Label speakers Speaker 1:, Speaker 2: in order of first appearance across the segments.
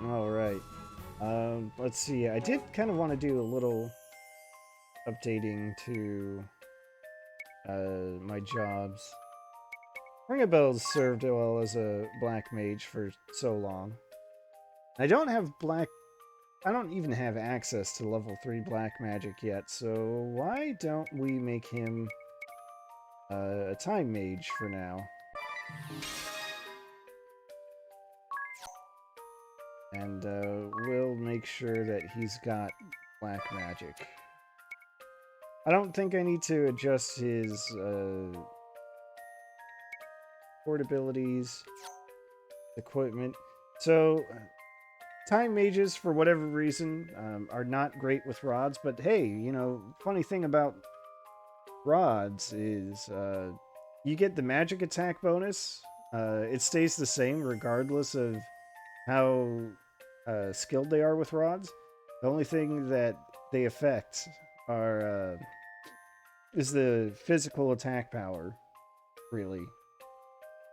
Speaker 1: Alright. Let's see. I did kind of want to do a little updating to my jobs. Ring a Bell's served well as a black mage for so long. I don't even have access to level 3 black magic yet, so why don't we make him a time mage for now? And we'll make sure that he's got black magic. I don't think I need to adjust his portabilities, equipment. So, time mages, for whatever reason, are not great with rods, but hey, you know, funny thing about rods is you get the magic attack bonus. It stays the same regardless of how skilled they are with rods. The only thing that they affect are is the physical attack power, really.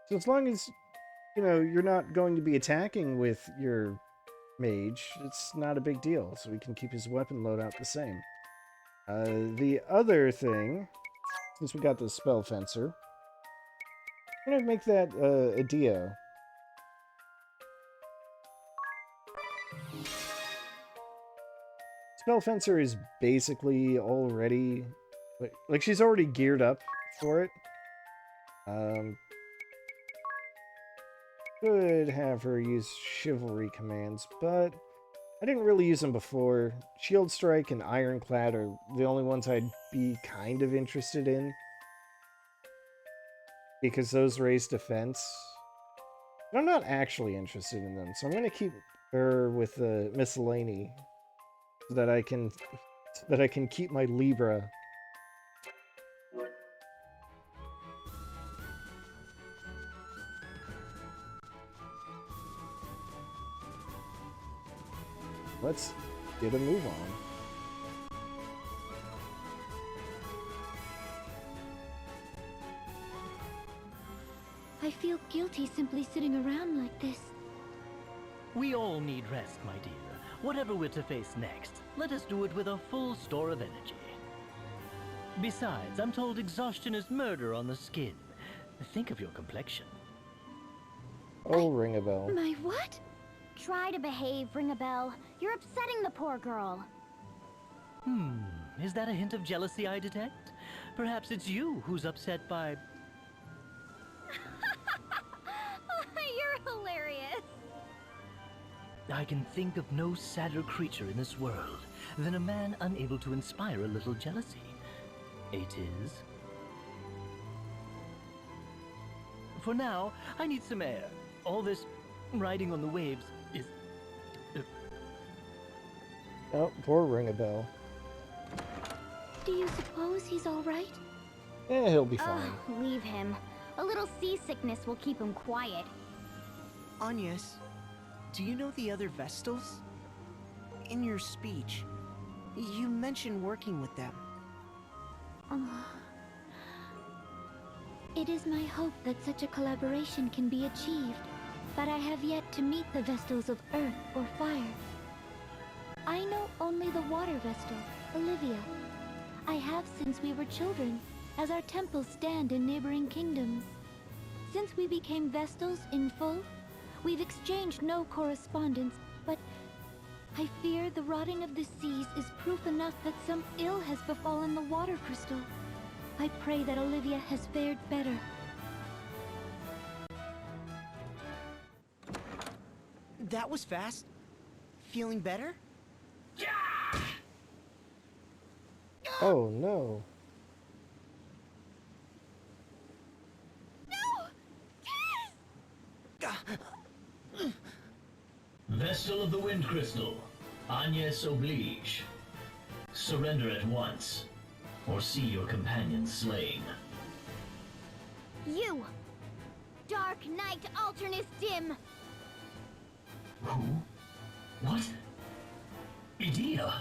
Speaker 1: So as long as, you know, you're not going to be attacking with your mage, it's not a big deal, so we can keep his weapon loadout the same. The other thing, since we got the spell fencer, I'm gonna make that Edea. Spell fencer is basically already, like she's already geared up for it. Could have her use chivalry commands, but I didn't really use them before. Shield Strike and Ironclad are the only ones I'd be kind of interested in, because those raise defense. But I'm not actually interested in them, so I'm gonna keep her with the miscellany so that I can keep my Libra. Let's get a move on.
Speaker 2: I feel guilty simply sitting around like this.
Speaker 3: We all need rest, my dear. Whatever we're to face next, let us do it with a full store of energy. Besides, I'm told exhaustion is murder on the skin. Think of your complexion.
Speaker 1: Oh, ring a bell.
Speaker 2: My what?
Speaker 4: Try to behave, Ring a Bell. You're upsetting the poor girl.
Speaker 3: Is that a hint of jealousy I detect? Perhaps it's you who's upset by...
Speaker 4: You're hilarious.
Speaker 3: I can think of no sadder creature in this world than a man unable to inspire a little jealousy. It is. For now, I need some air. All this riding on the waves is...
Speaker 1: Oh, poor ring a bell.
Speaker 2: Do you suppose he's all right?
Speaker 1: Yeah, he'll be fine.
Speaker 4: Leave him. A little seasickness will keep him quiet.
Speaker 5: Agnes, do you know the other Vestals? In your speech, you mentioned working with them.
Speaker 2: It is my hope that such a collaboration can be achieved, but I have yet to meet the Vestals of Earth or Fire. I know only the Water Vestal, Olivia. I have since we were children, as our temples stand in neighboring kingdoms. Since we became Vestals in full, we've exchanged no correspondence, but I fear the rotting of the seas is proof enough that some ill has befallen the water crystal. I pray that Olivia has fared better.
Speaker 5: That was fast. Feeling better?
Speaker 1: Oh no.
Speaker 6: Vestal of the Wind Crystal, Agnes oblige. Surrender at once, or see your companion slain.
Speaker 4: You! Dark Knight Alternis Dim!
Speaker 6: Who? What? Edea?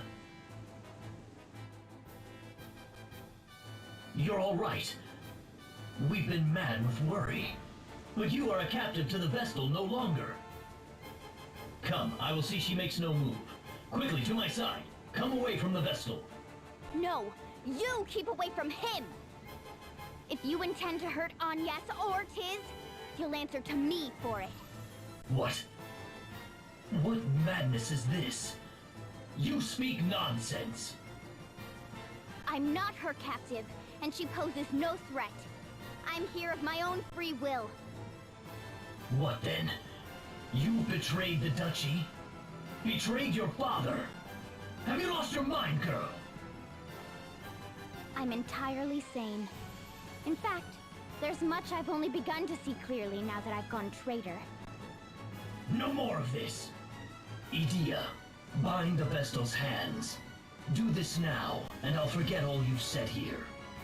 Speaker 6: You're all right. We've been mad with worry. But you are a captive to the Vestal no longer. Come, I will see she makes no move. Quickly, to my side. Come away from the Vestal.
Speaker 4: No, you keep away from him! If you intend to hurt Agnes or Tiz, you'll answer to me for it.
Speaker 6: What? What madness is this? You speak nonsense.
Speaker 4: I'm not her captive, and she poses no threat. I'm here of my own free will.
Speaker 6: What then? You betrayed the Duchy? Betrayed your father? Have you lost your mind, girl?
Speaker 4: I'm entirely sane. In fact, there's much I've only begun to see clearly now that I've gone traitor.
Speaker 6: No more of this. Edea, bind the Vestal's hands. Do this now, and I'll forget all you've said here.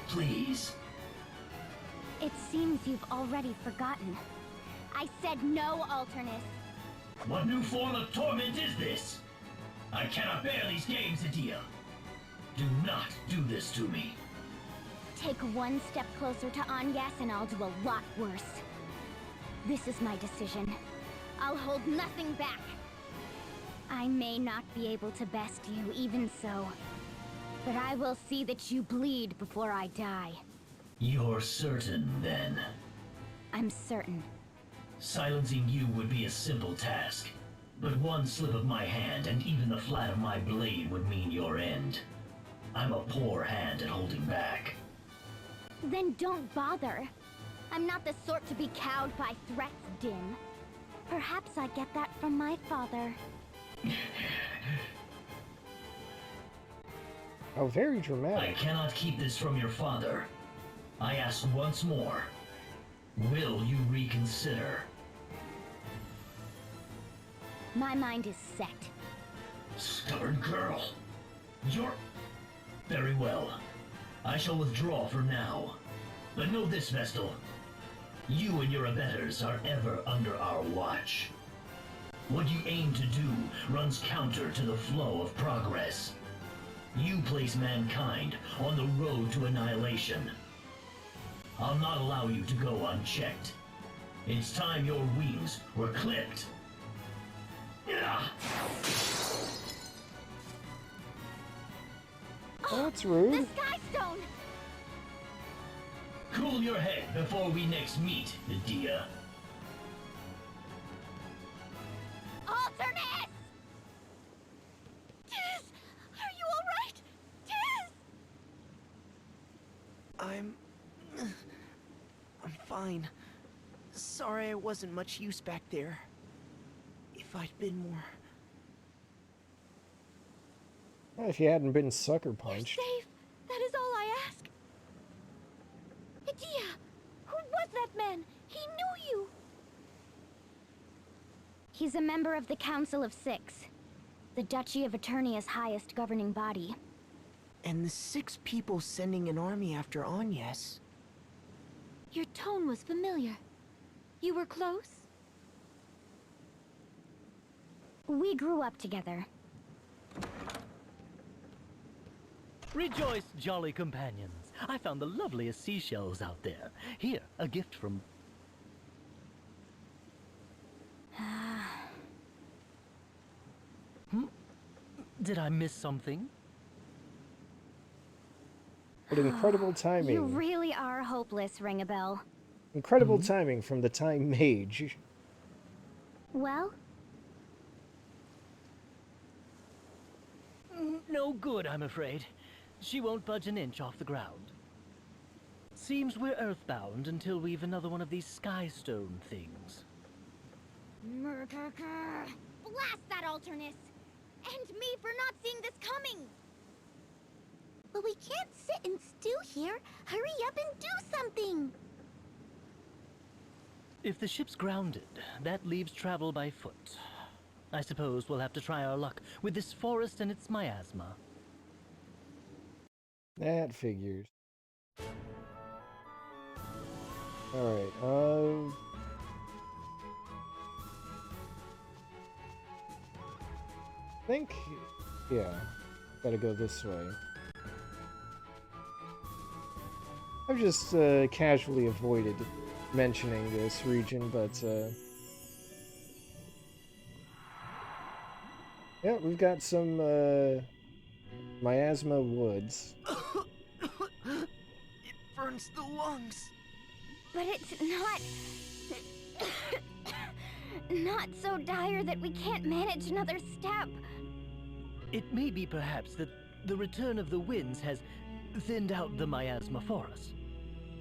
Speaker 6: Please.
Speaker 4: It seems you've already forgotten. I said no, Alternis.
Speaker 6: What new form of torment is this? I cannot bear these games, Edea. Do not do this to me.
Speaker 4: Take one step closer to Agnes and I'll do a lot worse. This is my decision. I'll hold nothing back. I may not be able to best you, even so. But I will see that you bleed before I die.
Speaker 6: You're certain, then?
Speaker 4: I'm certain.
Speaker 6: Silencing you would be a simple task. But one slip of my hand and even the flat of my blade would mean your end. I'm a poor hand at holding back.
Speaker 4: Then don't bother. I'm not the sort to be cowed by threats, Dim. Perhaps I get that from my father.
Speaker 1: Oh, very
Speaker 6: I
Speaker 1: dramatic.
Speaker 6: cannot keep this from your father. I ask once more. Will you reconsider?
Speaker 4: My mind is set.
Speaker 6: Stubborn girl. You're... Very well. I shall withdraw for now. But know this, Vestal. You and your abettors are ever under our watch. What you aim to do runs counter to the flow of progress. You place mankind on the road to annihilation. I'll not allow you to go unchecked. It's time your wings were clipped.
Speaker 1: Oh, that's
Speaker 4: The
Speaker 1: rude.
Speaker 4: skystone!
Speaker 6: Cool your head before we next meet, Edea.
Speaker 4: Alternis! Tiz! Are you alright? Tiz!
Speaker 5: I'm fine. Sorry I wasn't much use back there. If I'd been more...
Speaker 1: Well, if you hadn't been sucker
Speaker 4: You're
Speaker 1: punched.
Speaker 4: safe. That is all I ask. Edea! Who was that man? He knew you! He's a member of the Council of Six, the Duchy of Eternia's highest governing body.
Speaker 5: And the 6 people sending an army after Agnes.
Speaker 2: Your tone was familiar. You were close?
Speaker 4: We grew up together.
Speaker 3: Rejoice, jolly companions. I found the loveliest seashells out there. Here, a gift from... Did I miss something?
Speaker 1: But incredible timing.
Speaker 4: You really are hopeless, Ring-a-Bell.
Speaker 1: Incredible timing from the Time Mage.
Speaker 4: Well,
Speaker 3: No good, I'm afraid. She won't budge an inch off the ground. Seems we're earthbound until we've another one of these skystone things.
Speaker 4: blast that Alternis! And me for not seeing this coming! But we can't sit and stew here. Hurry up and do something!
Speaker 3: If the ship's grounded, that leaves travel by foot. I suppose we'll have to try our luck with this forest and its miasma.
Speaker 1: That figures. Alright, I think, yeah, gotta go this way. I've just casually avoided mentioning this region, but Yeah, we've got some Miasma Woods.
Speaker 5: It burns the lungs.
Speaker 4: But it's not... not so dire that we can't manage another step.
Speaker 3: It may be perhaps that the return of the winds has thinned out the miasma for us.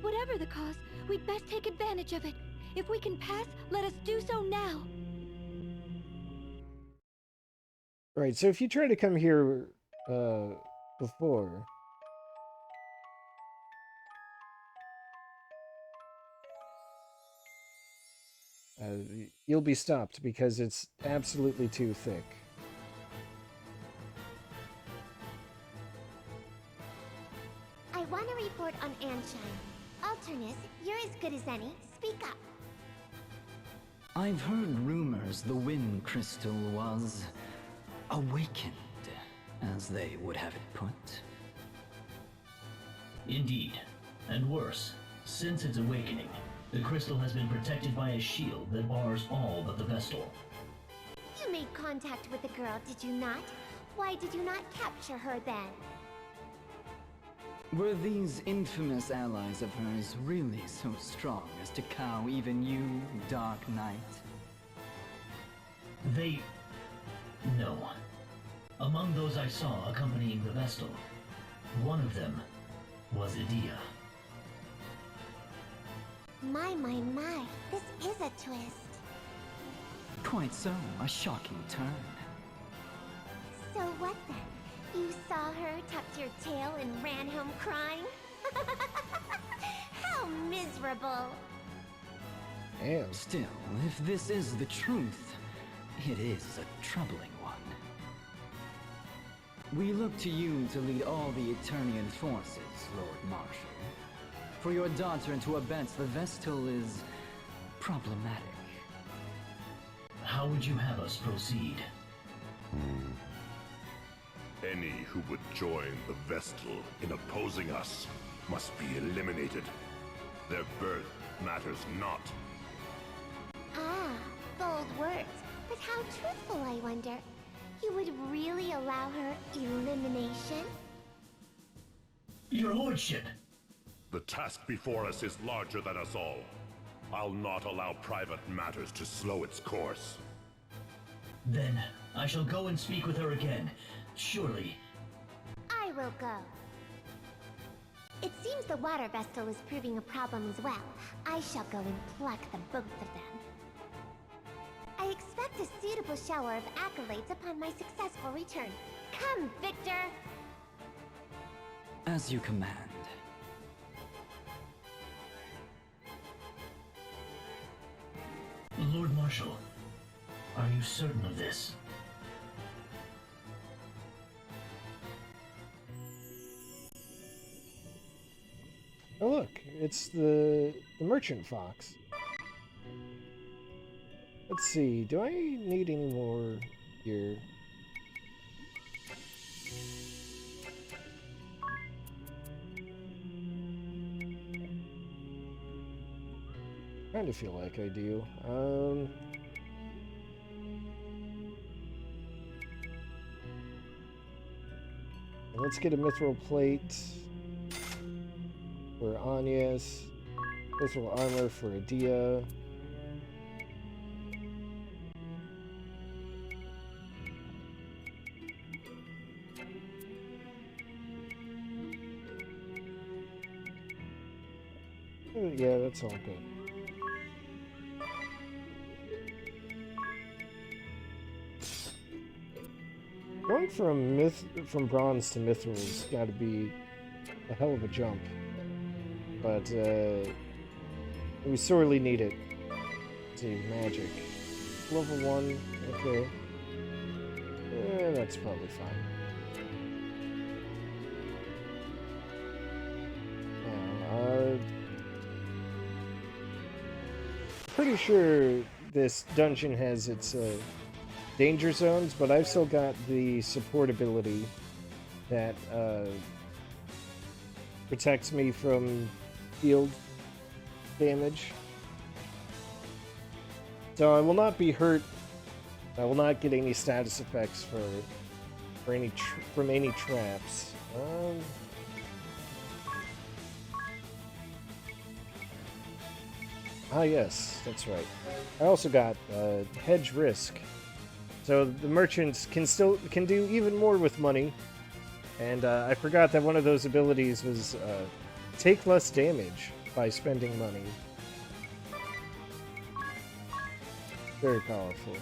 Speaker 2: Whatever the cause, we'd best take advantage of it. If we can pass, let us do so now.
Speaker 1: Right, so if you try to come here before, you'll be stopped because it's absolutely too thick.
Speaker 4: I want to report on Ancheim. Alternis, you're as good as any. Speak up.
Speaker 7: I've heard rumors the wind crystal was awakened, as they would have it put.
Speaker 6: Indeed. And worse, since its awakening, the crystal has been protected by a shield that bars all but the Vestal.
Speaker 4: You made contact with the girl, did you not? Why did you not capture her then?
Speaker 7: Were these infamous allies of hers really so strong as to cow even you, Dark Knight?
Speaker 6: No. Among those I saw accompanying the Vestal, one of them was Edea.
Speaker 4: My, this is a twist.
Speaker 7: Quite so, a shocking turn.
Speaker 4: So what then? You saw her, tucked your tail, and ran home crying? How miserable!
Speaker 1: Damn.
Speaker 7: Still, if this is the truth, it is a troubling one. We look to you to lead all the Eternian forces, Lord Marshal. For your daughter to abet the Vestal is problematic.
Speaker 6: How would you have us proceed?
Speaker 8: Any who would join the Vestal in opposing us must be eliminated. Their birth matters not.
Speaker 4: Ah, bold words. But how truthful, I wonder. You would really allow her elimination?
Speaker 6: Your lordship!
Speaker 8: The task before us is larger than us all. I'll not allow private matters to slow its course.
Speaker 6: Then, I shall go and speak with her again. Surely.
Speaker 4: I will go. It seems the water Vestal is proving a problem as well. I shall go and pluck the both of them. I expect a suitable shower of accolades upon my successful return. Come, Victor!
Speaker 7: As you command.
Speaker 6: Lord Marshal, are you certain of this?
Speaker 1: Oh look, it's the merchant fox. Let's see, do I need any more here? Kind of feel like I do. Let's get a mithril plate for Agnes. Mithril armor for Edea. Yeah, that's all good. Going from bronze to mithral's got to be a hell of a jump, but we sorely need it. Let's see, magic, level 1. Okay, that's probably fine. Pretty sure this dungeon has its danger zones, but I've still got the support ability that protects me from field damage. So I will not be hurt I will not get any status effects from any traps. Ah, yes, that's right. I also got hedge risk, so the merchants can do even more with money. And I forgot that one of those abilities was take less damage by spending money. Very powerful.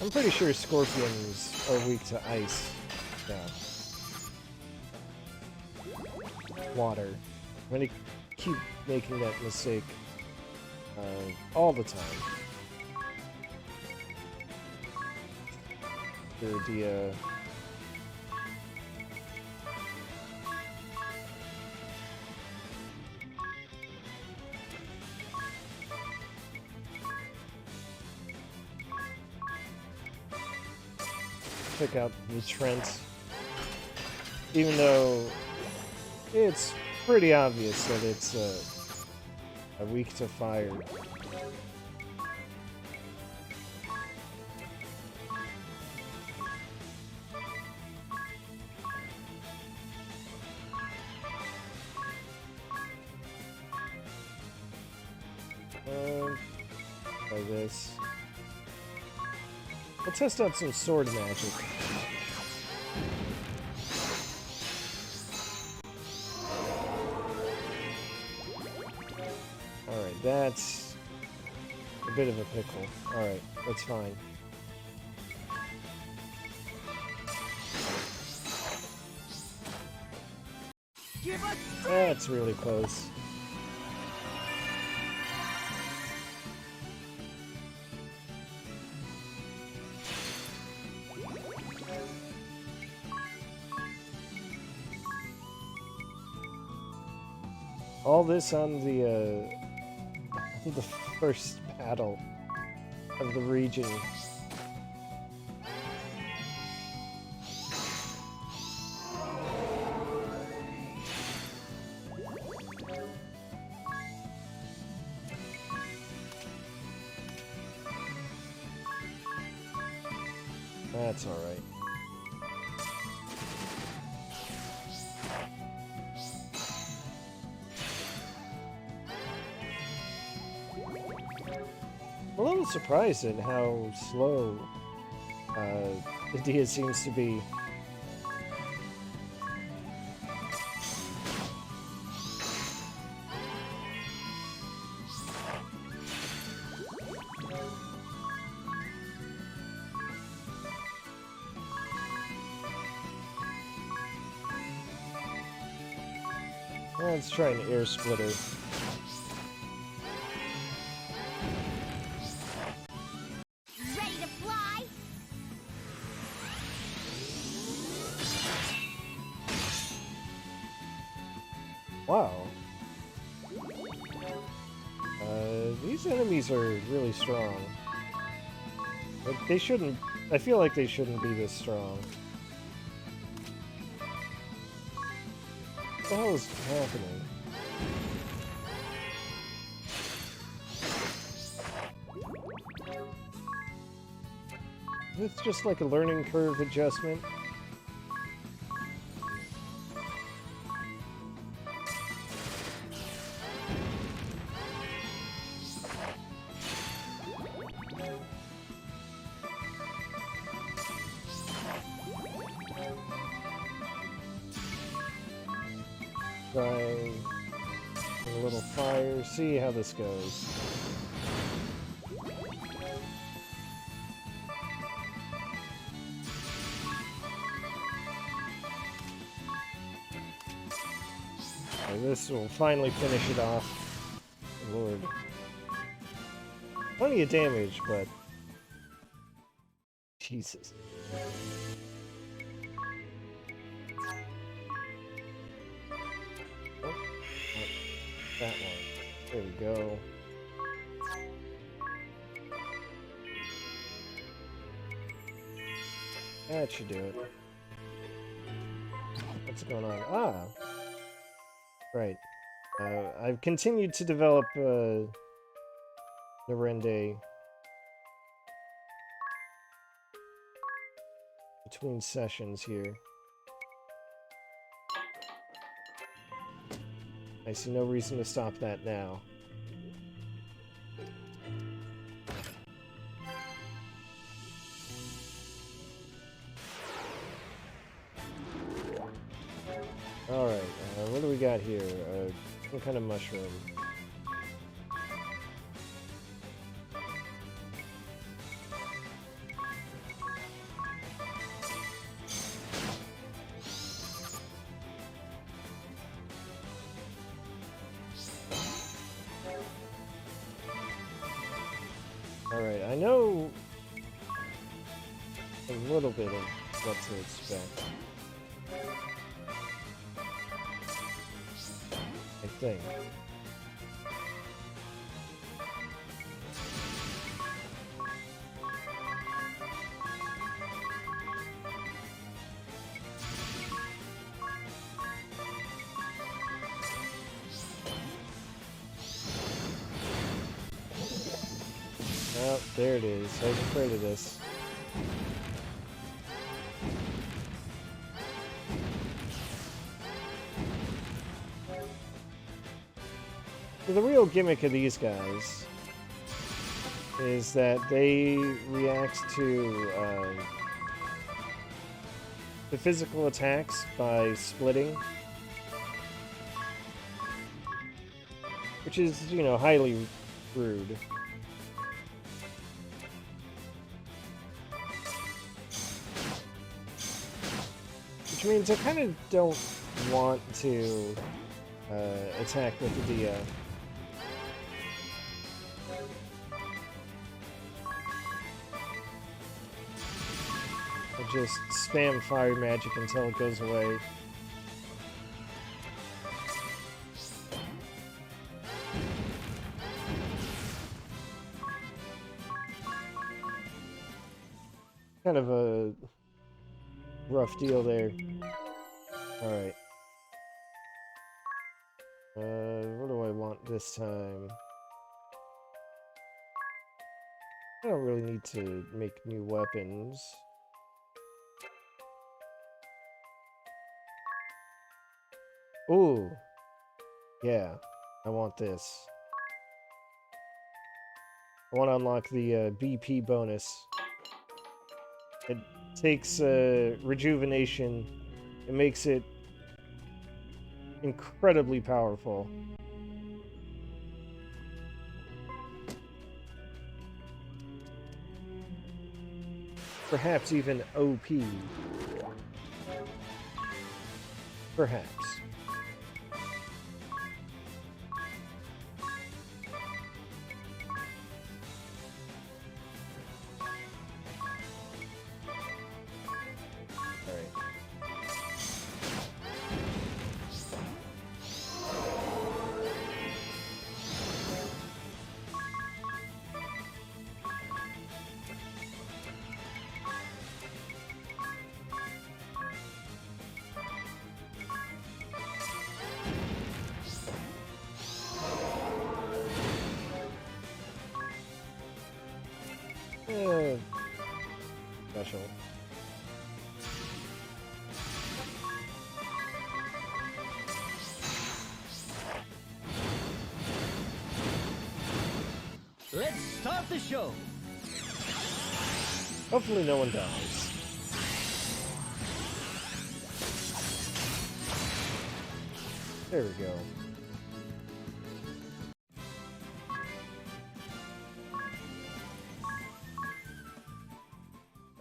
Speaker 1: I'm pretty sure scorpions are weak to ice. Yeah. Water. I'm gonna keep making that mistake all the time. Edea. Check out the Trent. Even though it's pretty obvious that it's weak to fire. Like this. Let's test out some sword magic. Alright, that's a bit of a pickle. Alright, that's fine. That's really close. All this on the first battle of the region. That's all right. I'm a little surprised at how slow Edea seems to be. Let's try an air splitter.
Speaker 4: Ready to fly?
Speaker 1: Wow. These enemies are really strong. Like, they shouldn't... I feel like they shouldn't be this strong. What the hell is happening? It's just like a learning curve adjustment. Try a little fire, see how this goes. Okay, this will finally finish it off. Lord. Plenty of damage, but... Jesus. That one. There we go. That should do it. what's going on? Ah, right. I've continued to develop Narende between sessions here. I see no reason to stop that now. Alright, what do we got here? Some kind of mushroom. Alright, I know a little bit of what to expect. I think. Oh, there it is. I was afraid of this. So the real gimmick of these guys is that they react to the physical attacks by splitting, which is, you know, highly rude. Which means I kind of don't want to attack with Edea. I just spam fire magic until it goes away. Kind of a rough deal there. Alright. What do I want this time? I don't really need to make new weapons. Ooh. Yeah, I want this. I want to unlock the BP bonus. It takes rejuvenation. It makes it incredibly powerful. Perhaps even OP. Perhaps. Special.
Speaker 3: Let's start the show.
Speaker 1: Hopefully no one dies. There we go.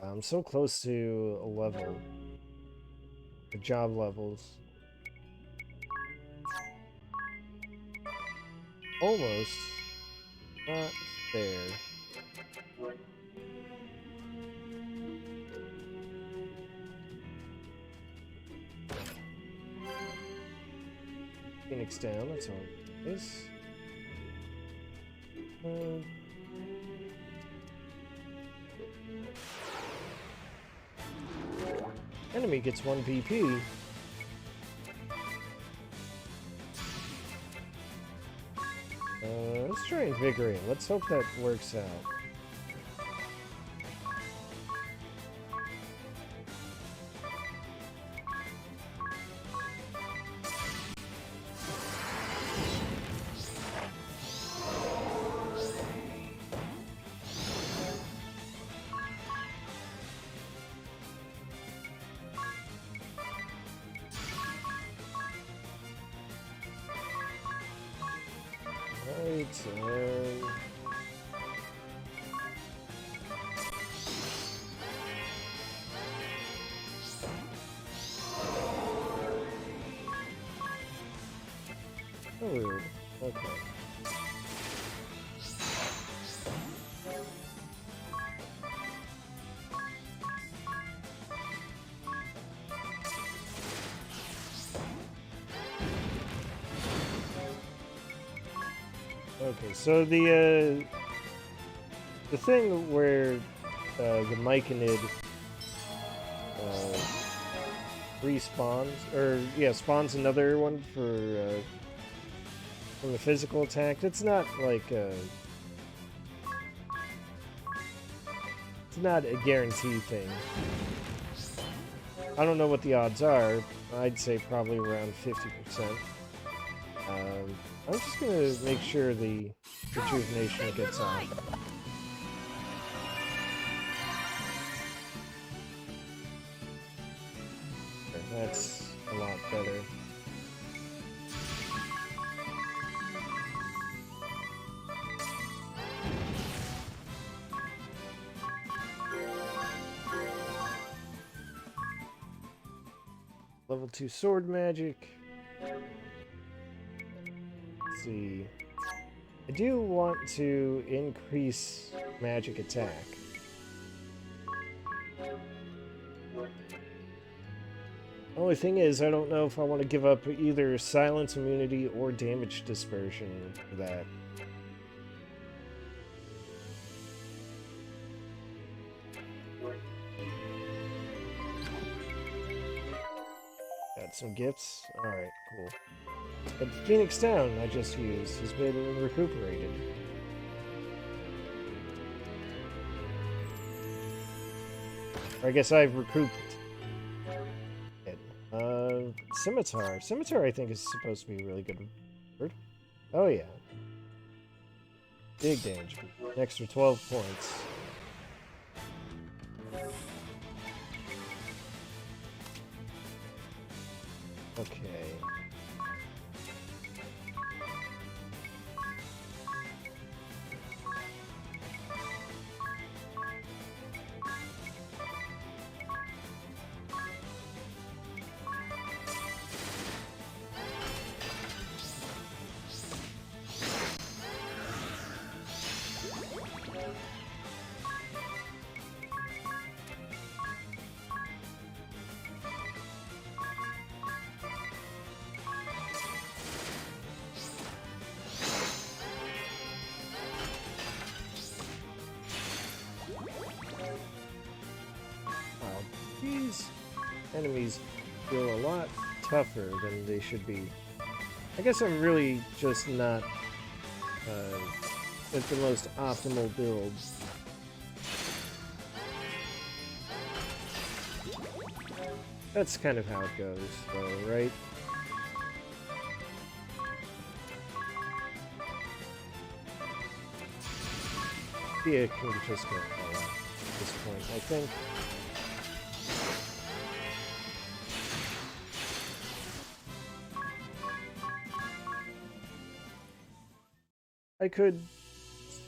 Speaker 1: I'm so close to a level. The job levels. Almost. Not there. Phoenix down, that's all it is. Enemy gets 1 PP. Let's try Invigorate. Let's hope that works out. Weird. Okay. Okay, so the thing where the Myconid respawns, or yeah, spawns another one for from the physical attack. It's not like it's not a guarantee thing. I don't know what the odds are. I'd say probably around 50%. I'm just gonna make sure the rejuvenation gets on. That's a lot better. Level 2 sword magic. Let's see. I do want to increase magic attack. Only thing is, I don't know if I want to give up either silence immunity or damage dispersion for that. Got some gifts. Alright, cool. And Phoenix Down I just used has been recuperated. Or I guess I've recouped it. Scimitar. Scimitar I think is supposed to be a really good word. Oh yeah. Big damage. An extra 12 points. Okay. These enemies feel a lot tougher than they should be. I guess I'm really just not at the most optimal build. That's kind of how it goes, though, right? Yeah, can just go all out at this point, I think. I could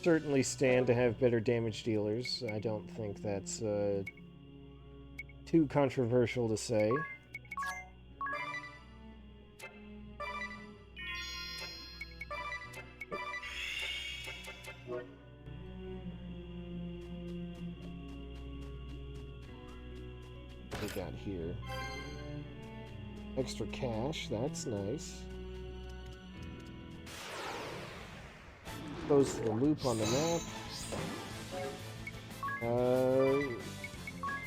Speaker 1: certainly stand to have better damage dealers. I don't think that's too controversial to say. What we got here? Extra cash, that's nice. Goes to the loop on the map.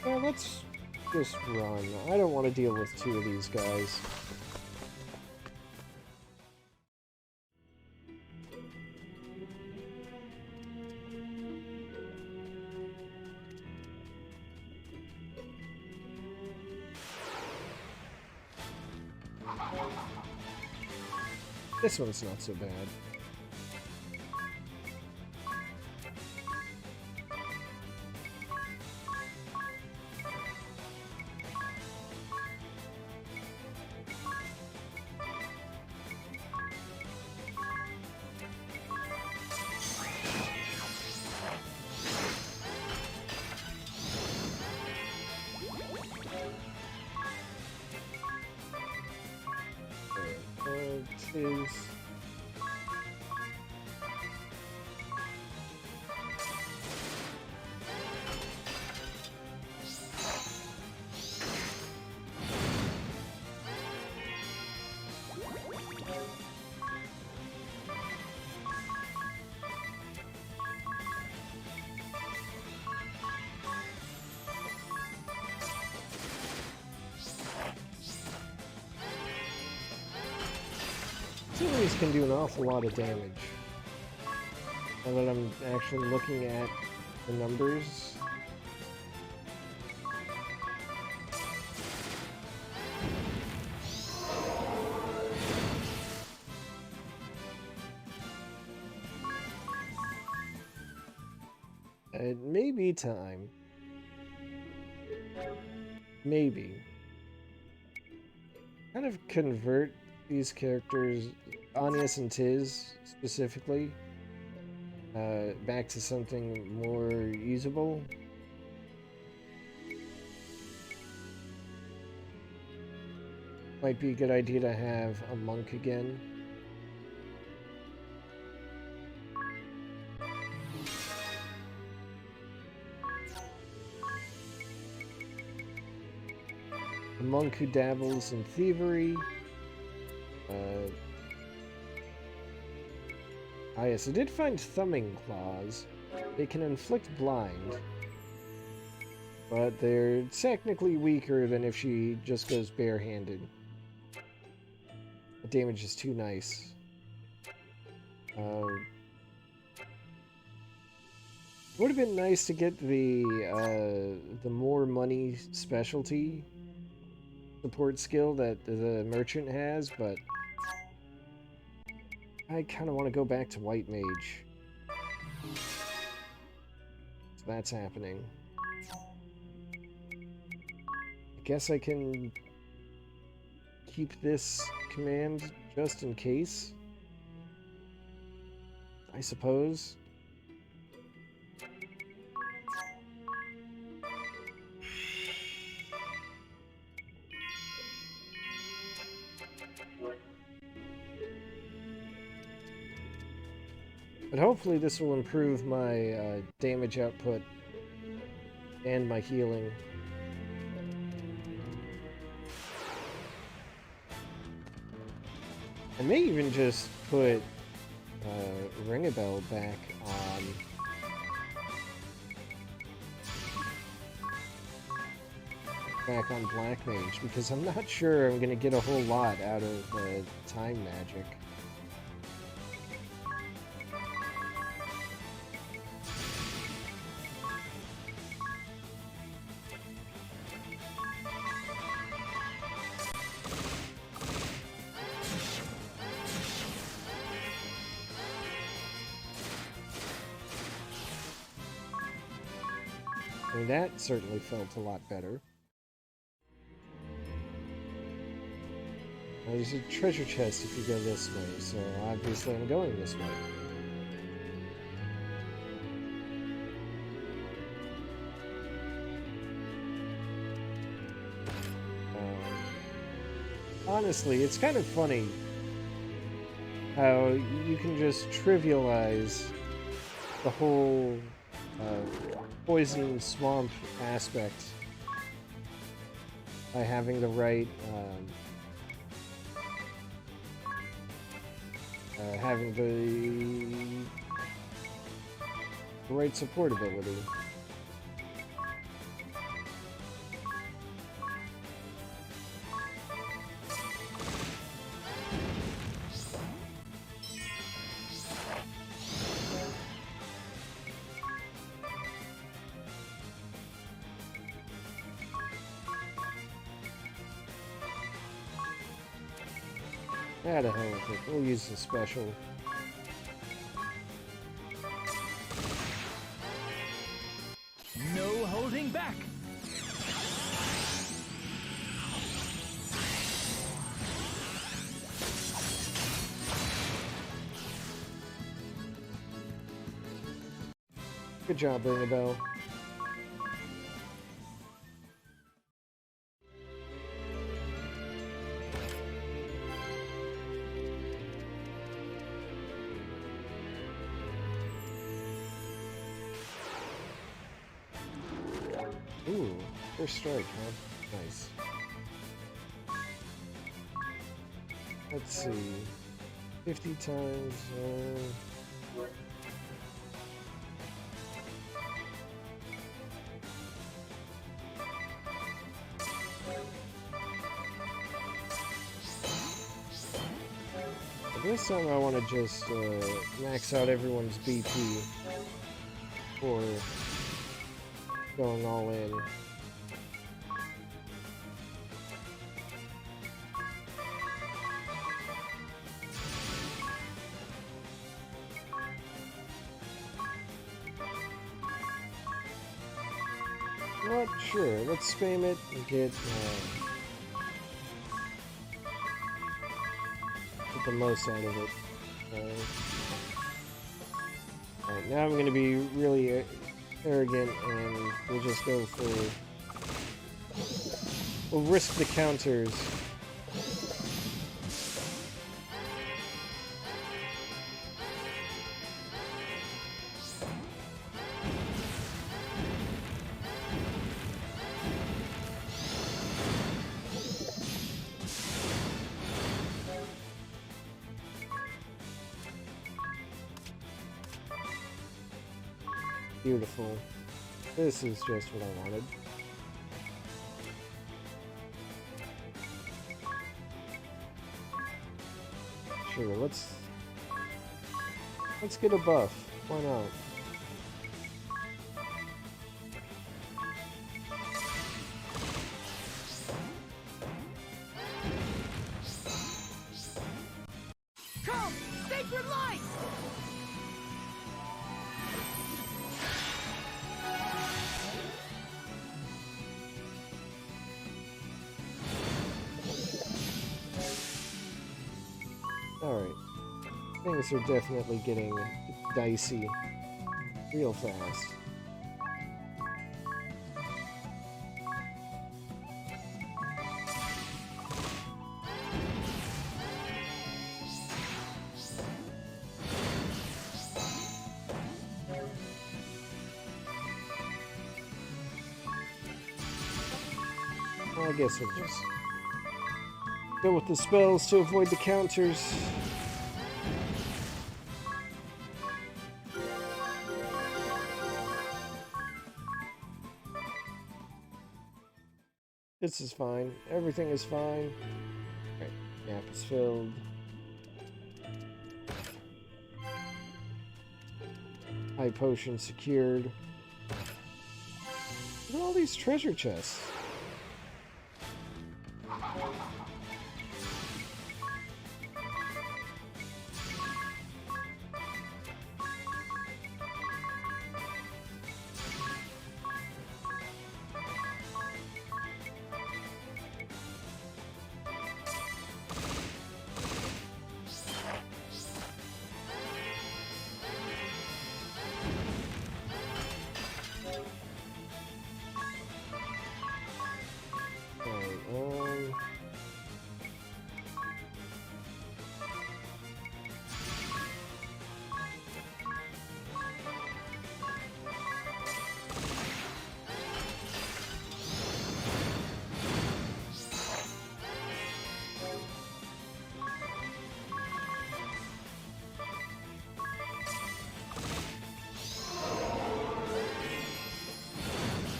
Speaker 1: Yeah, let's just run. I don't want to deal with two of these guys. This one's not so bad. Is these can do an awful lot of damage. Now that I'm actually looking at the numbers. It may be time. Maybe. Kind of convert these characters, Anius and Tiz specifically, back to something more usable. Might be a good idea to have a monk again. A monk who dabbles in thievery. Ah yes, I did find thumbing claws. They can inflict blind, but they're technically weaker than if she just goes barehanded. The damage is too nice. Would have been nice to get the more money specialty support skill that the merchant has, but I kind of want to go back to White Mage. So that's happening. I guess I can keep this command just in case, I suppose. But hopefully this will improve my damage output and my healing. I may even just put Ring-a-Bell back on Black Mage, because I'm not sure I'm going to get a whole lot out of time magic. I mean, that certainly felt a lot better. There's a treasure chest if you go this way, so obviously I'm going this way. Honestly, it's kind of funny how you can just trivialize the whole poison swamp aspect by having the right the right support ability. Ah, the hell with it. We'll use the special.
Speaker 3: No holding back!
Speaker 1: Good job, Ring a Bell. Ooh, first strike, huh? Nice. Let's see. 50 times, This time I want to just max out everyone's BP for going all in. Not sure. Let's spam it and get the most out of it. Alright, now I'm going to be really arrogant and we'll just go for... We'll risk the counters. Beautiful. This is just what I wanted. Sure, let's get a buff. Why not?
Speaker 5: Come, sacred light!
Speaker 1: Alright. Things are definitely getting dicey real fast. Well, I guess we'll just go with the spells to avoid the counters. This is fine. Everything is fine. Okay, map is filled. High potion secured. Look at all these treasure chests.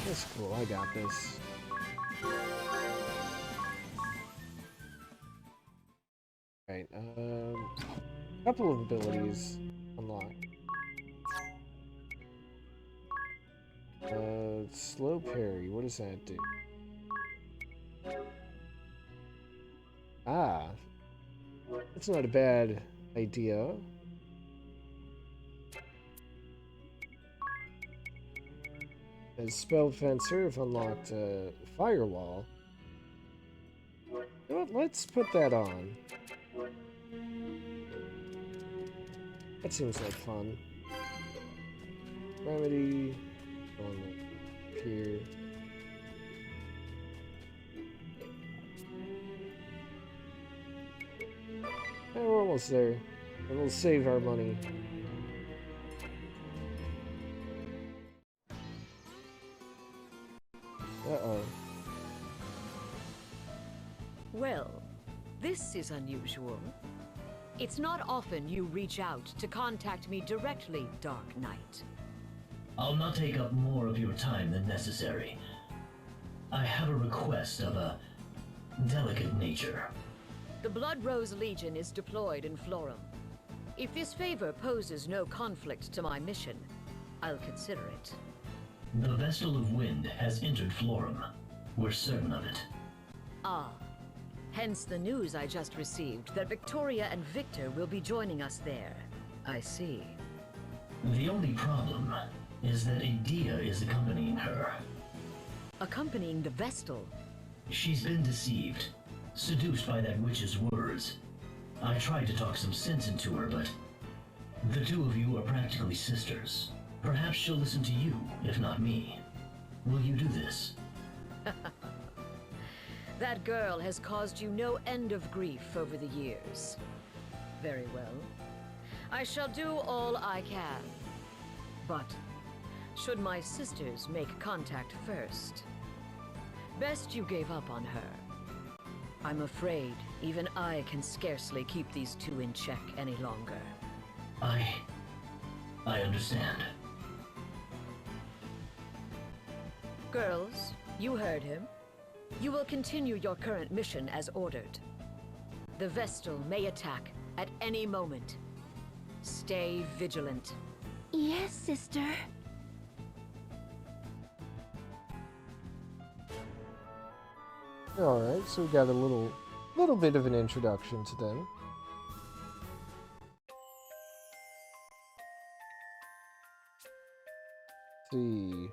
Speaker 1: That's cool, I got this. Right, couple of abilities unlocked. Slow parry, what does that do? That's not a bad idea. As Spell Fencer, have unlocked a firewall. You know what? Let's put that on. That seems like fun. Remedy. On here. And we're almost there. And we'll save our money. Uh-oh.
Speaker 9: Well, this is unusual. It's not often you reach out to contact me directly, Dark Knight.
Speaker 6: I'll not take up more of your time than necessary. I have a request of a delicate nature.
Speaker 9: The Blood Rose Legion is deployed in Florem. If this favor poses no conflict to my mission, I'll consider it.
Speaker 6: The Vestal of Wind has entered Florem. We're certain of it.
Speaker 9: Ah. Hence the news I just received that Victoria and Victor will be joining us there. I see.
Speaker 6: The only problem is that Edea is accompanying her.
Speaker 9: Accompanying the Vestal?
Speaker 6: She's been deceived, seduced by that witch's words. I tried to talk some sense into her, but the two of you are practically sisters. Perhaps she'll listen to you, if not me. Will you do this?
Speaker 9: That girl has caused you no end of grief over the years. Very well. I shall do all I can. But should my sisters make contact first? Best you gave up on her. I'm afraid even I can scarcely keep these two in check any longer.
Speaker 6: I understand.
Speaker 9: Girls, you heard him. You will continue your current mission as ordered. The Vestal may attack at any moment. Stay vigilant.
Speaker 2: Yes, sister.
Speaker 1: Alright, so we got a little bit of an introduction to them. Let's see.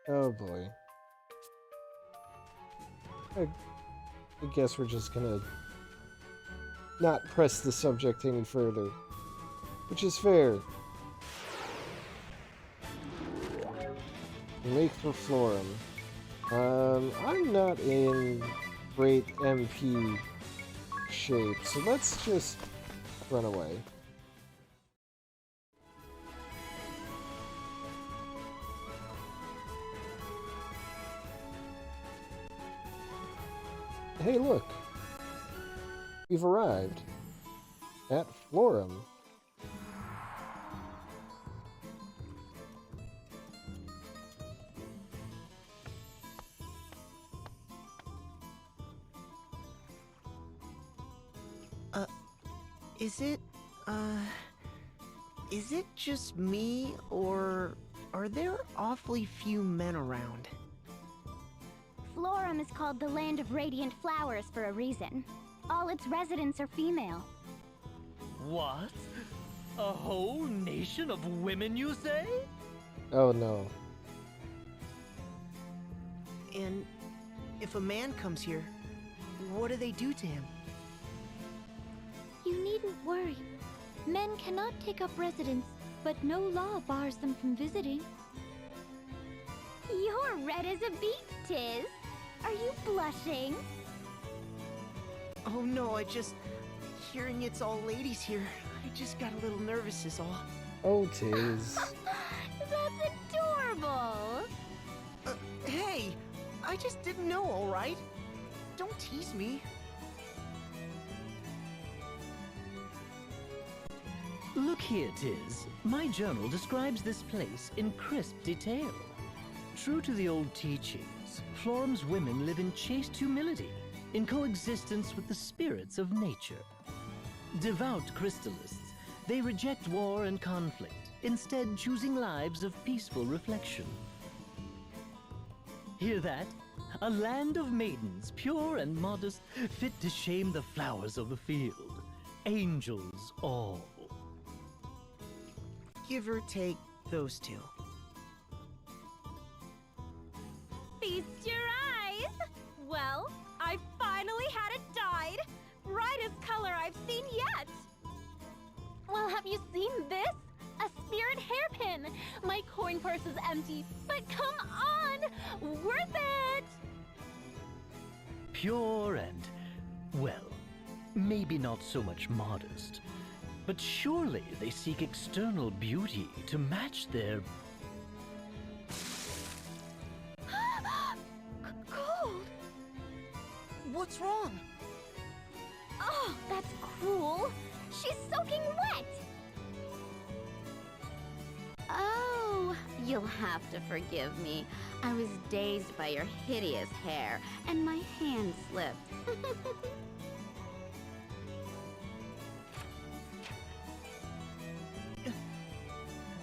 Speaker 1: Oh boy. I guess we're just gonna not press the subject any further, which is fair. Make for Florem. I'm not in great MP shape, so let's just run away. Hey, look. We've arrived at Florem.
Speaker 5: Is it just me, or are there awfully few men around?
Speaker 4: Florem is called the Land of Radiant Flowers for a reason. All its residents are female.
Speaker 3: What? A whole nation of women, you say?
Speaker 1: Oh no.
Speaker 5: And if a man comes here, what do they do to him?
Speaker 2: You needn't worry. Men cannot take up residence, but no law bars them from visiting.
Speaker 4: You're red as a beet, Tiz. Are you blushing?
Speaker 5: Oh no, hearing it's all ladies here, I just got a little nervous is all.
Speaker 1: Oh, Tiz.
Speaker 4: That's adorable!
Speaker 5: Hey, I just didn't know, alright? Don't tease me.
Speaker 3: Look here, Tiz. My journal describes this place in crisp detail. True to the old teachings, Florem's women live in chaste humility, in coexistence with the spirits of nature. Devout crystallists, They reject war and conflict, instead choosing lives of peaceful reflection. Hear that? A land of maidens, pure and modest, fit to shame the flowers of the field. Angels all.
Speaker 5: Give or take those two.
Speaker 4: Feast your eyes! Well, I finally had it dyed! Brightest color I've seen yet! Well, have you seen this? A spirit hairpin! My coin purse is empty, but come on! Worth it!
Speaker 3: Pure and, well, maybe not so much modest. But surely they seek external beauty to match their...
Speaker 4: Cold!
Speaker 5: What's wrong?
Speaker 4: Oh, that's cruel! She's soaking wet! Oh, you'll have to forgive me. I was dazed by your hideous hair, and my hand slipped.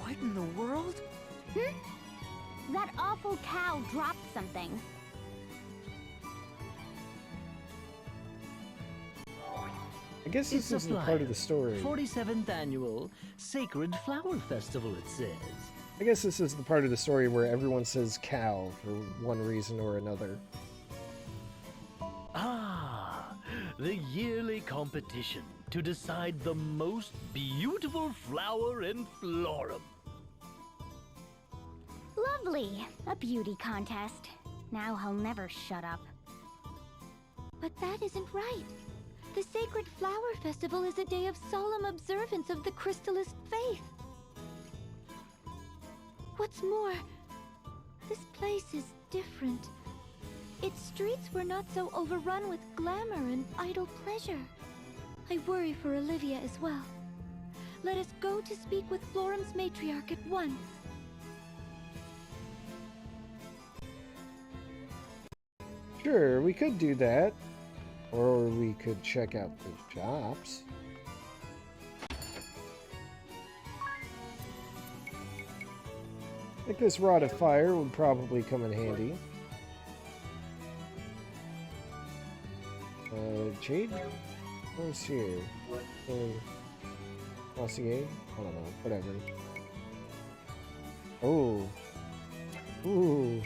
Speaker 5: What in the world?
Speaker 4: That awful cow dropped something.
Speaker 1: I guess this
Speaker 3: It's a
Speaker 1: isn't part of the story.
Speaker 3: 47th annual Sacred Flower Festival, it says.
Speaker 1: I guess this is the part of the story where everyone says cow for one reason or another.
Speaker 3: Ah, the yearly competition to decide the most beautiful flower in Florem.
Speaker 4: Lovely. A beauty contest. Now he'll never shut up.
Speaker 2: But that isn't right. The Sacred Flower Festival is a day of solemn observance of the Crystalist faith. What's more, this place is different. Its streets were not so overrun with glamour and idle pleasure. I worry for Olivia as well. Let us go to speak with Florem's matriarch at once.
Speaker 1: Sure, we could do that. Or we could check out the shops. I think this rod of fire would probably come in handy. Jade? What's here? Dossier? I don't know, whatever. Oh. Ooh.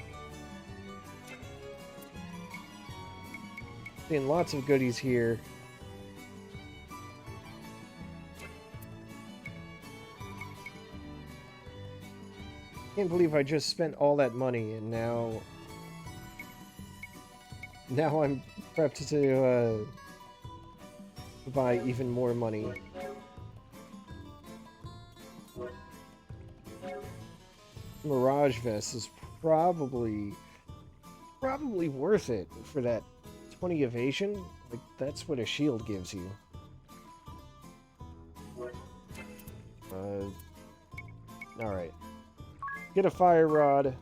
Speaker 1: Seeing lots of goodies here. Can't believe I just spent all that money and now I'm prepped to buy even more money. Mirage Vest is probably worth it for that 20 evasion. Like, that's what a shield gives you. Alright. Get a fire rod.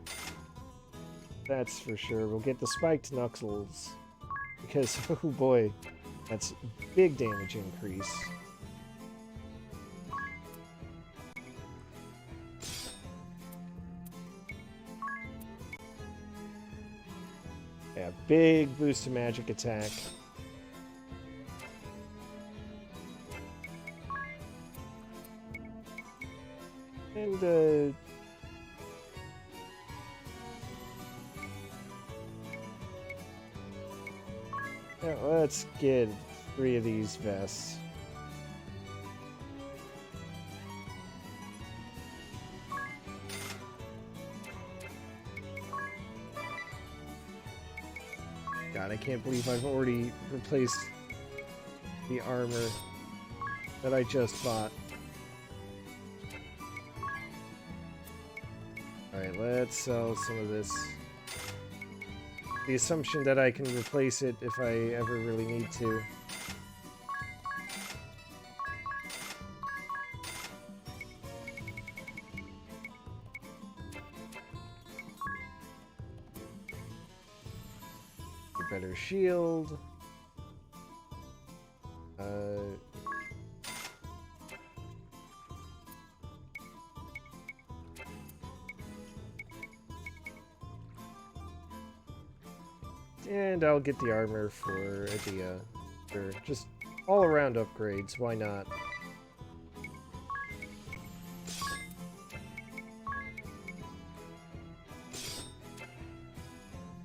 Speaker 1: That's for sure. We'll get the spiked knuckles. Because, oh boy, that's big damage increase. Yeah, big boost to magic attack. And, yeah, let's get 3 of these vests. God, I can't believe I've already replaced the armor that I just bought. Alright, let's sell some of this. The assumption that I can replace it if I ever really need to. A better shield.
Speaker 10: And I'll get the armor for Edea. For just all-around upgrades, why not?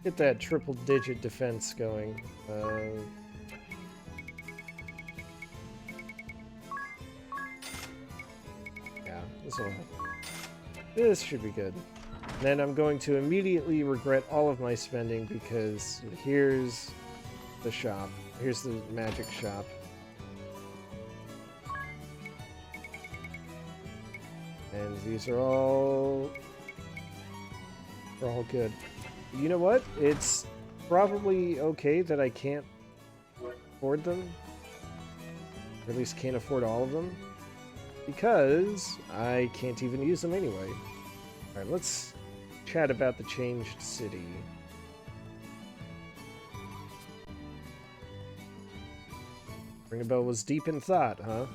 Speaker 10: Get that triple-digit defense going. Yeah, this should be good. Then I'm going to immediately regret all of my spending because here's the shop. Here's the magic shop. And these are all good. You know what? It's probably okay that I can't afford them. Or at least can't afford all of them. Because I can't even use them anyway. Alright, let's chat about the changed city. Ringabel was deep in thought, huh?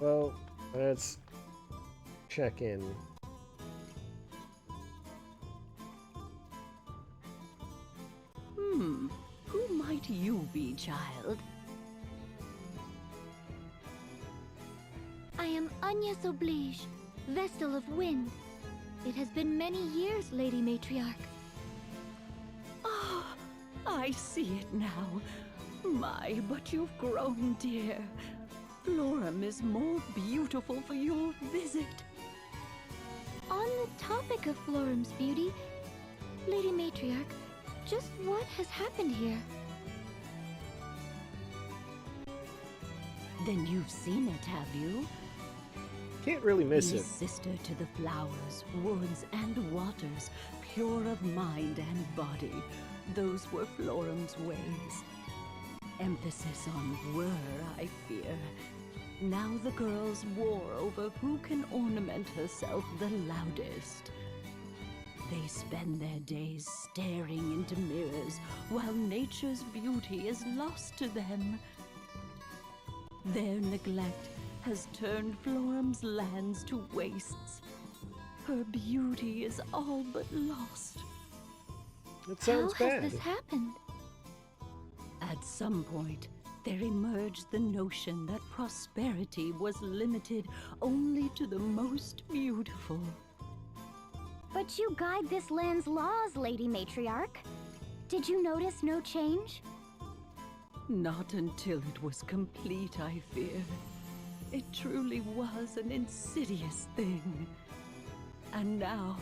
Speaker 10: Well, let's check in.
Speaker 11: Who might you be, child?
Speaker 2: I am Agnes Oblige, Vestal of Wind. It has been many years, Lady Matriarch.
Speaker 11: Ah, I see it now. My, but you've grown, dear. Florem is more beautiful for your visit.
Speaker 2: On the topic of Florem's beauty, Lady Matriarch, just what has happened here?
Speaker 11: Then you've seen it, have you?
Speaker 10: Can't really miss it.
Speaker 11: Sister to the flowers, woods, and waters, pure of mind and body. Those were Florem's ways. Emphasis on were, I fear. Now the girls war over who can ornament herself the loudest. They spend their days staring into mirrors while nature's beauty is lost to them. Their neglect has turned Florem's lands to wastes. Her beauty is all but lost.
Speaker 10: It sounds
Speaker 2: How
Speaker 10: bad.
Speaker 2: has this happened?
Speaker 11: At some point, there emerged the notion that prosperity was limited only to the most beautiful.
Speaker 4: But you guide this land's laws, Lady Matriarch. Did you notice no change?
Speaker 11: Not until it was complete, I fear. It truly was an insidious thing. And now,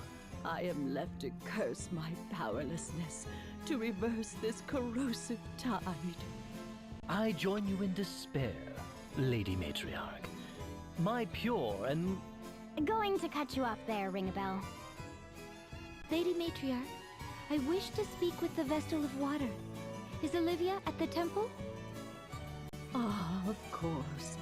Speaker 11: I am left to curse my powerlessness to reverse this corrosive tide.
Speaker 3: I join you in despair, Lady Matriarch. My pure and...
Speaker 4: Going to cut you off there, Ringabel.
Speaker 2: Lady Matriarch, I wish to speak with the Vestal of Water. Is Olivia at the temple?
Speaker 11: Ah, of course.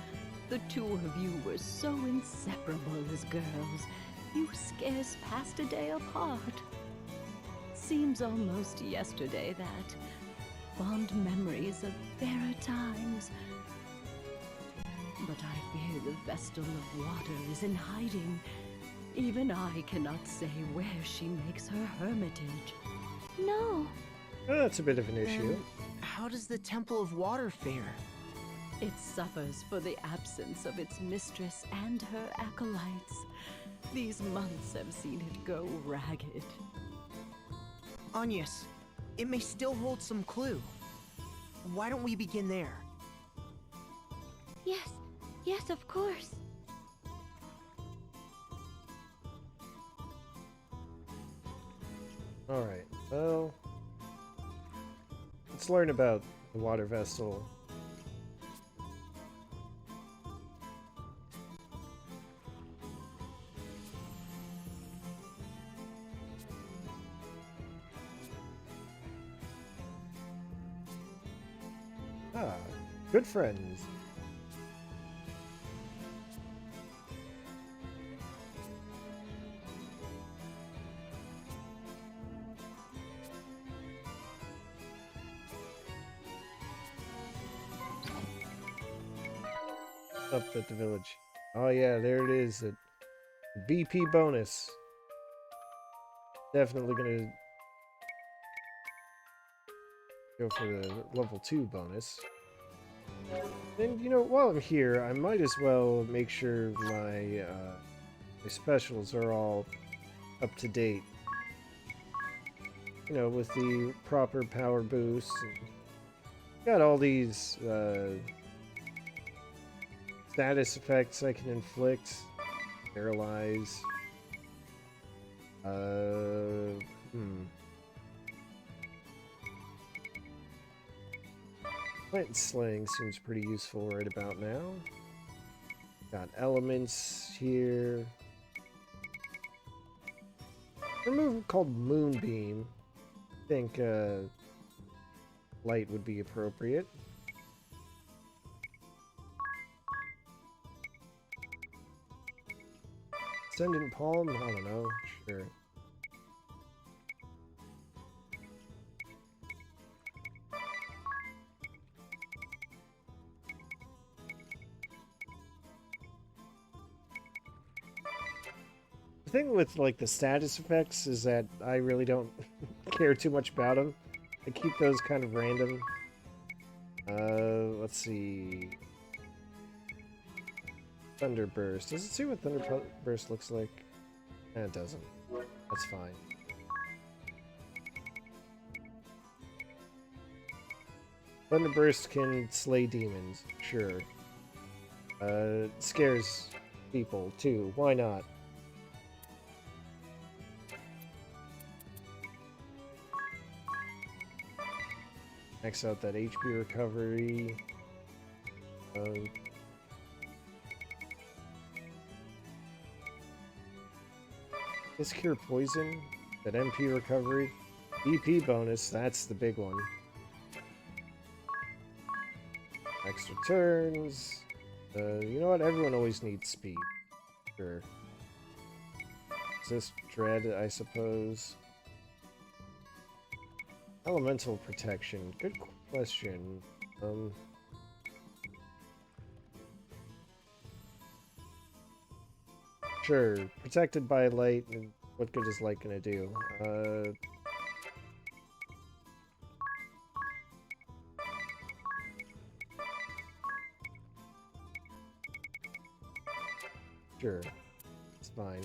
Speaker 11: The two of you were so inseparable as girls. You scarce passed a day apart. Seems almost yesterday that. Fond memories of fairer times. But I fear the Vestal of Water is in hiding. Even I cannot say where she makes her hermitage.
Speaker 2: No.
Speaker 10: Oh, that's a bit of an issue.
Speaker 5: How does the Temple of Water fare?
Speaker 11: It suffers for the absence of its mistress and her acolytes. These months have seen it go ragged.
Speaker 5: Agnes, it may still hold some clue. Why don't we begin there?
Speaker 2: Yes, yes, of course.
Speaker 10: Alright, well... let's learn about the Water Vestal. Ah, good friends. up at the village. Oh yeah, there it is. A BP bonus. Definitely gonna go for the level 2 bonus. And you know, while I'm here, I might as well make sure my my specials are all up to date. You know, with the proper power boosts. And got all these status effects I can inflict, paralyze. Plant slaying seems pretty useful right about now. Got elements here. A move called Moonbeam. I think light would be appropriate. Ascendant Palm? I don't know. Sure. The thing with like the status effects is that I really don't care too much about them. I keep those kind of random. Let's see. Thunderburst. Does it see what Thunderburst looks like? It doesn't. That's fine. Thunderburst can slay demons, sure. Scares people too. Why not? Max out that HP recovery. This cure poison, that MP recovery, EP bonus, that's the big one. Extra turns. You know what? Everyone always needs speed. Sure. Resist dread, I suppose. Elemental protection. Good question. Sure. Protected by light. What good is light gonna do? Sure. It's fine.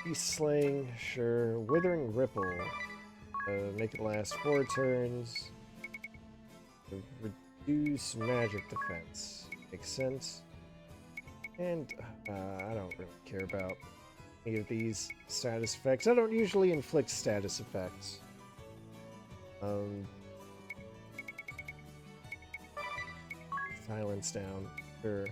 Speaker 10: Beast Slaying, sure. Withering Ripple. Make it last 4 turns. Reduce magic defense. Makes sense. And I don't really care about any of these status effects. I don't usually inflict status effects. Silence down. Sure.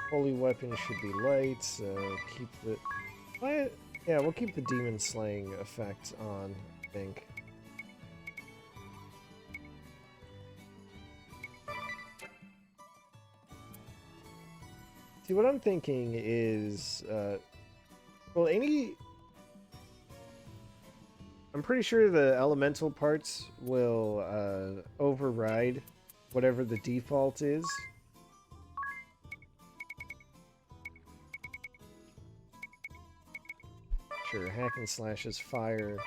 Speaker 10: Holy weapon should be light, so keep the... Yeah, we'll keep the demon slaying effect on, I think. See, what I'm thinking is, well, I'm pretty sure the elemental parts will override whatever the default is. Sure, hack and slash is fire.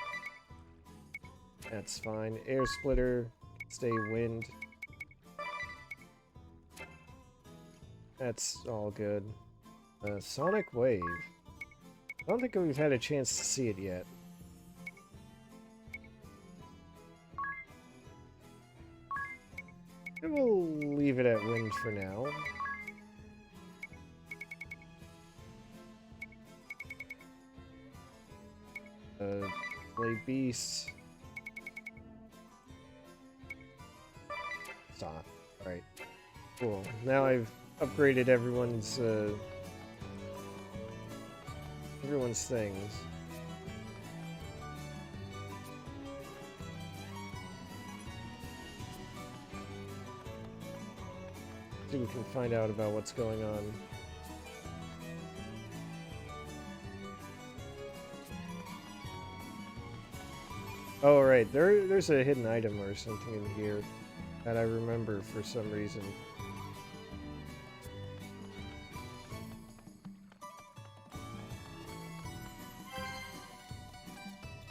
Speaker 10: That's fine. Air splitter, stay wind. That's all good. Sonic wave. I don't think we've had a chance to see it yet. And we'll leave it at wind for now. Play beasts. Stop. Alright. Cool. Now I've upgraded everyone's things. See if we can find out about what's going on. Oh, right. There's a hidden item or something in here that I remember for some reason.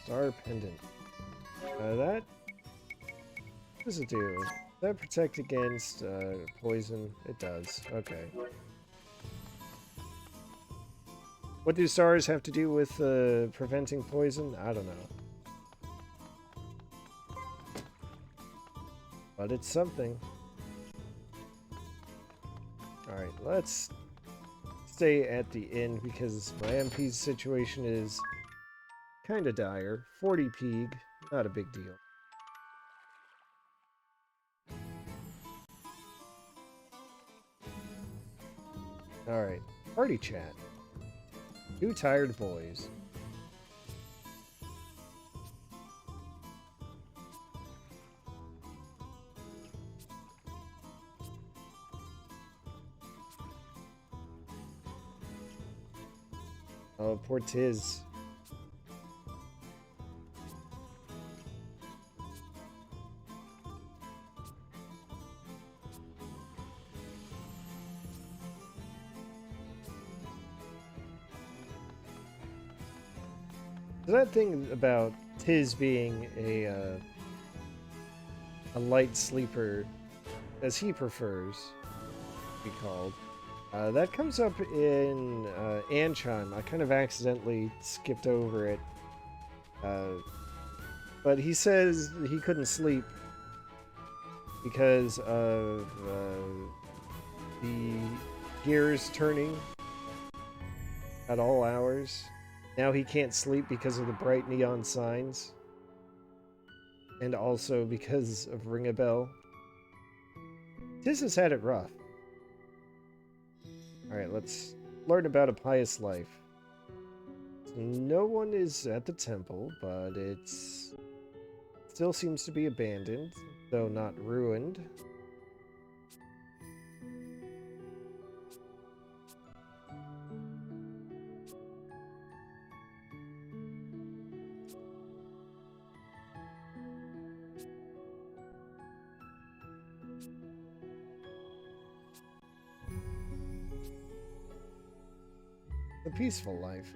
Speaker 10: Star pendant. That... What does it do? Does that protect against poison? It does. Okay. What do stars have to do with preventing poison? I don't know. But it's something. Alright, let's stay at the inn because my MP's situation is kind of dire. 40 peeg, not a big deal. Alright, party chat. Two tired boys. Oh, poor Tiz. So that thing about Tiz being a light sleeper, as he prefers to be called, that comes up in Ancheim. I kind of accidentally skipped over it. But he says he couldn't sleep because of the gears turning at all hours. Now he can't sleep because of the bright neon signs. And also because of Ring a Bell. Tiz has had it rough. Alright, let's learn about a pious life. No one is at the temple, but it's still seems to be abandoned, though not ruined. A peaceful life.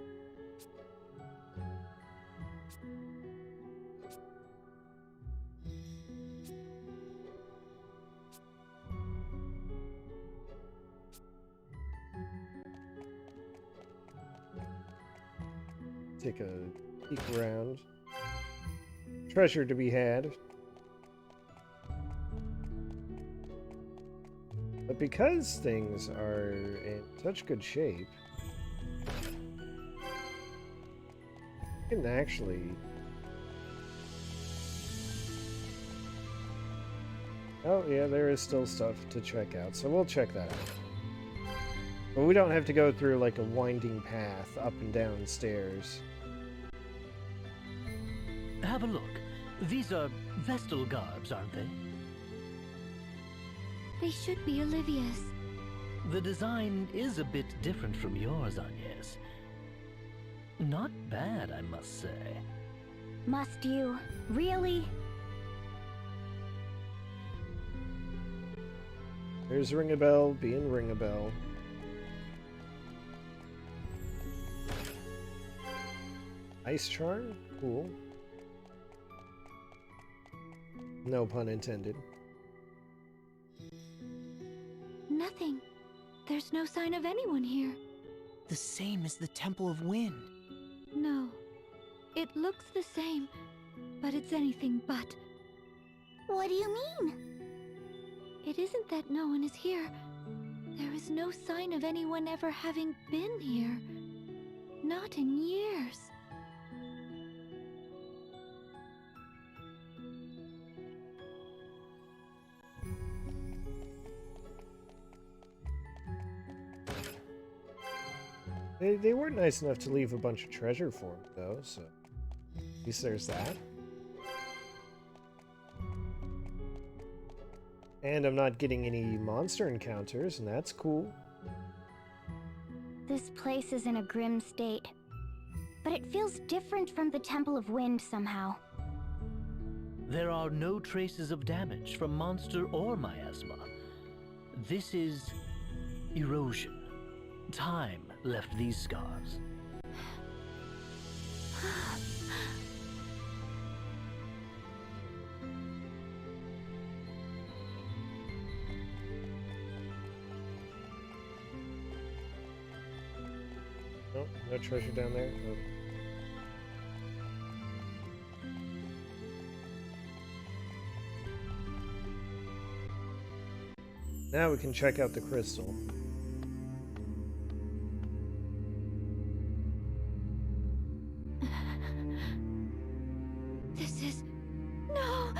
Speaker 10: Take a peek around. Treasure to be had. But because things are in such good shape, you can actually... Oh yeah, there is still stuff to check out, so we'll check that out. But we don't have to go through like a winding path up and down stairs.
Speaker 3: Have a look. These are Vestal garbs, aren't they?
Speaker 2: They should be Olivia's.
Speaker 3: The design is a bit different from yours, Agnes. Not bad, I must say.
Speaker 4: Must you? Really?
Speaker 10: There's Ring a Bell being Ring a Bell. Ice Charm? Cool. No pun intended.
Speaker 2: Nothing. There's no sign of anyone here.
Speaker 5: The same as the Temple of Wind.
Speaker 2: No. It looks the same, but it's anything but.
Speaker 4: What do you mean?
Speaker 2: It isn't that no one is here. There is no sign of anyone ever having been here. Not in years.
Speaker 10: They weren't nice enough to leave a bunch of treasure for him, though, so at least there's that. And I'm not getting any monster encounters, and that's cool.
Speaker 4: This place is in a grim state, but it feels different from the Temple of Wind somehow.
Speaker 3: There are no traces of damage from monster or miasma. This is erosion. Time left these scars.
Speaker 10: Nope, no treasure down there. Nope. Now we can check out the crystal.
Speaker 2: This is... No!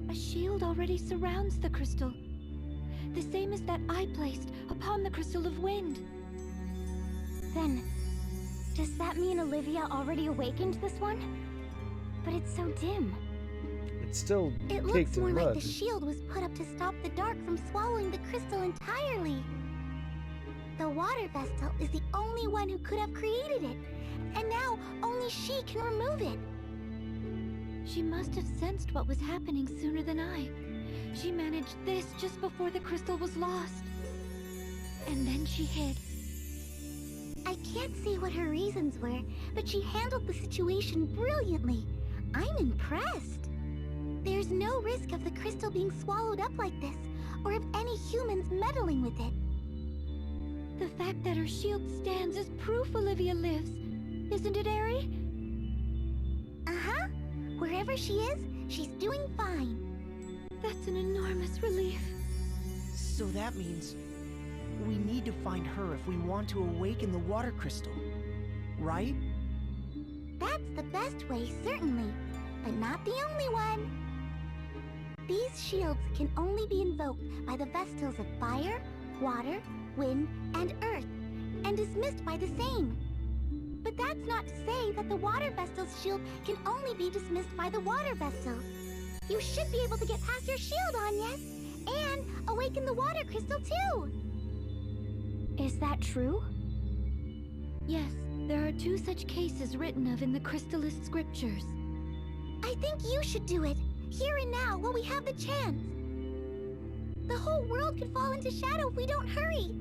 Speaker 2: A shield already surrounds the crystal. The same as that I placed upon the crystal of wind.
Speaker 4: Then, does that mean Olivia already awakened this one? But it's so dim.
Speaker 10: It's still
Speaker 4: It
Speaker 10: caked
Speaker 4: looks
Speaker 10: in
Speaker 4: more
Speaker 10: mud.
Speaker 4: like the shield was put up to stop the dark from swallowing the crystal entirely. The water vestal is the only one who could have created it, and now only she can remove it.
Speaker 2: She must have sensed what was happening sooner than I. She managed this just before the crystal was lost. And then she hid.
Speaker 4: I can't see what her reasons were, but she handled the situation brilliantly. I'm impressed. There's no risk of the crystal being swallowed up like this, or of any humans meddling with it.
Speaker 2: The fact that her shield stands is proof Olivia lives. Isn't it, Eri?
Speaker 4: Uh-huh. Wherever she is, she's doing fine.
Speaker 2: That's an enormous relief.
Speaker 5: So that means we need to find her if we want to awaken the water crystal, right?
Speaker 4: That's the best way, certainly, but not the only one. These shields can only be invoked by the Vestals of fire, water, wind, and earth, and dismissed by the same. But that's not to say that the water Vestal's shield can only be dismissed by the water Vestal. You should be able to get past your shield, Agnes, and awaken the water crystal too.
Speaker 2: Is that true? Yes, there are 2 such cases written of in the Crystallist scriptures.
Speaker 4: I think you should do it, here and now, while we have the chance. The whole world could fall into shadow if we don't hurry.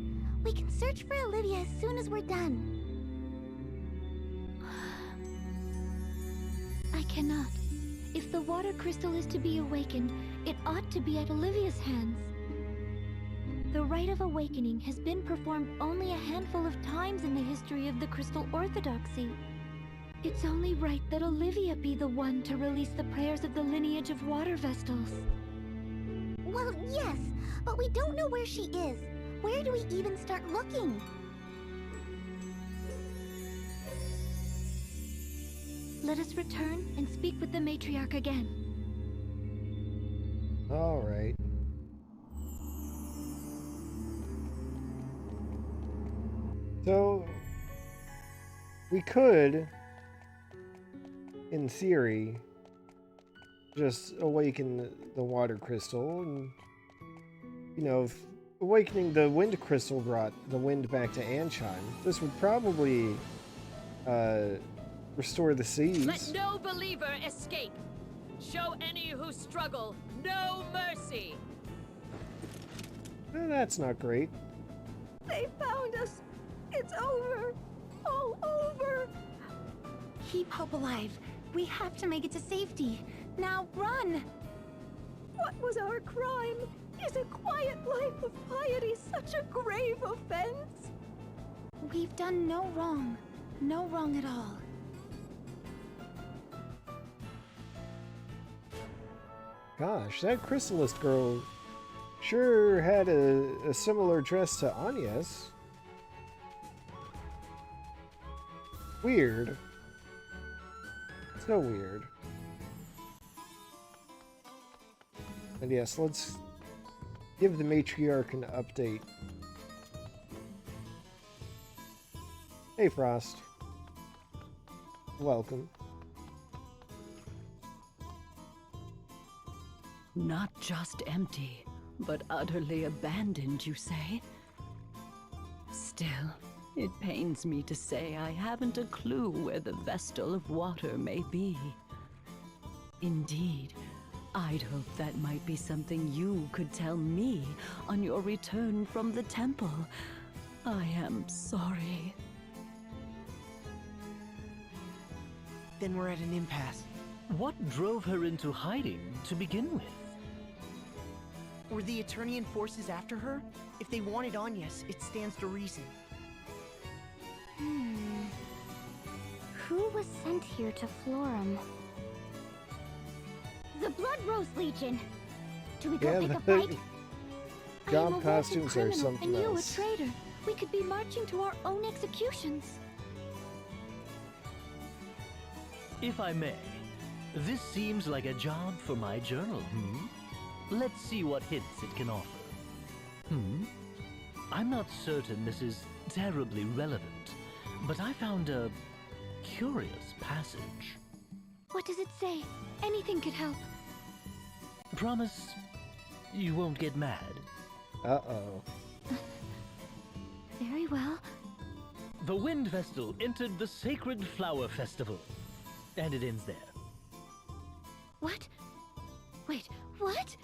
Speaker 4: We can search for Olivia as soon as we're done.
Speaker 2: I cannot. If the water crystal is to be awakened, it ought to be at Olivia's hands. The rite of awakening has been performed only a handful of times in the history of the Crystal Orthodoxy. It's only right that Olivia be the one to release the prayers of the lineage of water Vestals.
Speaker 4: Well, yes, but we don't know where she is. Where do we even start looking?
Speaker 2: Let us return and speak with the matriarch again.
Speaker 10: All right. So, we could, in theory, just awaken the water crystal and, you know, if awakening the wind crystal brought the wind back to Ancheim. This would probably restore the seas.
Speaker 9: Let no believer escape. Show any who struggle no mercy.
Speaker 10: That's not great.
Speaker 11: They found us. It's over. All over.
Speaker 4: Keep hope alive. We have to make it to safety. Now run!
Speaker 11: What was our crime? Is a quiet life of piety such a grave offense?
Speaker 4: We've done no wrong. No wrong at all.
Speaker 10: Gosh, that Chrysalis girl sure had a similar dress to Anya's. Weird. So weird. And yes, let's give the matriarch an update. Hey, Frost. Welcome.
Speaker 11: Not just empty, but utterly abandoned, you say? Still, it pains me to say I haven't a clue where the Vestal of Water may be. Indeed, I'd hoped that might be something you could tell me on your return from the temple. I am sorry.
Speaker 5: Then we're at an impasse.
Speaker 3: What drove her into hiding to begin with?
Speaker 5: Were the Eternian forces after her? If they wanted Agnes, it stands to reason.
Speaker 4: Who was sent here to Florem? The Blood Rose Legion! Do we go
Speaker 1: Yeah,
Speaker 4: pick a
Speaker 1: the
Speaker 4: fight?
Speaker 2: I am a
Speaker 1: job
Speaker 2: wanted
Speaker 1: costumes are
Speaker 2: criminal,
Speaker 1: something
Speaker 2: and you
Speaker 1: else.
Speaker 2: a traitor. We could be marching to our own executions.
Speaker 3: If I may, this seems like a job for my journal, Let's see what hints it can offer. I'm not certain this is terribly relevant, but I found a curious passage.
Speaker 2: What does it say? Anything could help.
Speaker 3: Promise you won't get mad.
Speaker 1: Uh-oh.
Speaker 2: Very well.
Speaker 3: The Wind Vestal entered the Sacred Flower Festival. And it ends there.
Speaker 2: What? Wait, what?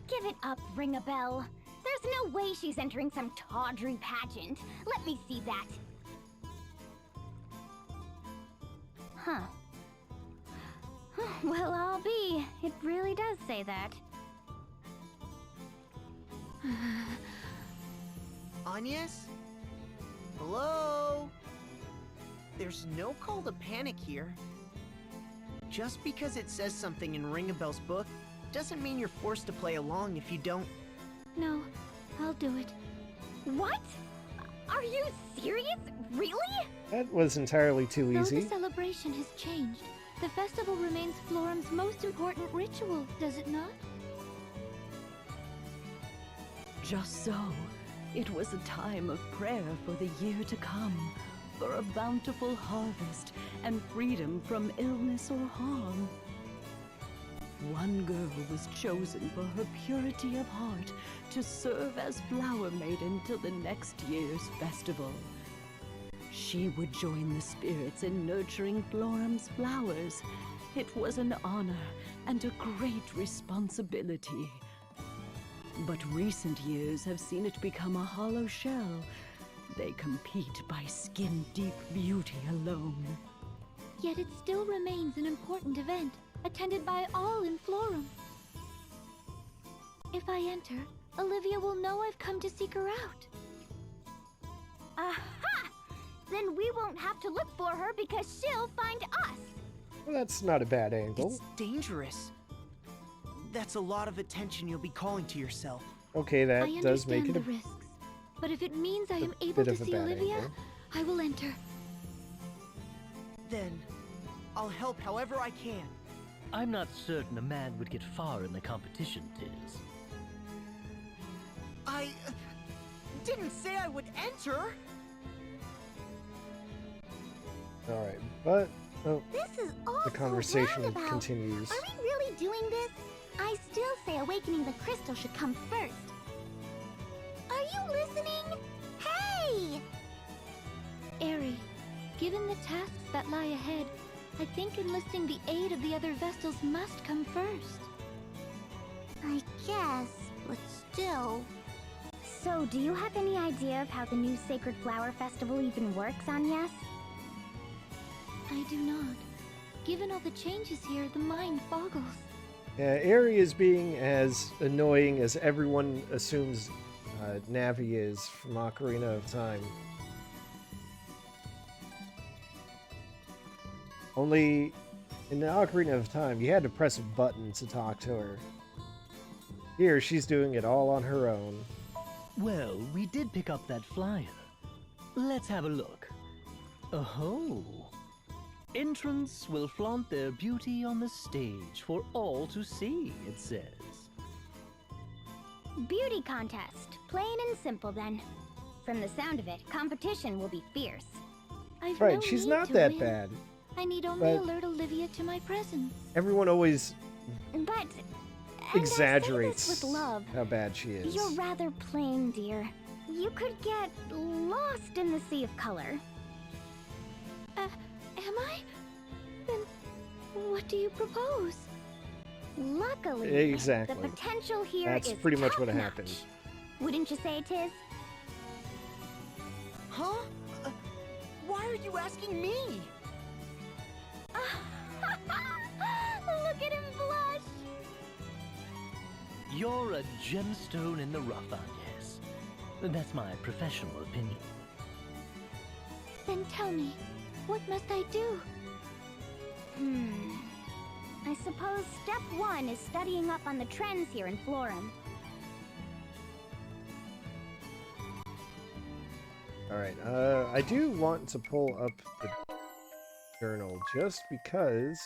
Speaker 4: Give it up, Ring-a-Bell. There's no way she's entering some tawdry pageant. Let me see that. Huh. Well, I'll be. It really does say that.
Speaker 5: Agnes? Hello? There's no call to panic here. Just because it says something in Ring-a-Bell's book doesn't mean you're forced to play along if you don't.
Speaker 2: No, I'll do it.
Speaker 4: What? Are you serious? Really?
Speaker 1: That was entirely too
Speaker 2: Though
Speaker 1: easy.
Speaker 2: the celebration has changed, the festival remains Florem's most important ritual, does it not?
Speaker 11: Just so, it was a time of prayer for the year to come, for a bountiful harvest and freedom from illness or harm. One girl was chosen for her purity of heart to serve as flower maiden till the next year's festival. She would join the spirits in nurturing Florem's flowers. It was an honor and a great responsibility. But recent years have seen it become a hollow shell. They compete by skin-deep beauty alone.
Speaker 2: Yet it still remains an important event, attended by all in Florem. If I enter, Olivia will know I've come to seek her out.
Speaker 4: Aha! Then we won't have to look for her because she'll find us.
Speaker 1: Well, that's not a bad angle.
Speaker 5: It's dangerous. That's a lot of attention you'll be calling to yourself.
Speaker 1: Okay, that
Speaker 2: I
Speaker 1: does make
Speaker 2: understand
Speaker 1: it
Speaker 2: the
Speaker 1: a
Speaker 2: risks, but if it means I am able
Speaker 1: bit
Speaker 2: to
Speaker 1: of a
Speaker 2: see
Speaker 1: bad
Speaker 2: Olivia,
Speaker 1: angle.
Speaker 2: I will enter.
Speaker 5: Then, I'll help however I can.
Speaker 3: I'm not certain a man would get far in the competition, Tiz.
Speaker 5: I didn't say I would enter.
Speaker 1: Alright, but
Speaker 4: This is all
Speaker 1: the
Speaker 4: so
Speaker 1: conversation
Speaker 4: roundabout.
Speaker 1: continues.
Speaker 4: Are we really doing this? I still say awakening the crystal should come first. Are you listening? Hey!
Speaker 2: Airy, given the tasks that lie ahead, I think enlisting the aid of the other Vestals must come first.
Speaker 4: I guess, but still. So, do you have any idea of how the new Sacred Flower Festival even works, Agnes?
Speaker 2: I do not. Given all the changes here, the mind boggles.
Speaker 1: Yeah, Aerie is being as annoying as everyone assumes Navi is from Ocarina of Time. Only in the Ocarina of Time, you had to press a button to talk to her. Here, she's doing it all on her own.
Speaker 3: Well, we did pick up that flyer. Let's have a look. Oh. Entrants will flaunt their beauty on the stage for all to see, it says.
Speaker 4: Beauty contest. Plain and simple, then. From the sound of it, competition will be fierce.
Speaker 2: I've
Speaker 1: Right,
Speaker 2: no
Speaker 1: she's
Speaker 2: need
Speaker 1: not
Speaker 2: to
Speaker 1: that
Speaker 2: win.
Speaker 1: bad.
Speaker 2: I need only
Speaker 1: but-
Speaker 2: alert Olivia to my presence.
Speaker 1: Everyone always...
Speaker 4: But
Speaker 1: exaggerates
Speaker 4: with love.
Speaker 1: how bad she is.
Speaker 4: You're rather plain, dear. You could get lost in the sea of color. Am I? Then what do you propose? Luckily,
Speaker 1: Exactly.
Speaker 4: the potential here
Speaker 1: That's
Speaker 4: is
Speaker 1: pretty much what
Speaker 4: top-notch.
Speaker 1: happened.
Speaker 4: Wouldn't you say, Tiz?
Speaker 5: Huh? Why are you asking me?
Speaker 4: Look at him blush!
Speaker 3: You're a gemstone in the rough, I guess. That's my professional opinion.
Speaker 2: Then tell me, what must I do?
Speaker 4: I suppose step 1 is studying up on the trends here in Florem.
Speaker 1: Alright, I do want to pull up the journal just because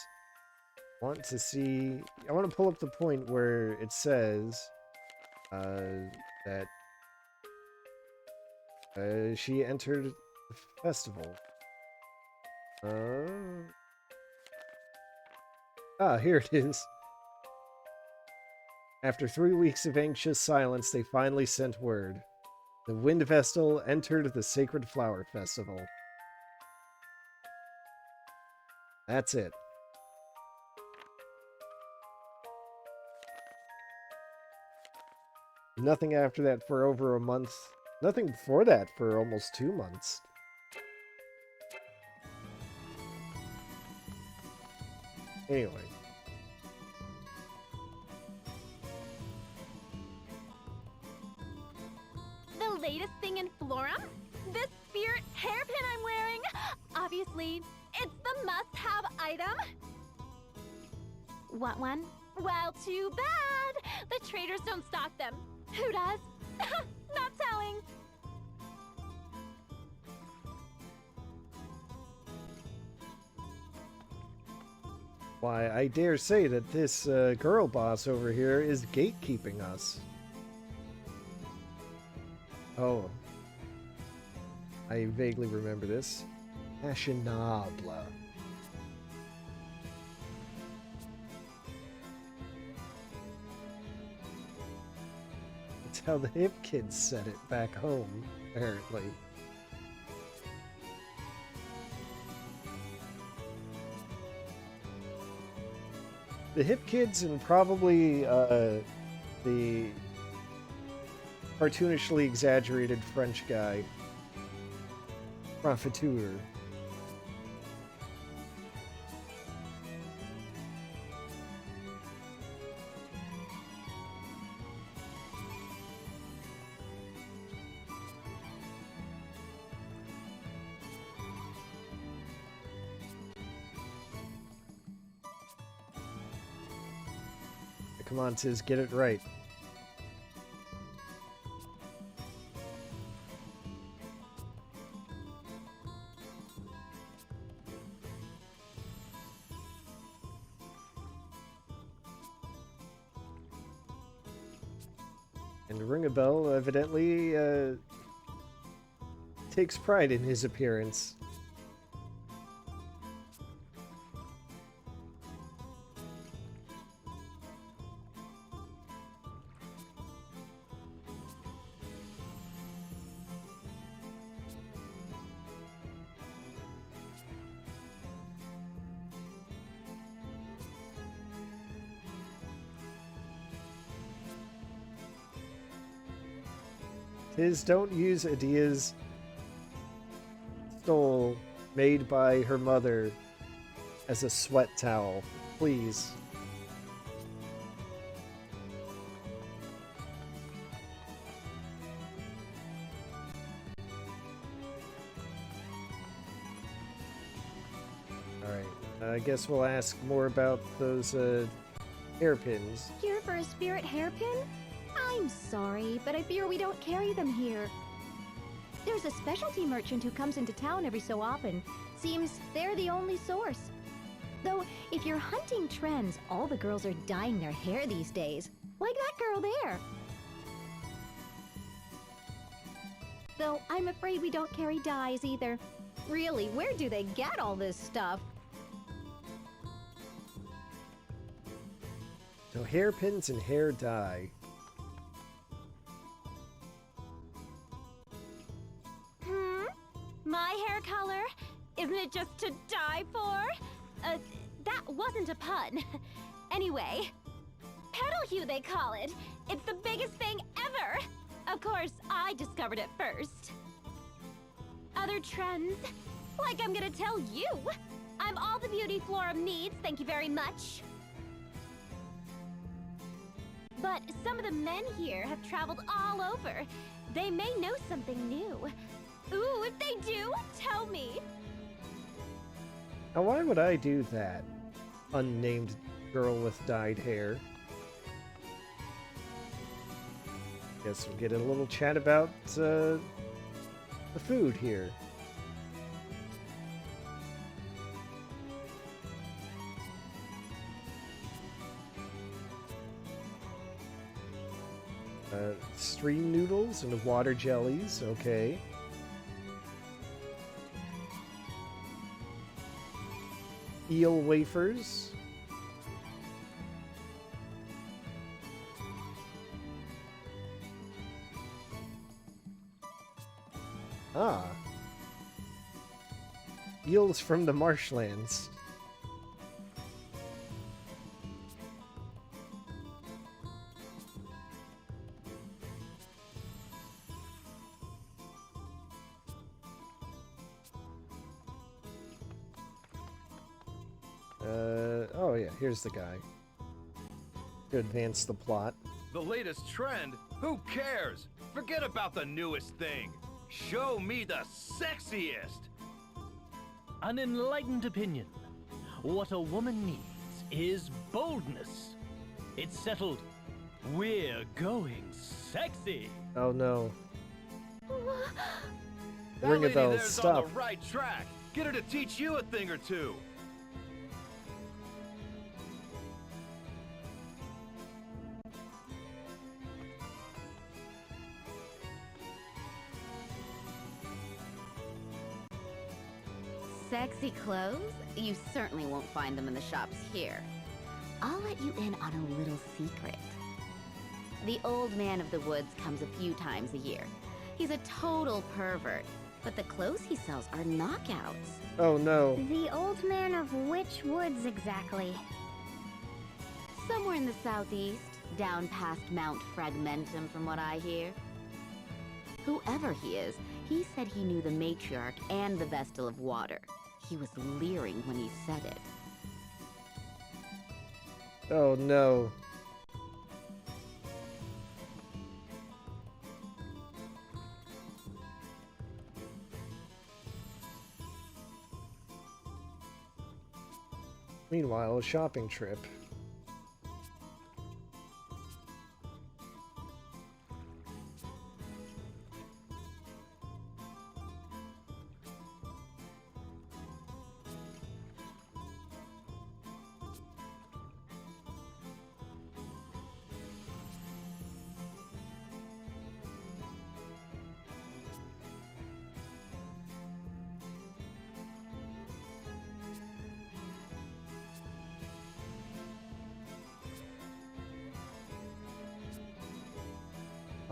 Speaker 1: I want to see... I want to pull up the point where it says that she entered the festival. Here it is. After 3 weeks of anxious silence, they finally sent word. The Wind Vestal entered the Sacred Flower Festival. That's it. Nothing after that for over a month. Nothing before that for almost 2 months. Anyway.
Speaker 12: The latest thing in Florem? This spirit hairpin I'm wearing? Obviously, it's the must-have item. Want one? Well, too bad. The traders don't stock them. Who does? Not telling.
Speaker 1: Why, I dare say that this girl boss over here is gatekeeping us. Oh. I vaguely remember this. Fashionable. That's how the hip kids said it back home, apparently. The hip kids and probably the cartoonishly exaggerated French guy. Profiteur. Come on, Tiz, get it right. And Ring a Bell evidently takes pride in his appearance. Tiz, don't use Edea's stole made by her mother as a sweat towel, please. Alright, I guess we'll ask more about those hairpins.
Speaker 2: Here for a spirit hairpin? I'm sorry, but I fear we don't carry them here. There's a specialty merchant who comes into town every so often. Seems they're the only source. Though, if you're hunting trends, all the girls are dyeing their hair these days. Like that girl there. Though, I'm afraid we don't carry dyes either. Really, where do they get all this stuff?
Speaker 10: So hairpins and hair dye.
Speaker 12: My hair color? Isn't it just to die for? That wasn't a pun. Anyway, petal hue they call it. It's the biggest thing ever. Of course, I discovered it first. Other trends? Like I'm gonna tell you. I'm all the beauty Florem needs, thank you very much. But some of the men here have traveled all over. They may know something new. Ooh, if they do, tell me.
Speaker 10: Now, why would I do that? Unnamed girl with dyed hair. Guess we'll get a little chat about the food here. Stream noodles and water jellies, okay. Eel wafers. Ah. Eels from the marshlands. Oh yeah, here's the guy. To advance the plot.
Speaker 13: The latest trend? Who cares? Forget about the newest thing. Show me the sexiest!
Speaker 3: An enlightened opinion. What a woman needs is boldness. It's settled. We're going sexy.
Speaker 10: Oh no.
Speaker 13: That
Speaker 10: Ring a
Speaker 13: lady
Speaker 10: bell,
Speaker 13: there's
Speaker 10: stop.
Speaker 13: on the right track. Get her to teach you a thing or two.
Speaker 14: Sexy clothes? You certainly won't find them in the shops here. I'll let you in on a little secret. The old man of the woods comes a few times a year. He's a total pervert, but the clothes he sells are knockouts.
Speaker 10: Oh no.
Speaker 4: The old man of which woods exactly?
Speaker 14: Somewhere in the southeast, down past Mount Fragmentum from what I hear. Whoever he is, he said he knew the matriarch and the Vestal of Water. He was leering when he said it.
Speaker 10: Oh no. Meanwhile, a shopping trip.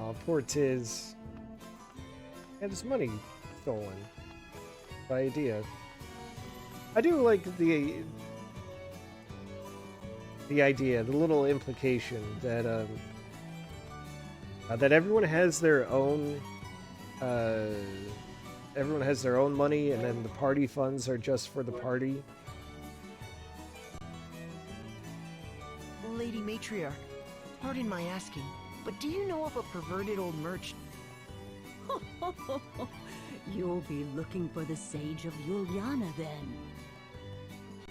Speaker 10: Oh, poor Tiz. Had his money stolen by Edea. I do like the idea, the little implication that that everyone has their own money, and then the party funds are just for the party.
Speaker 5: Lady Matriarch, pardon my asking, but do you know of a perverted old merchant?
Speaker 11: You'll be looking for the Sage of Yuliana then.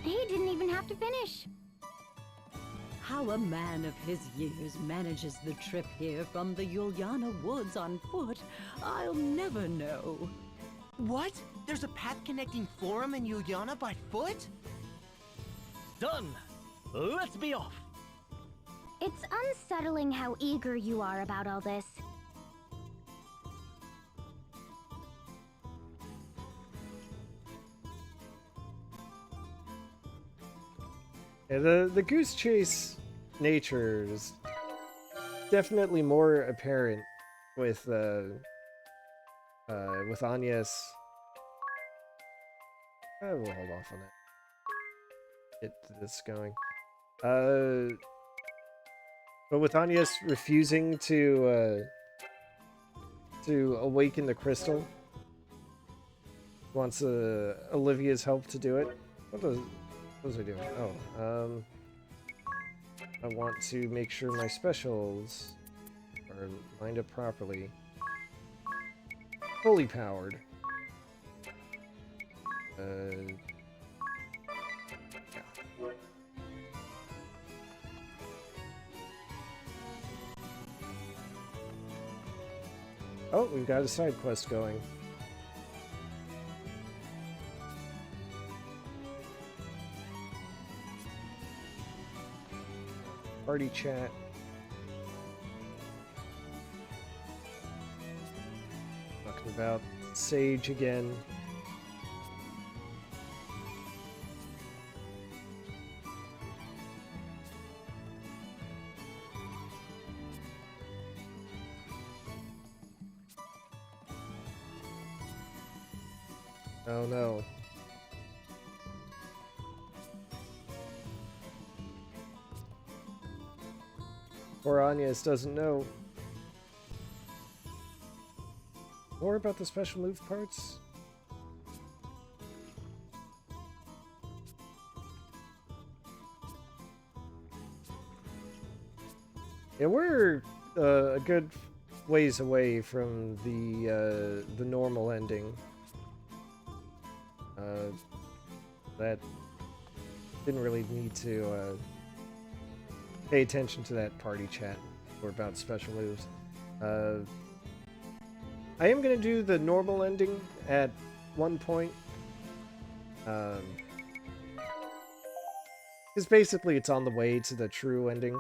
Speaker 4: He didn't even have to finish.
Speaker 11: How a man of his years manages the trip here from the Yuliana Woods on foot, I'll never know.
Speaker 5: What? There's a path connecting Florem and Yuliana by foot?
Speaker 3: Done. Let's be off.
Speaker 4: It's unsettling how eager you are about all this.
Speaker 10: Yeah, the goose chase natures definitely more apparent with Agnes. I will hold off on that. Get this going. But with Agnes refusing to awaken the crystal, wants Olivia's help to do it. What was I doing? Oh, I want to make sure my specials are lined up properly. Fully powered. Yeah. Oh, we've got a side quest going. Party chat. Talking about Sage again. Oh no. Poor Agnes doesn't know. More about the special move parts? Yeah, we're a good ways away from the normal ending. That didn't really need to pay attention to that party chat or about special moves. I am gonna do the normal ending at one point. Because basically it's on the way to the true ending.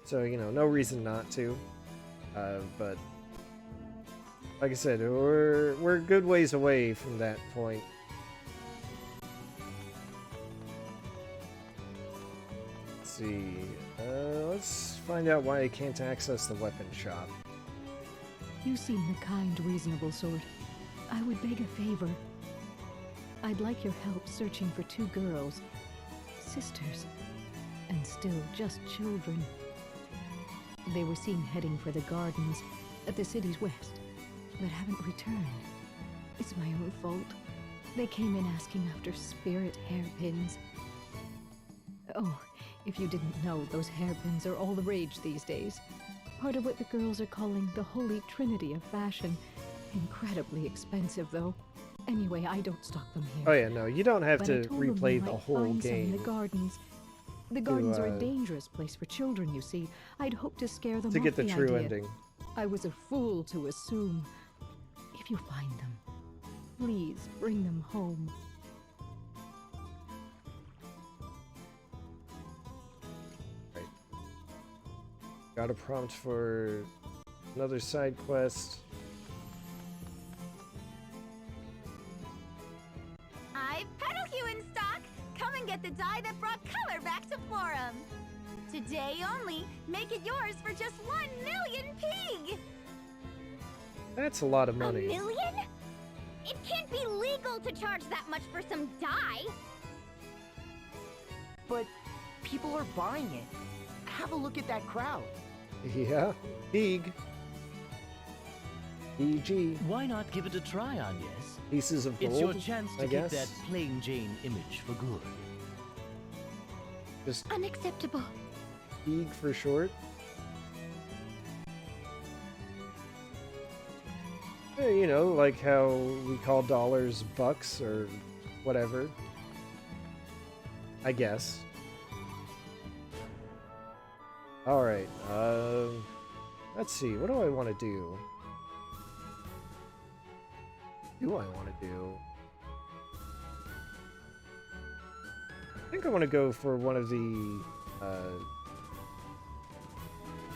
Speaker 10: So, you know, no reason not to. But like I said, we're a good ways away from that point. Let's see. Let's find out why I can't access the weapon shop.
Speaker 11: You seem the kind, reasonable sort. I would beg a favor. I'd like your help searching for two girls. Sisters. And still just children. They were seen heading for the gardens at the city's west, but haven't returned. It's my own fault. They came in asking after spirit hairpins. Oh, if you didn't know, those hairpins are all the rage these days. Part of what the girls are calling the holy trinity of fashion. Incredibly expensive, though. Anyway, I don't stock them here.
Speaker 10: Oh yeah, no, you don't have
Speaker 11: But
Speaker 10: to replay the whole
Speaker 11: some in
Speaker 10: game.
Speaker 11: the gardens. The gardens are a dangerous place for children, you see. I'd hoped to scare them
Speaker 10: To
Speaker 11: off
Speaker 10: get the true
Speaker 11: idea.
Speaker 10: ending.
Speaker 11: I was a fool to assume. If you find them, please bring them home.
Speaker 10: Right. Got a prompt for another side quest.
Speaker 12: I've Petal Hue in stock! Come and get the dye that brought color back to Florem! Today only, make it yours for just 1 million pig!
Speaker 10: That's a lot of money.
Speaker 4: $1 million? It can't be legal to charge that much for some dye!
Speaker 5: But people are buying it. Have a look at that crowd.
Speaker 10: Yeah, big. EG.
Speaker 3: Why not give it a try, Agnes?
Speaker 10: Pieces of gold,
Speaker 3: It's your chance to
Speaker 10: I
Speaker 3: keep
Speaker 10: guess.
Speaker 3: that plain Jane image for good.
Speaker 10: Just
Speaker 2: Unacceptable.
Speaker 10: big for short. You know, like how we call dollars bucks or whatever. I guess. Alright, let's see, what do I want to do? I want to do? I think I want to go for one of the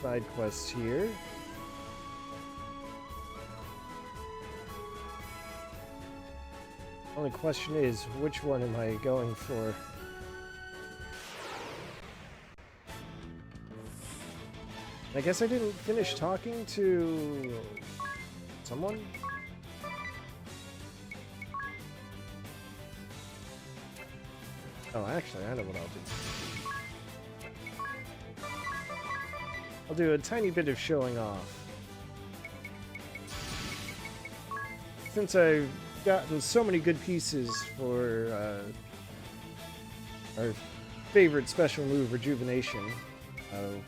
Speaker 10: side quests here. Only question is, which one am I going for?
Speaker 1: I guess I didn't finish talking to someone. Oh, actually, I know what I'll do. I'll do a tiny bit of showing off. Since I've gotten so many good pieces for our favorite special move, Rejuvenation,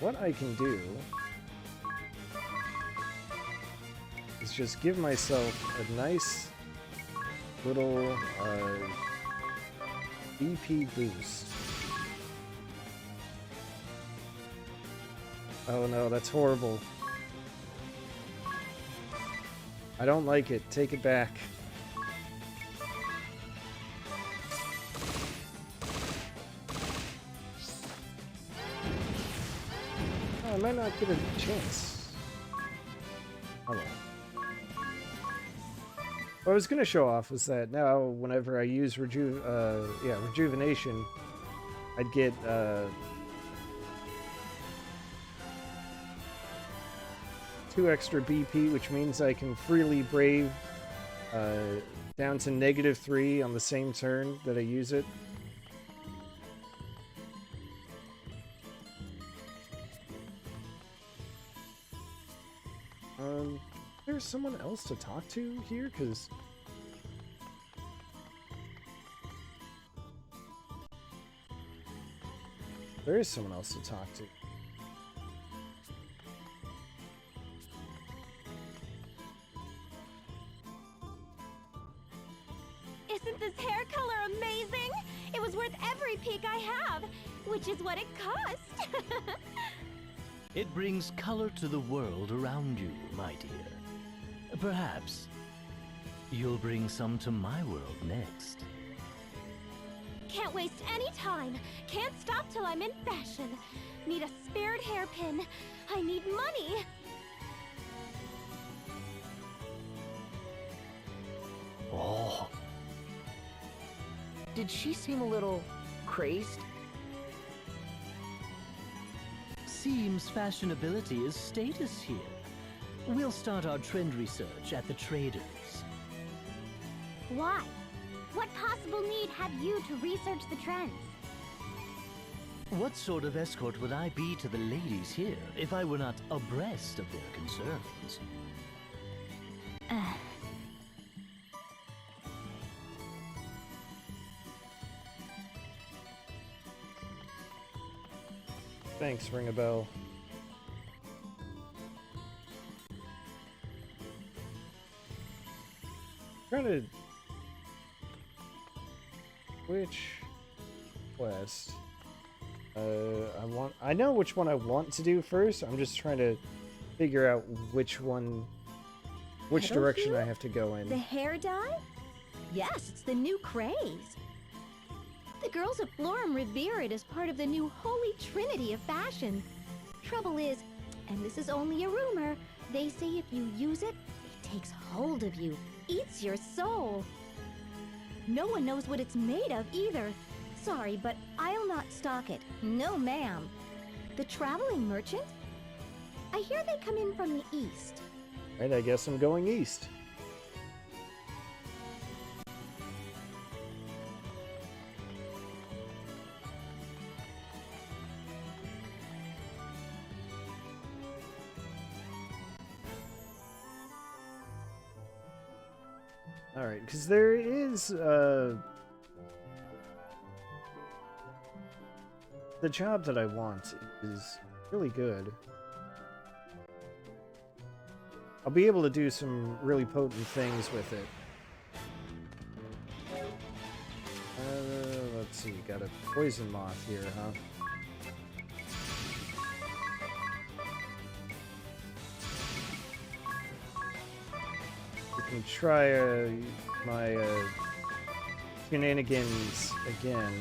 Speaker 1: what I can do is just give myself a nice little BP boost. Oh no, that's horrible. I don't like it. Take it back. Oh, I might not get a chance. Oh well. What I was going to show off was that now whenever I use Rejuvenation, I'd get 2 extra BP, which means I can freely brave down to -3 on the same turn that I use it. There's someone else to talk to here, because there is someone else to talk to.
Speaker 12: Isn't this hair color amazing? It was worth every peek I have, which is what it cost.
Speaker 3: It brings color to the world around you, my dear. Perhaps you'll bring some to my world next.
Speaker 12: Can't waste any time. Can't stop till I'm in fashion. Need a spared hairpin. I need money.
Speaker 3: Oh.
Speaker 5: Did she seem a little crazed?
Speaker 3: Seems fashionability is status here. We'll start our trend research at the traders.
Speaker 4: Why? What possible need have you to research the trends?
Speaker 3: What sort of escort would I be to the ladies here if I were not abreast of their concerns?
Speaker 1: Thanks, ring a bell. Trying to which quest I know which one I want to do first. I'm just trying to figure out which direction I have to go in.
Speaker 12: The hair dye? Yes, it's the new craze. The girls at Florem revere it as part of the new holy trinity of fashion. Trouble is, and this is only a rumor, they say if you use it, it takes hold of you, eats your soul. No one knows what it's made of either. Sorry, but I'll not stock it. No, ma'am. The traveling merchant? I hear they come in from the east.
Speaker 1: Right, I guess I'm going east. Alright, because there is, the job that I want is really good. I'll be able to do some really potent things with it. Let's see, got a poison moth here, huh? We can try my shenanigans again.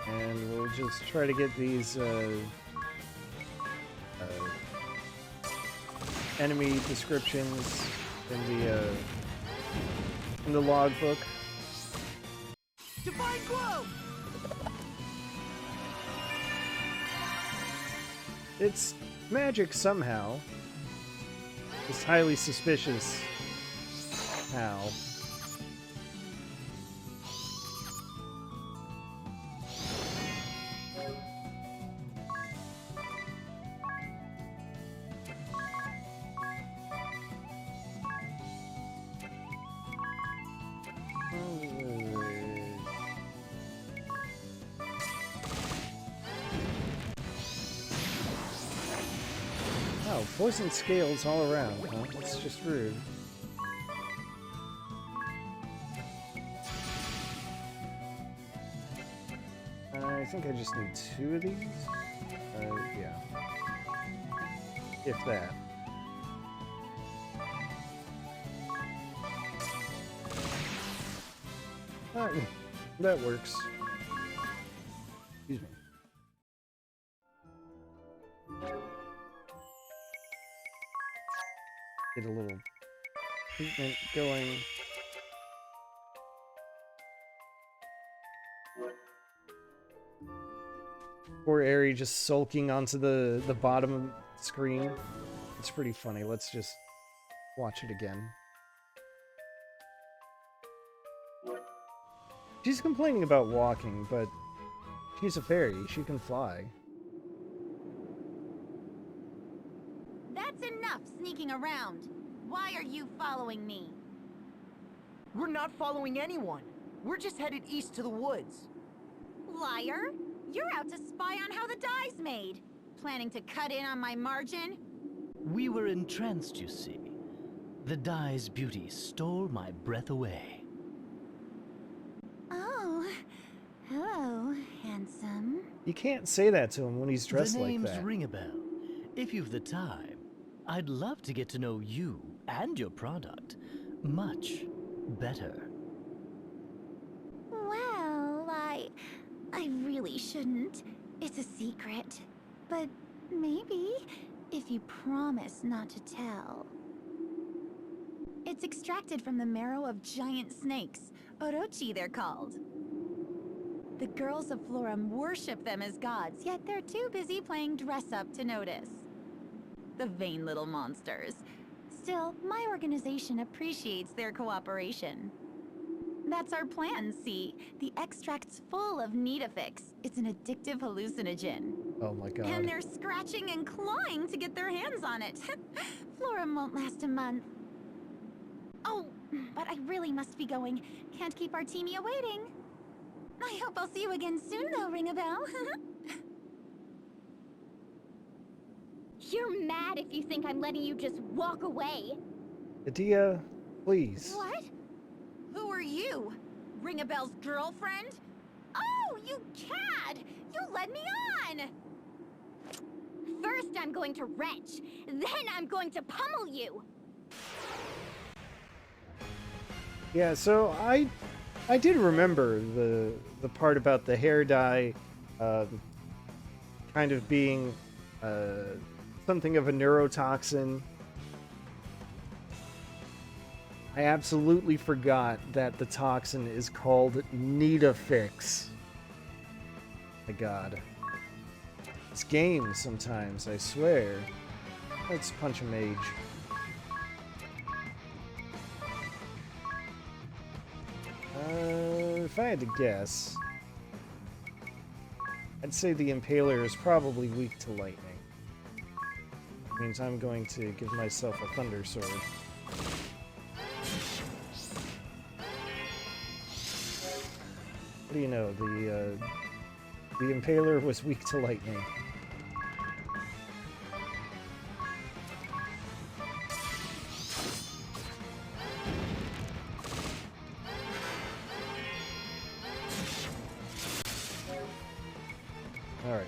Speaker 1: And we'll just try to get these enemy descriptions in the logbook.
Speaker 5: Divine Glow!
Speaker 1: It's magic somehow. It's highly suspicious how. Oh, poison scales all around, huh? That's just rude. I think I just need 2 of these. Yeah. If that. That works. Excuse me. Get a little treatment going. Poor Aerie just sulking onto the bottom of the screen. It's pretty funny. Let's just watch it again. She's complaining about walking, but she's a fairy. She can fly.
Speaker 4: That's enough sneaking around. Why are you following me?
Speaker 5: We're not following anyone. We're just headed east to the woods.
Speaker 4: Liar! You're out to spy on how the dye's made. Planning to cut in on my margin?
Speaker 3: We were entranced, you see. The dye's beauty stole my breath away.
Speaker 4: Oh, hello, handsome.
Speaker 1: You can't say that to him when he's dressed
Speaker 3: The
Speaker 1: like
Speaker 3: names
Speaker 1: that.
Speaker 3: ring a bell. If you've the time, I'd love to get to know you and your product much better.
Speaker 4: Well, I really shouldn't. It's a secret. But maybe if you promise not to tell. It's extracted from the marrow of giant snakes. Orochi, they're called. The girls of Florem worship them as gods, yet they're too busy playing dress-up to notice. The vain little monsters. Still, my organization appreciates their cooperation. That's our plan, see? The extract's full of Nidafix. It's an addictive hallucinogen.
Speaker 1: Oh my god.
Speaker 4: And they're scratching and clawing to get their hands on it. Florem won't last a month. Oh, but I really must be going. Can't keep our teamia waiting. I hope I'll see you again soon, though, ring a bell.
Speaker 12: You're mad if you think I'm letting you just walk away.
Speaker 1: Edea, please.
Speaker 4: What? Who are you? Ring a bell's girlfriend? Oh, you cad! You led me on!
Speaker 12: First I'm going to wrench, then I'm going to pummel you.
Speaker 1: Yeah, so I did remember the part about the hair dye kind of being something of a neurotoxin. I absolutely forgot that the toxin is called Nidafix. My god. It's games sometimes, I swear. Let's punch a mage. If I had to guess, I'd say the Impaler is probably weak to lightning. Means I'm going to give myself a Thunder Sword. What do you know? The Impaler was weak to lightning. Alright.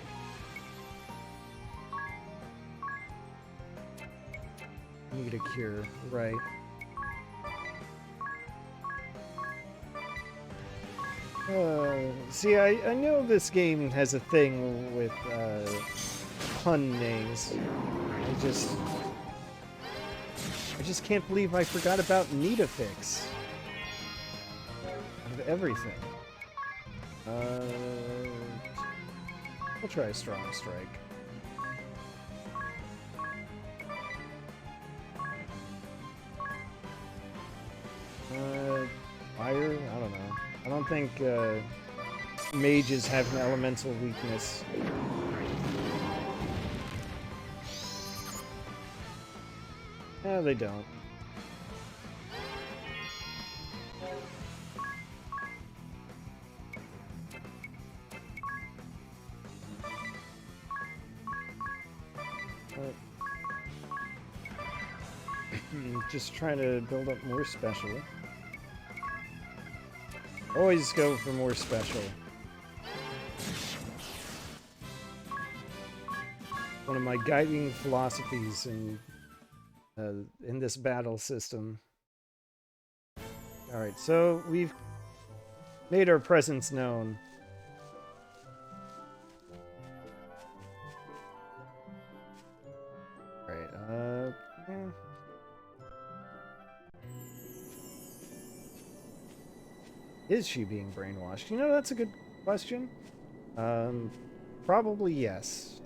Speaker 1: Need a cure, right. See, I know this game has a thing with pun names. I just can't believe I forgot about Nidafix. Out of everything. We'll try a strong strike. Fire? I don't know. I don't think mages have an elemental weakness. No, they don't. Just trying to build up more special. Always go for more special. One of my guiding philosophies in this battle system. Alright, so we've made our presence known. Alright, yeah. Is she being brainwashed? You know, that's a good question. Probably yes.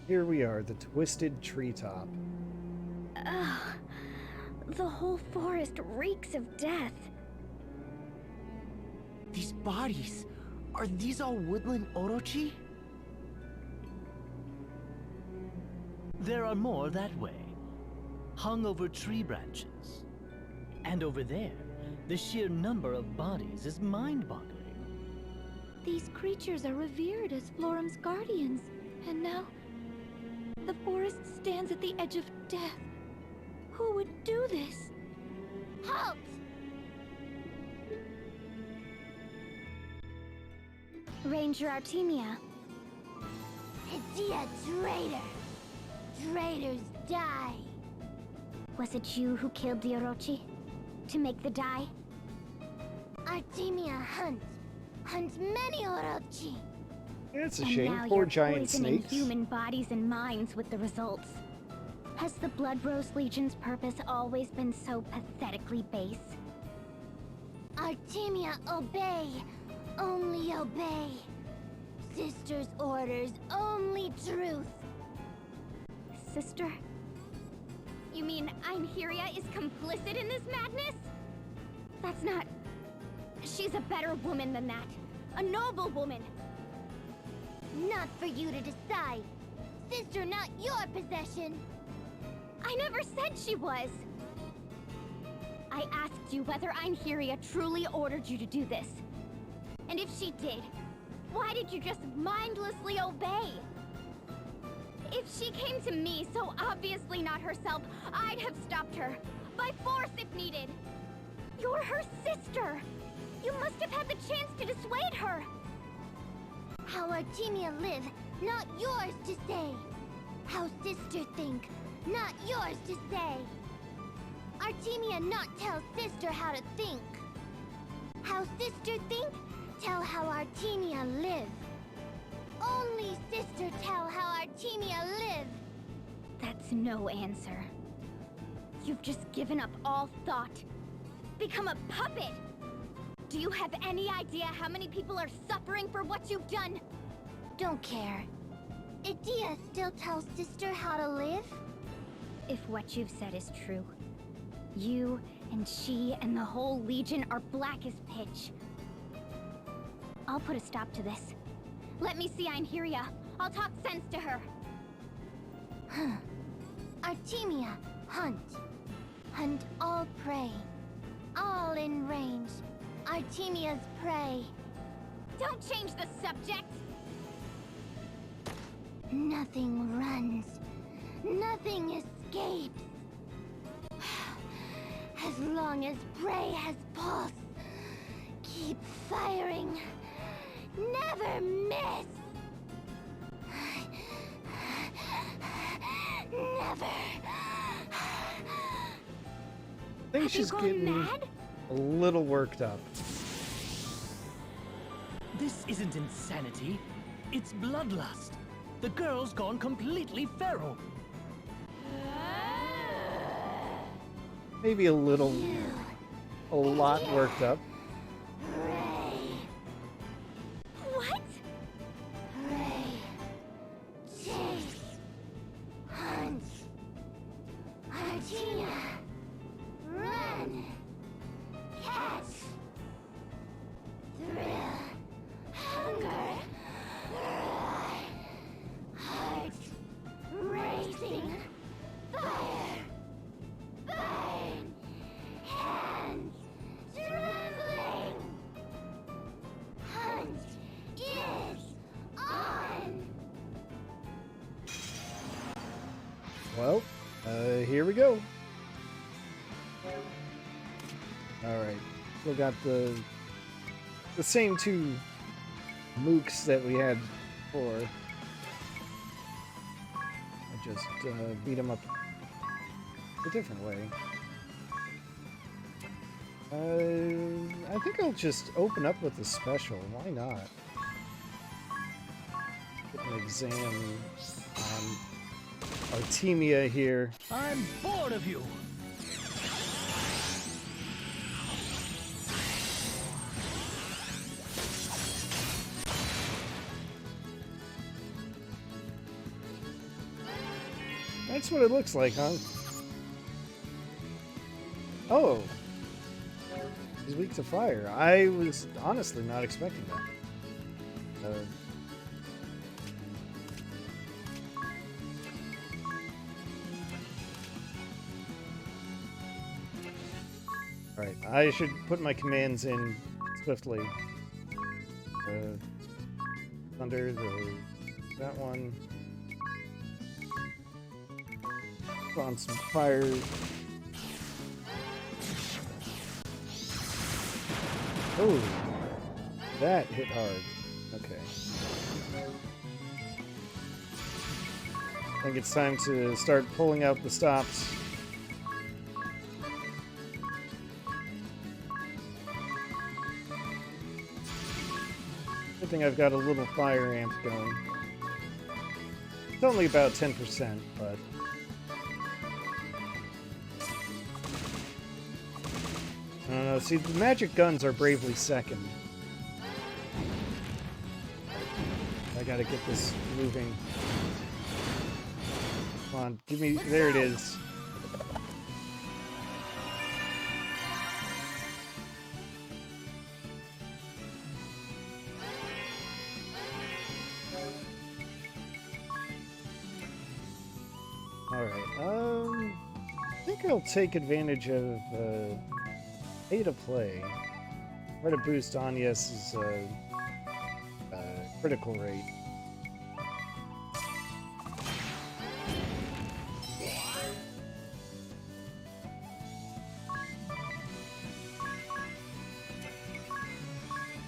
Speaker 1: Here we are, the twisted treetop.
Speaker 4: Ugh. The whole forest reeks of death.
Speaker 5: These bodies, are these all woodland orochi?
Speaker 3: There are more that way, hung over tree branches. And over there, the sheer number of bodies is mind-boggling.
Speaker 2: These creatures are revered as Florem's guardians, and now the forest stands at the edge of death. Who would do this?
Speaker 4: Halt! Ranger Artemia.
Speaker 15: Edea, traitor! Traitors die!
Speaker 4: Was it you who killed the Orochi? To make the dye?
Speaker 15: Artemia hunts many Orochi.
Speaker 1: It's a
Speaker 4: And
Speaker 1: shame.
Speaker 4: now
Speaker 1: Poor
Speaker 4: you're
Speaker 1: giant
Speaker 4: poisoning
Speaker 1: snakes.
Speaker 4: human bodies and minds with the results. Has the Blood Rose Legion's purpose always been so pathetically base?
Speaker 15: Artemia, obey! Only obey! Sister's orders, only truth!
Speaker 4: Sister?
Speaker 12: You mean Einherja is complicit in this madness?
Speaker 4: That's not...
Speaker 12: She's a better woman than that. A noble woman.
Speaker 15: Not for you to decide. Sister, not your possession.
Speaker 12: I never said she was. I asked you whether Einherja truly ordered you to do this. And if she did, why did you just mindlessly obey? If she came to me, so obviously not herself, I'd have stopped her. By force if needed. You're her sister. You must have had the chance to dissuade her.
Speaker 15: How Artemia live, not yours to say. How sister think, not yours to say. Artemia not tell sister how to think. How sister think, tell how Artemia live. Only sister tell how Artemia live.
Speaker 4: That's no answer.
Speaker 12: You've just given up all thought. Become a puppet. Do you have any idea how many people are suffering for what you've done?
Speaker 15: Don't care. Edea still tells sister how to live?
Speaker 4: If what you've said is true, you and she and the whole Legion are black as pitch. I'll put a stop to this.
Speaker 12: Let me see Einherja. I'll talk sense to her.
Speaker 15: Artemia, hunt. Hunt all prey. All in range. Artemia's prey.
Speaker 12: Don't change the subject!
Speaker 15: Nothing runs. Nothing escapes. As long as prey has pulse, keep firing. Never miss! Never!
Speaker 1: I think she's getting a little worked up.
Speaker 3: This isn't insanity. It's bloodlust. The girl's gone completely feral.
Speaker 1: Maybe a lot worked up.
Speaker 15: What? Pray, chase, hunt, Argentina, run, catch, thrill, hunger, heart, racing, fire, burn, hands, trembling. Hunt is on.
Speaker 1: Well, here we go. Alright. Still got the same two mooks that we had before. I just beat them up a different way. I think I'll just open up with the special. Why not? Get an exam on Artemia here.
Speaker 3: I'm bored of you.
Speaker 1: That's what it looks like, huh? Oh. He's weak to fire. I was honestly not expecting that. Alright, I should put my commands in swiftly. Thunder, that one. On some fire. Oh, that hit hard. Okay. I think it's time to start pulling out the stops. Good thing I've got a little fire amp going. It's only about 10%, but... I don't know, see, the magic guns are bravely second. I gotta get this moving. Come on, give me, there it is. Alright, I think I'll take advantage of, pay to play. Try to boost Agnes's critical rate.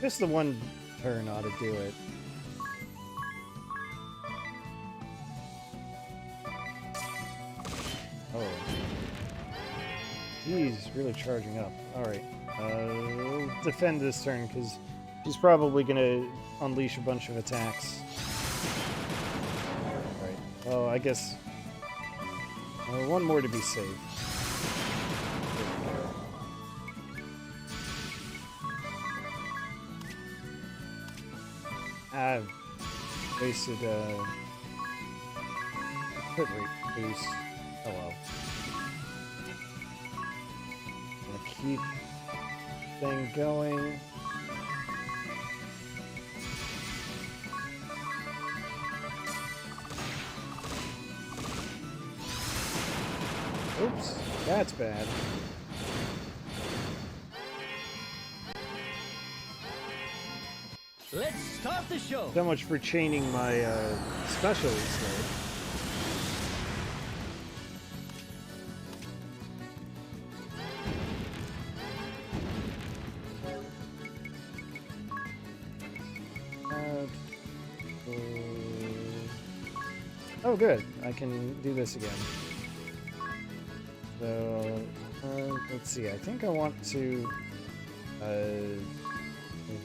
Speaker 1: Just the one turn ought to do it. Oh. He's really charging up. Alright. We'll defend this turn, because she's probably going to unleash a bunch of attacks. Alright. Well, I guess... one more to be safe. I've wasted crit rate boost. Oh well. Gonna keep thing going. Oops, that's bad.
Speaker 3: Let's start the show.
Speaker 1: So much for chaining my specials there. Oh, good. I can do this again. So, let's see. I think I want to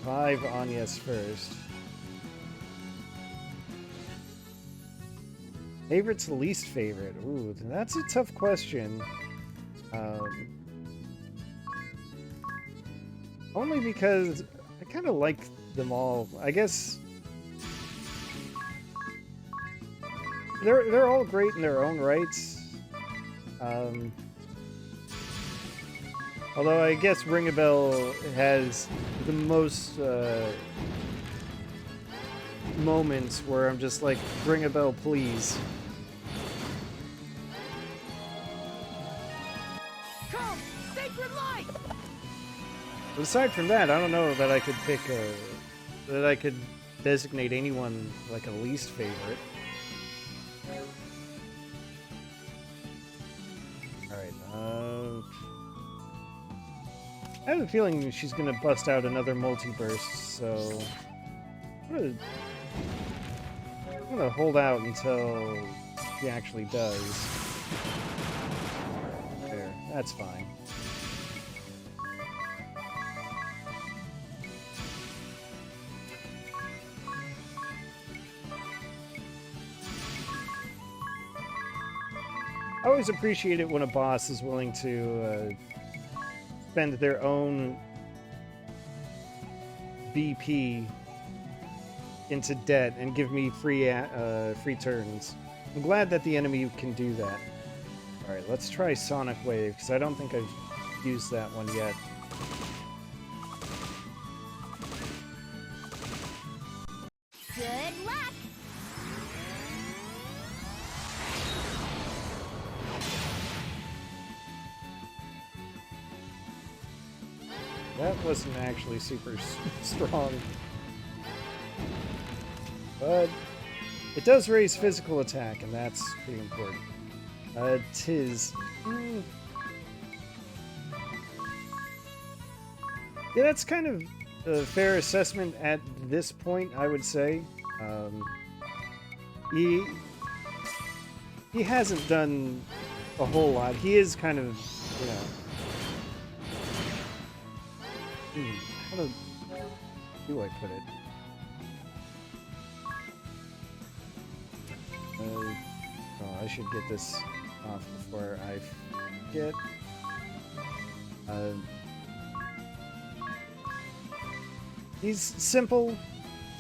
Speaker 1: revive Anya's first. Favorite's least favorite? Ooh, that's a tough question. Only because I kind of like them all. I guess they're all great in their own rights. Although I guess Ring a Bell has the most moments where I'm just like, ring a bell, please.
Speaker 5: Come, sacred light!
Speaker 1: But aside from that, I don't know that I could pick that I could designate anyone like a least favorite. Alright, I have a feeling she's gonna bust out another multiverse, so I'm gonna hold out until she actually does. There, that's fine. I always appreciate it when a boss is willing to spend their own BP into debt and give me free turns. I'm glad that the enemy can do that. Alright, let's try Sonic Wave, because I don't think I've used that one yet.
Speaker 15: Good luck!
Speaker 1: That wasn't actually super strong. But it does raise physical attack, and that's pretty important. Tis. Yeah, that's kind of a fair assessment at this point, I would say. He hasn't done a whole lot. He is kind of, you know... how do I put it? Oh, I should get this off before I forget. He's simple,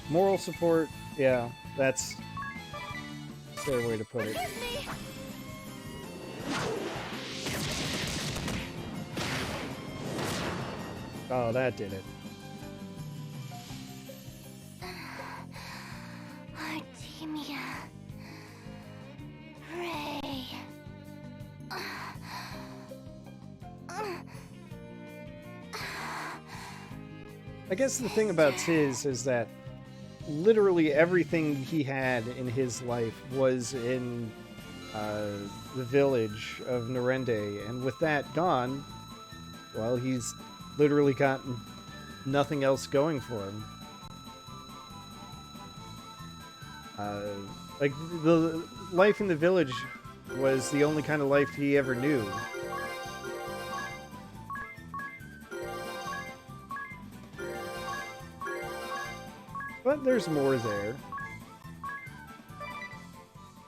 Speaker 1: moral support. Yeah, that's a fair way to put it. Oh, that did it.
Speaker 15: Artemia. Ray.
Speaker 1: I guess the thing about Tiz is that literally everything he had in his life was in the village of Narende, and with that gone, well, he's literally got nothing else going for him. Like, the life in the village was the only kind of life he ever knew. But there's more there.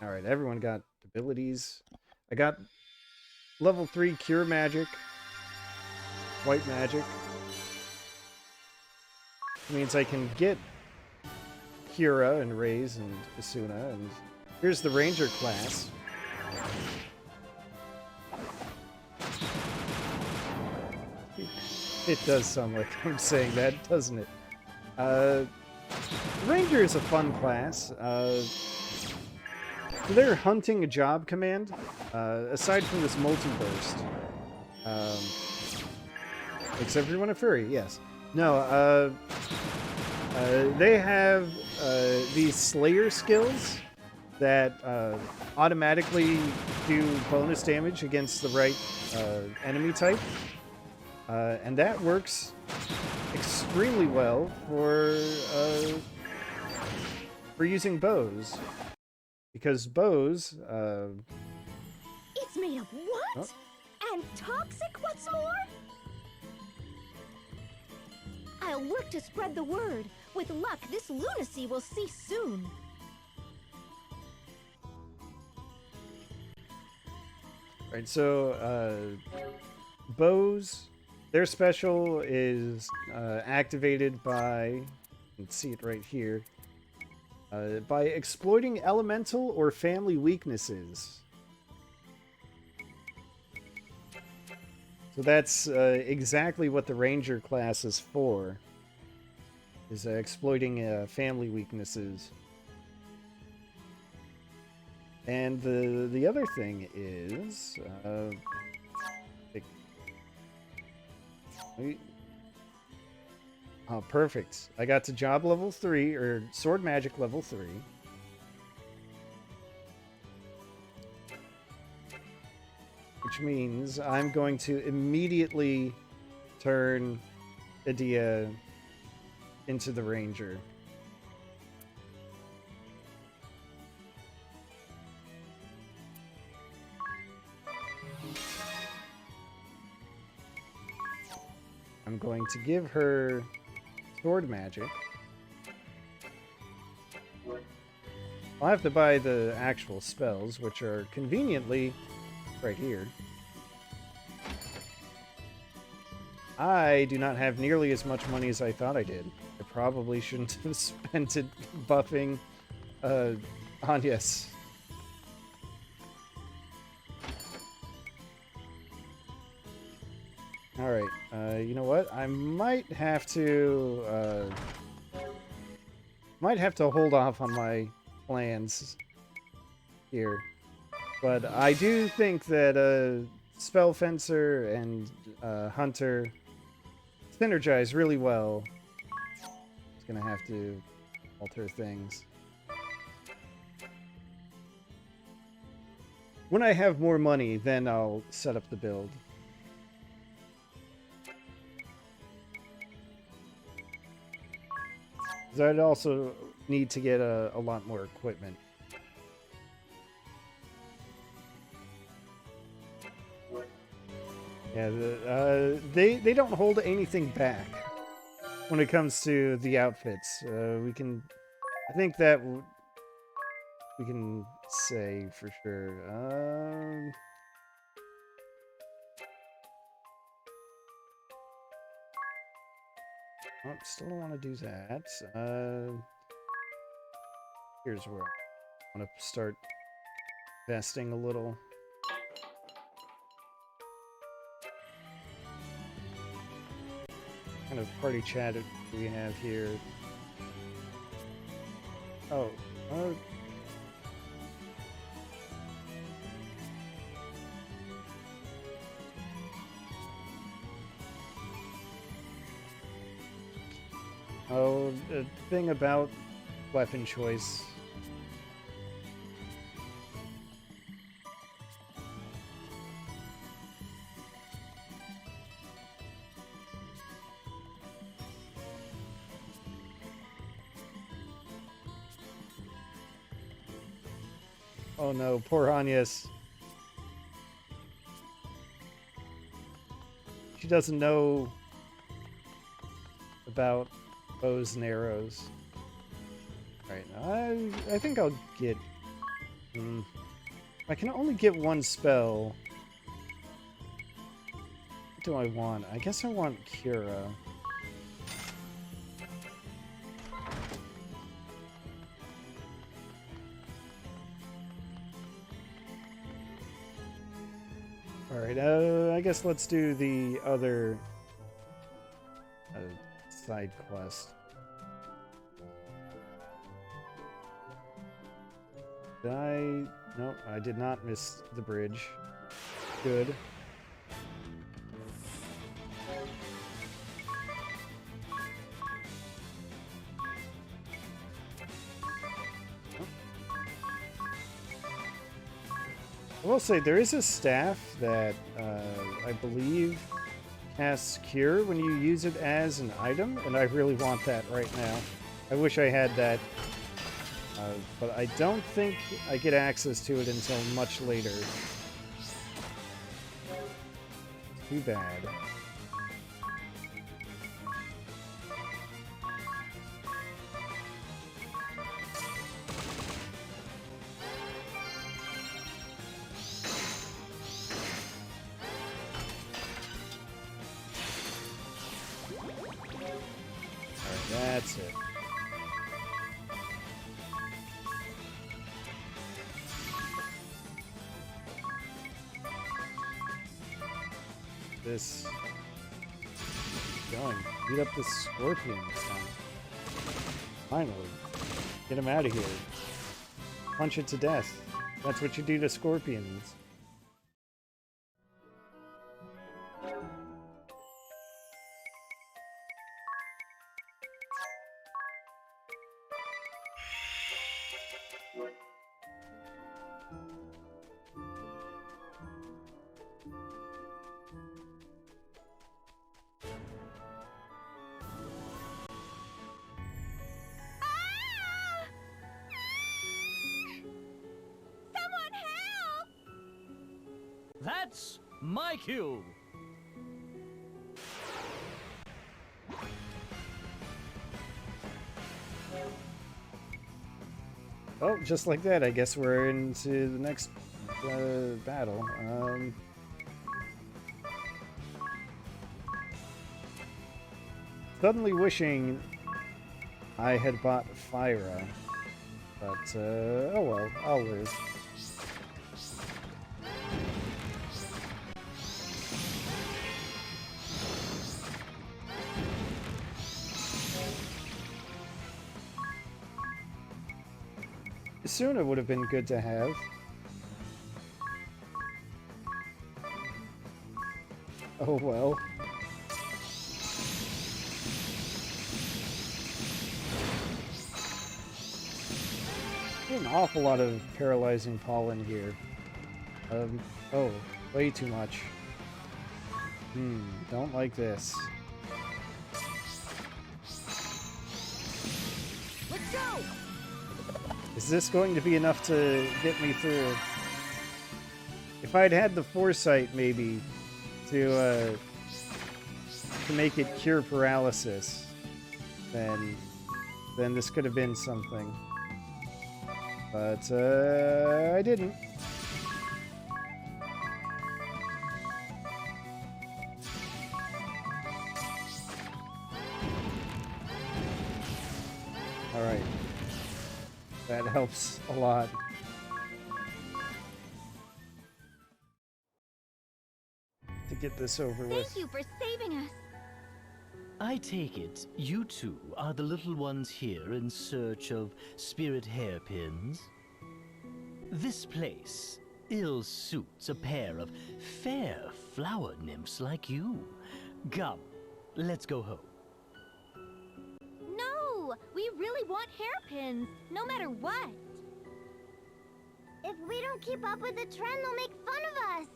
Speaker 1: Alright, everyone got abilities. I got level 3 Cure Magic. White Magic. It means I can get Kira and Raze and Asuna, and here's the Ranger class. It does sound like I'm saying that, doesn't it? Ranger is a fun class. They're hunting a job command, aside from this multiburst. Makes everyone a furry, yes. No, they have these Slayer skills that automatically do bonus damage against the right enemy type. And that works extremely well for using bows. Because bows...
Speaker 12: It's made of what?
Speaker 1: Oh.
Speaker 12: And toxic, what's more? I'll work to spread the word. With luck, this lunacy will cease soon.
Speaker 1: Right, so bows, their special is activated by, you can see it right here, by exploiting elemental or family weaknesses. So that's exactly what the ranger class is for, is exploiting family weaknesses. And the other thing is, oh, perfect. I got to job level 3, or sword magic level 3. Which means I'm going to immediately turn Edea into the ranger. I'm going to give her sword magic. I'll have to buy the actual spells, which are conveniently right here. I do not have nearly as much money as I thought I did. I probably shouldn't have spent it buffing Anyes. Alright, you know what? I might have to hold off on my plans here. But I do think that Spell Fencer and Hunter synergize really well. It's gonna have to alter things. When I have more money, then I'll set up the build. I'd also need to get a lot more equipment. Yeah, they don't hold anything back when it comes to the outfits. I think that we can say for sure. Oh, still don't want to do that. Here's where I want to start investing a little. What kind of party chat do we have here? Oh, oh, the thing about weapon choice. Oh no, poor Anyes. She doesn't know about bows and arrows. Right, I think I'll get... I can only get one spell. What do I want? I guess I want Cura. Alright, I guess let's do the other side quest. Did I... Nope, I did not miss the bridge. Good. I will say, there is a staff that I believe casts Cure when you use it as an item, and I really want that right now. I wish I had that, but I don't think I get access to it until much later. Too bad. That's it. This going. Beat up this scorpion. Finally. Get him out of here. Punch it to death. That's what you do to scorpions.
Speaker 3: That's my cue!
Speaker 1: Oh, just like that, I guess we're into the next battle. Suddenly wishing I had bought Fyra, but oh well, I'll live. Sooner would have been good to have. Oh well. An awful lot of paralyzing pollen here. Oh, way too much. Don't like this.
Speaker 5: Let's go!
Speaker 1: Is this going to be enough to get me through? If I'd had the foresight, maybe, to make it cure paralysis, then this could have been something. But I didn't. All right. That helps a lot. To get this over with.
Speaker 12: Thank you for saving us.
Speaker 3: I take it you two are the little ones here in search of spirit hairpins? This place ill suits a pair of fair flower nymphs like you. Come, let's go home.
Speaker 12: No, we really want hairpins, no matter what.
Speaker 15: If we don't keep up with the trend, they'll make fun of us.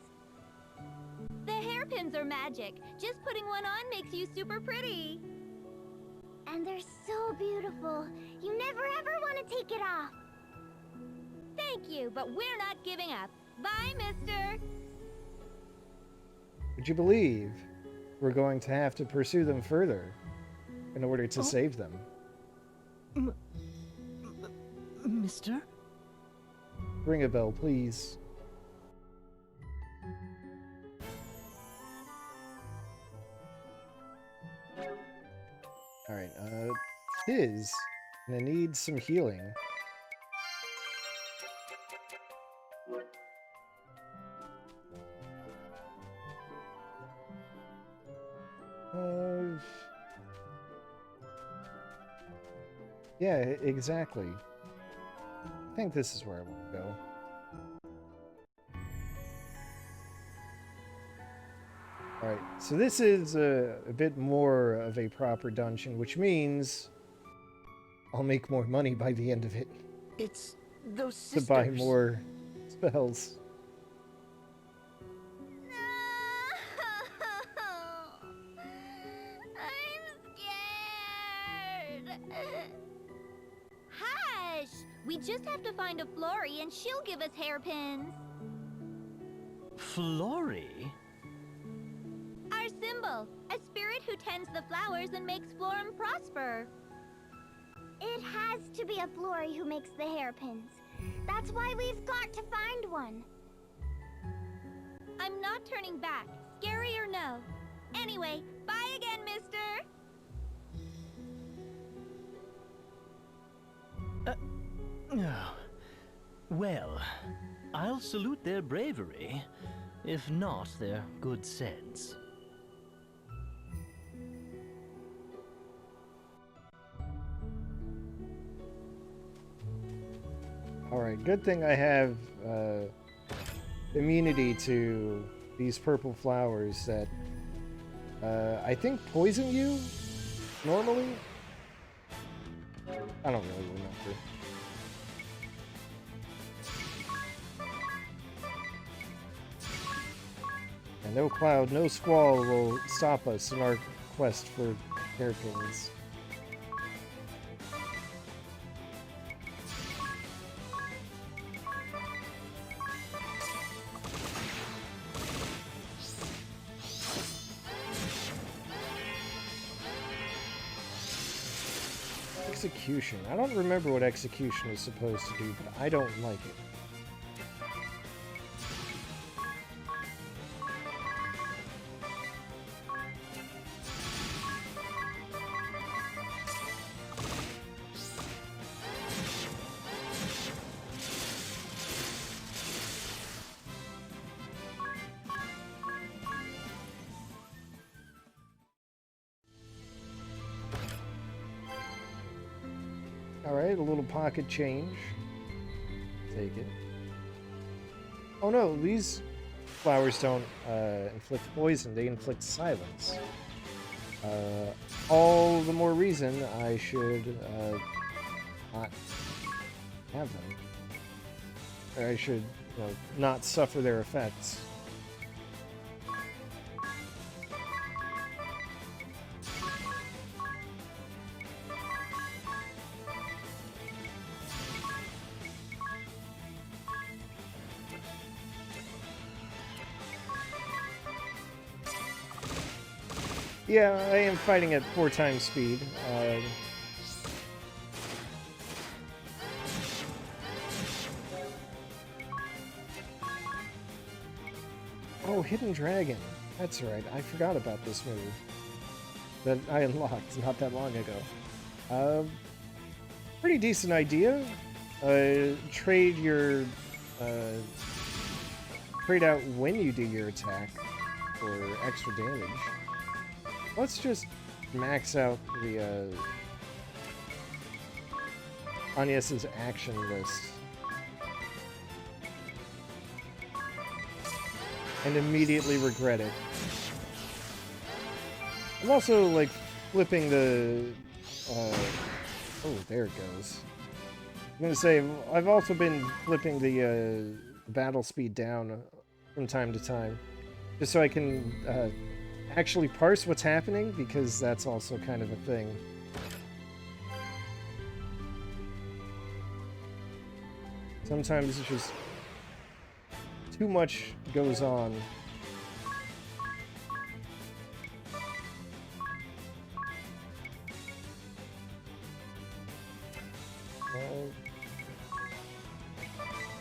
Speaker 12: The hairpins are magic. Just putting one on makes you super pretty.
Speaker 15: And they're so beautiful. You never ever want to take it off.
Speaker 12: Thank you, but we're not giving up. Bye, mister.
Speaker 1: Would you believe we're going to have to pursue them further in order to save them?
Speaker 3: Mister?
Speaker 1: Ring a bell, please. Alright, Tiz, gonna need some healing. Yeah, exactly. I think this is where I want to go. Alright, so this is a bit more of a proper dungeon, which means I'll make more money by the end of it.
Speaker 5: It's those sisters.
Speaker 1: To buy more spells.
Speaker 12: I'm scared. Hush! We just have to find a Florey and she'll give us hairpins.
Speaker 3: Florey?
Speaker 12: Our symbol, a spirit who tends the flowers and makes Florem prosper.
Speaker 15: It has to be a Florey who makes the hairpins. That's why we've got to find one.
Speaker 12: I'm not turning back, scary or no. Anyway, bye again, mister!
Speaker 3: Well, I'll salute their bravery, if not their good sense.
Speaker 10: Alright, good thing I have immunity to these purple flowers that I think poison you normally? I don't really remember. And no cloud, no squall will stop us in our quest for hairpins. Execution. I don't remember what execution is supposed to do, but I don't like it. Alright, a little pocket change. Take it. Oh no, these flowers don't inflict poison, they inflict silence. All the more reason I should not have them. Or I should, you know, not suffer their effects. Yeah, I am fighting at 4 times speed. Oh, Hidden Dragon. That's right. I forgot about this move that I unlocked not that long ago. Pretty decent idea. Trade your trade out when you do your attack for extra damage. Let's just max out the Agnes's action list. And immediately regret it. I'm also, like, flipping the... oh, there it goes. I'm gonna say, I've also been flipping the battle speed down from time to time. Just so I can actually parse what's happening, because that's also kind of a thing. Sometimes it's just too much goes on.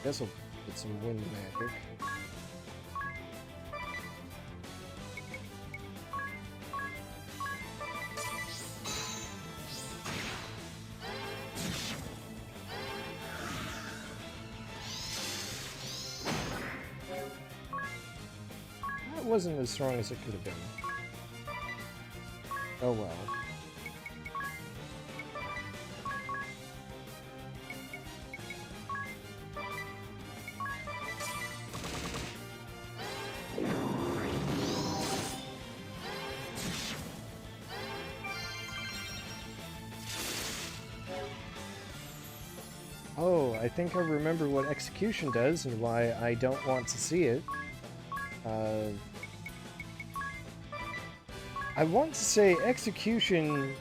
Speaker 10: Guess I'll get some wind magic. Wasn't as strong as it could have been. Oh well. Oh, I think I remember what execution does and why I don't want to see it. I want to say execution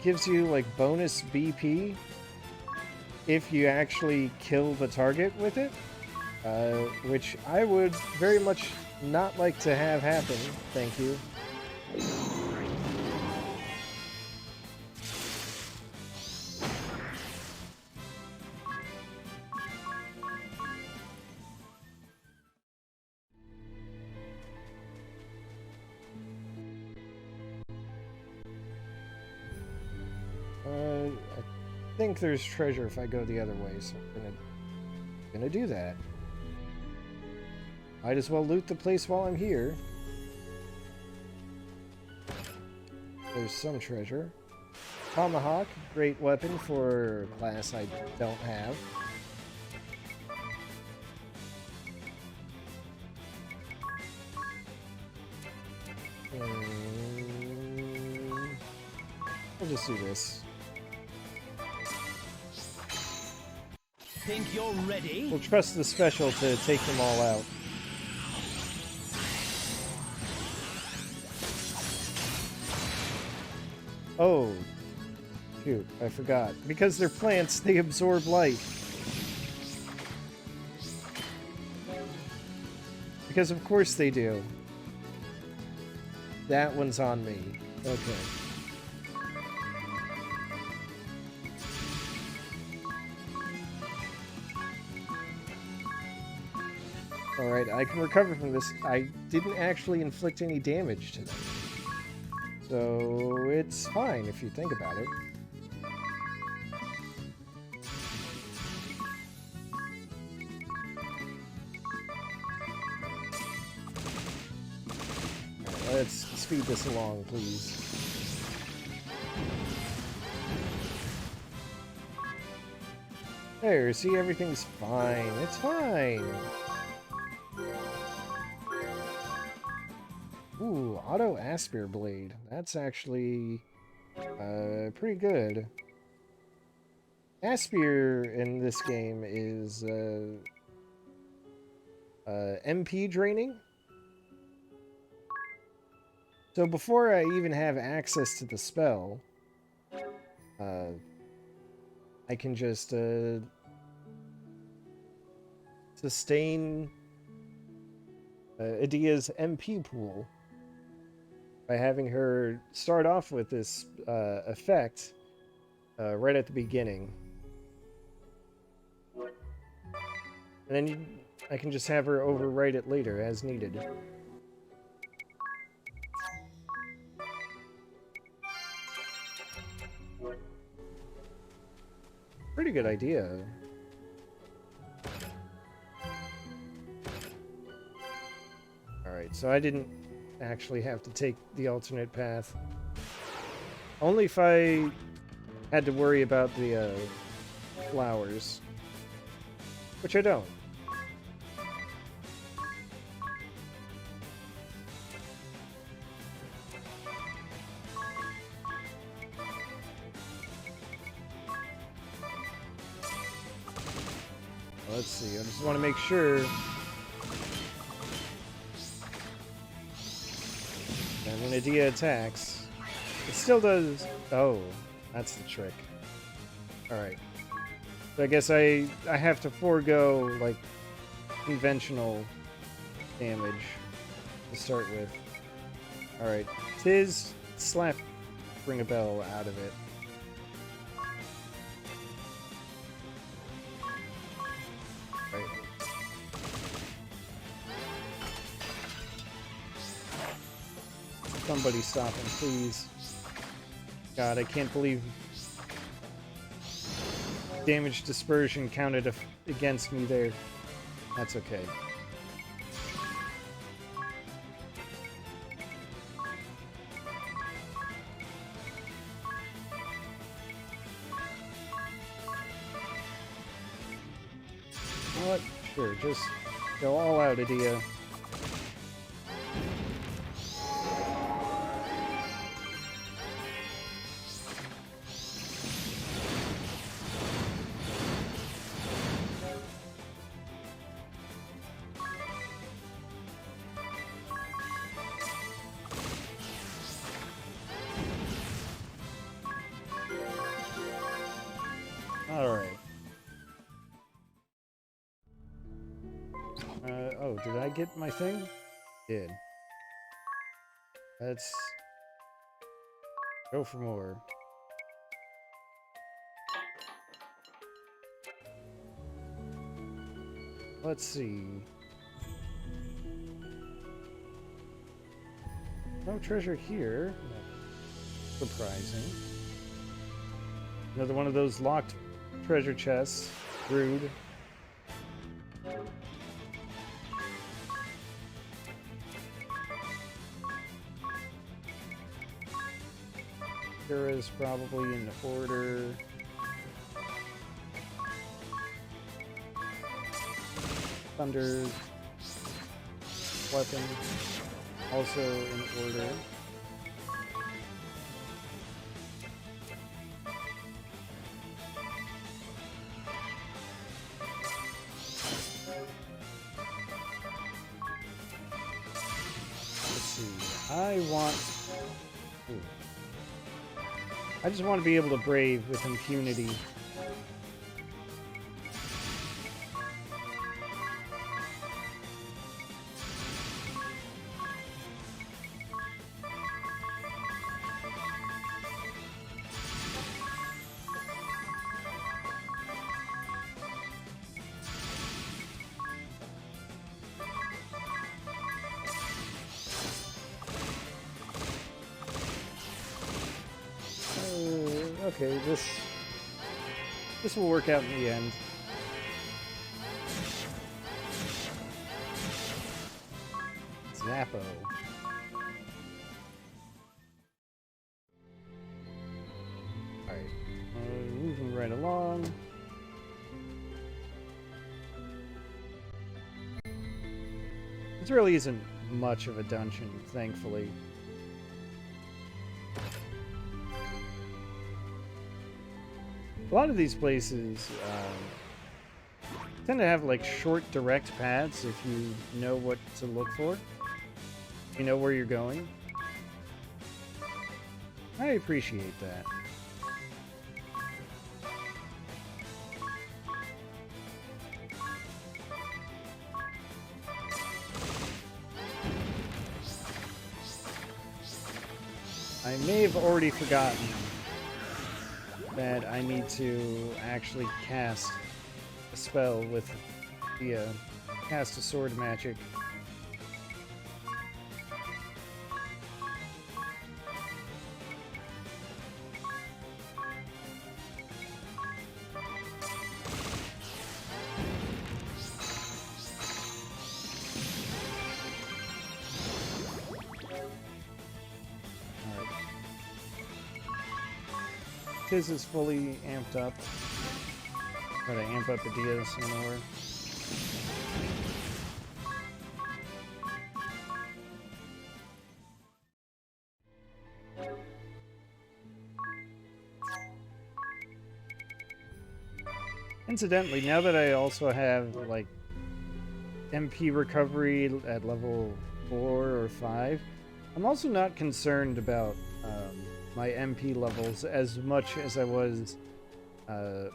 Speaker 10: gives you like bonus BP if you actually kill the target with it, which I would very much not like to have happen. Thank you.
Speaker 1: think there's treasure if I go the other way, so I'm gonna do that. Might as well loot the place while I'm here. There's some treasure. Tomahawk, great weapon for a class I don't have. We'll just do this.
Speaker 3: Think you're ready?
Speaker 1: We'll trust the special to take them all out. Oh, shoot, I forgot. Because they're plants, they absorb light. Because of course they do. That one's on me. Okay. Alright, I can recover from this. I didn't actually inflict any damage to them. So it's fine if you think about it. Alright, let's speed this along, please. There, see, everything's fine. It's fine. Ooh, auto Aspir Blade. That's actually pretty good. Aspir in this game is MP draining. So before I even have access to the spell, I can just sustain Edea's MP pool by having her start off with this effect right at the beginning. And then I can just have her overwrite it later as needed. Pretty good idea. Alright, so I didn't actually have to take the alternate path. Only if I had to worry about the flowers. Which I don't. Let's see, I just want to make sure. And when Edea attacks, it still does. Oh, that's the trick. Alright. So I guess I have to forego, like, conventional damage to start with. Alright. Tiz, slap Ring a Bell out of it. Somebody stop him, please. God, I can't believe damage dispersion counted against me there. That's okay. You know what? Sure, just go all out, Edea. Oh, did I get my thing? Did. Let's go for more. Let's see. No treasure here. Surprising. Another one of those locked treasure chests. Rude. Is probably in the order. Thunder's weapon also in order. Let's see. I just want to be able to brave with impunity. Okay, this will work out in the end. Zappo. Alright, moving right along. This really isn't much of a dungeon, thankfully. A lot of these places tend to have like short, direct paths if you know what to look for. You know where you're going. I appreciate that. I may have already forgotten that I need to actually cast a spell with the cast a sword magic. Tiz is fully amped up. Try to amp up Edea some more. Incidentally, now that I also have like MP recovery at level 4 or 5, I'm also not concerned about my MP levels as much as I was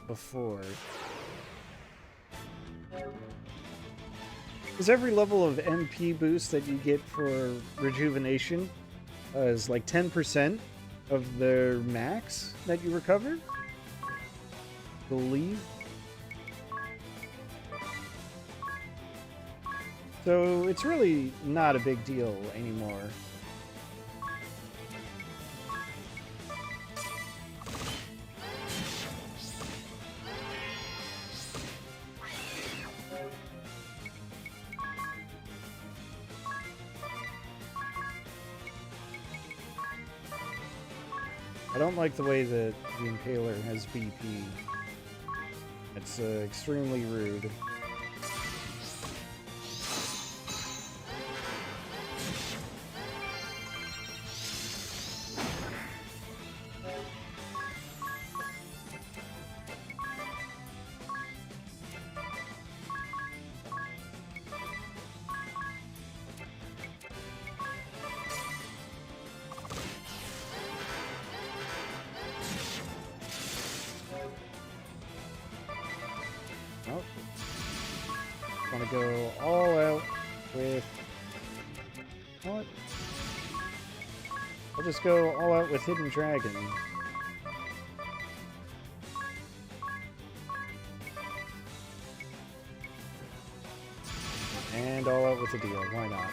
Speaker 1: before. Because every level of MP boost that you get for rejuvenation is like 10% of their max that you recover, I believe. So it's really not a big deal anymore. I don't like the way that the Impaler has BP. It's extremely rude. Want to go all out with what? I'll just go all out with Hidden Dragon. And all out with Edea, why not?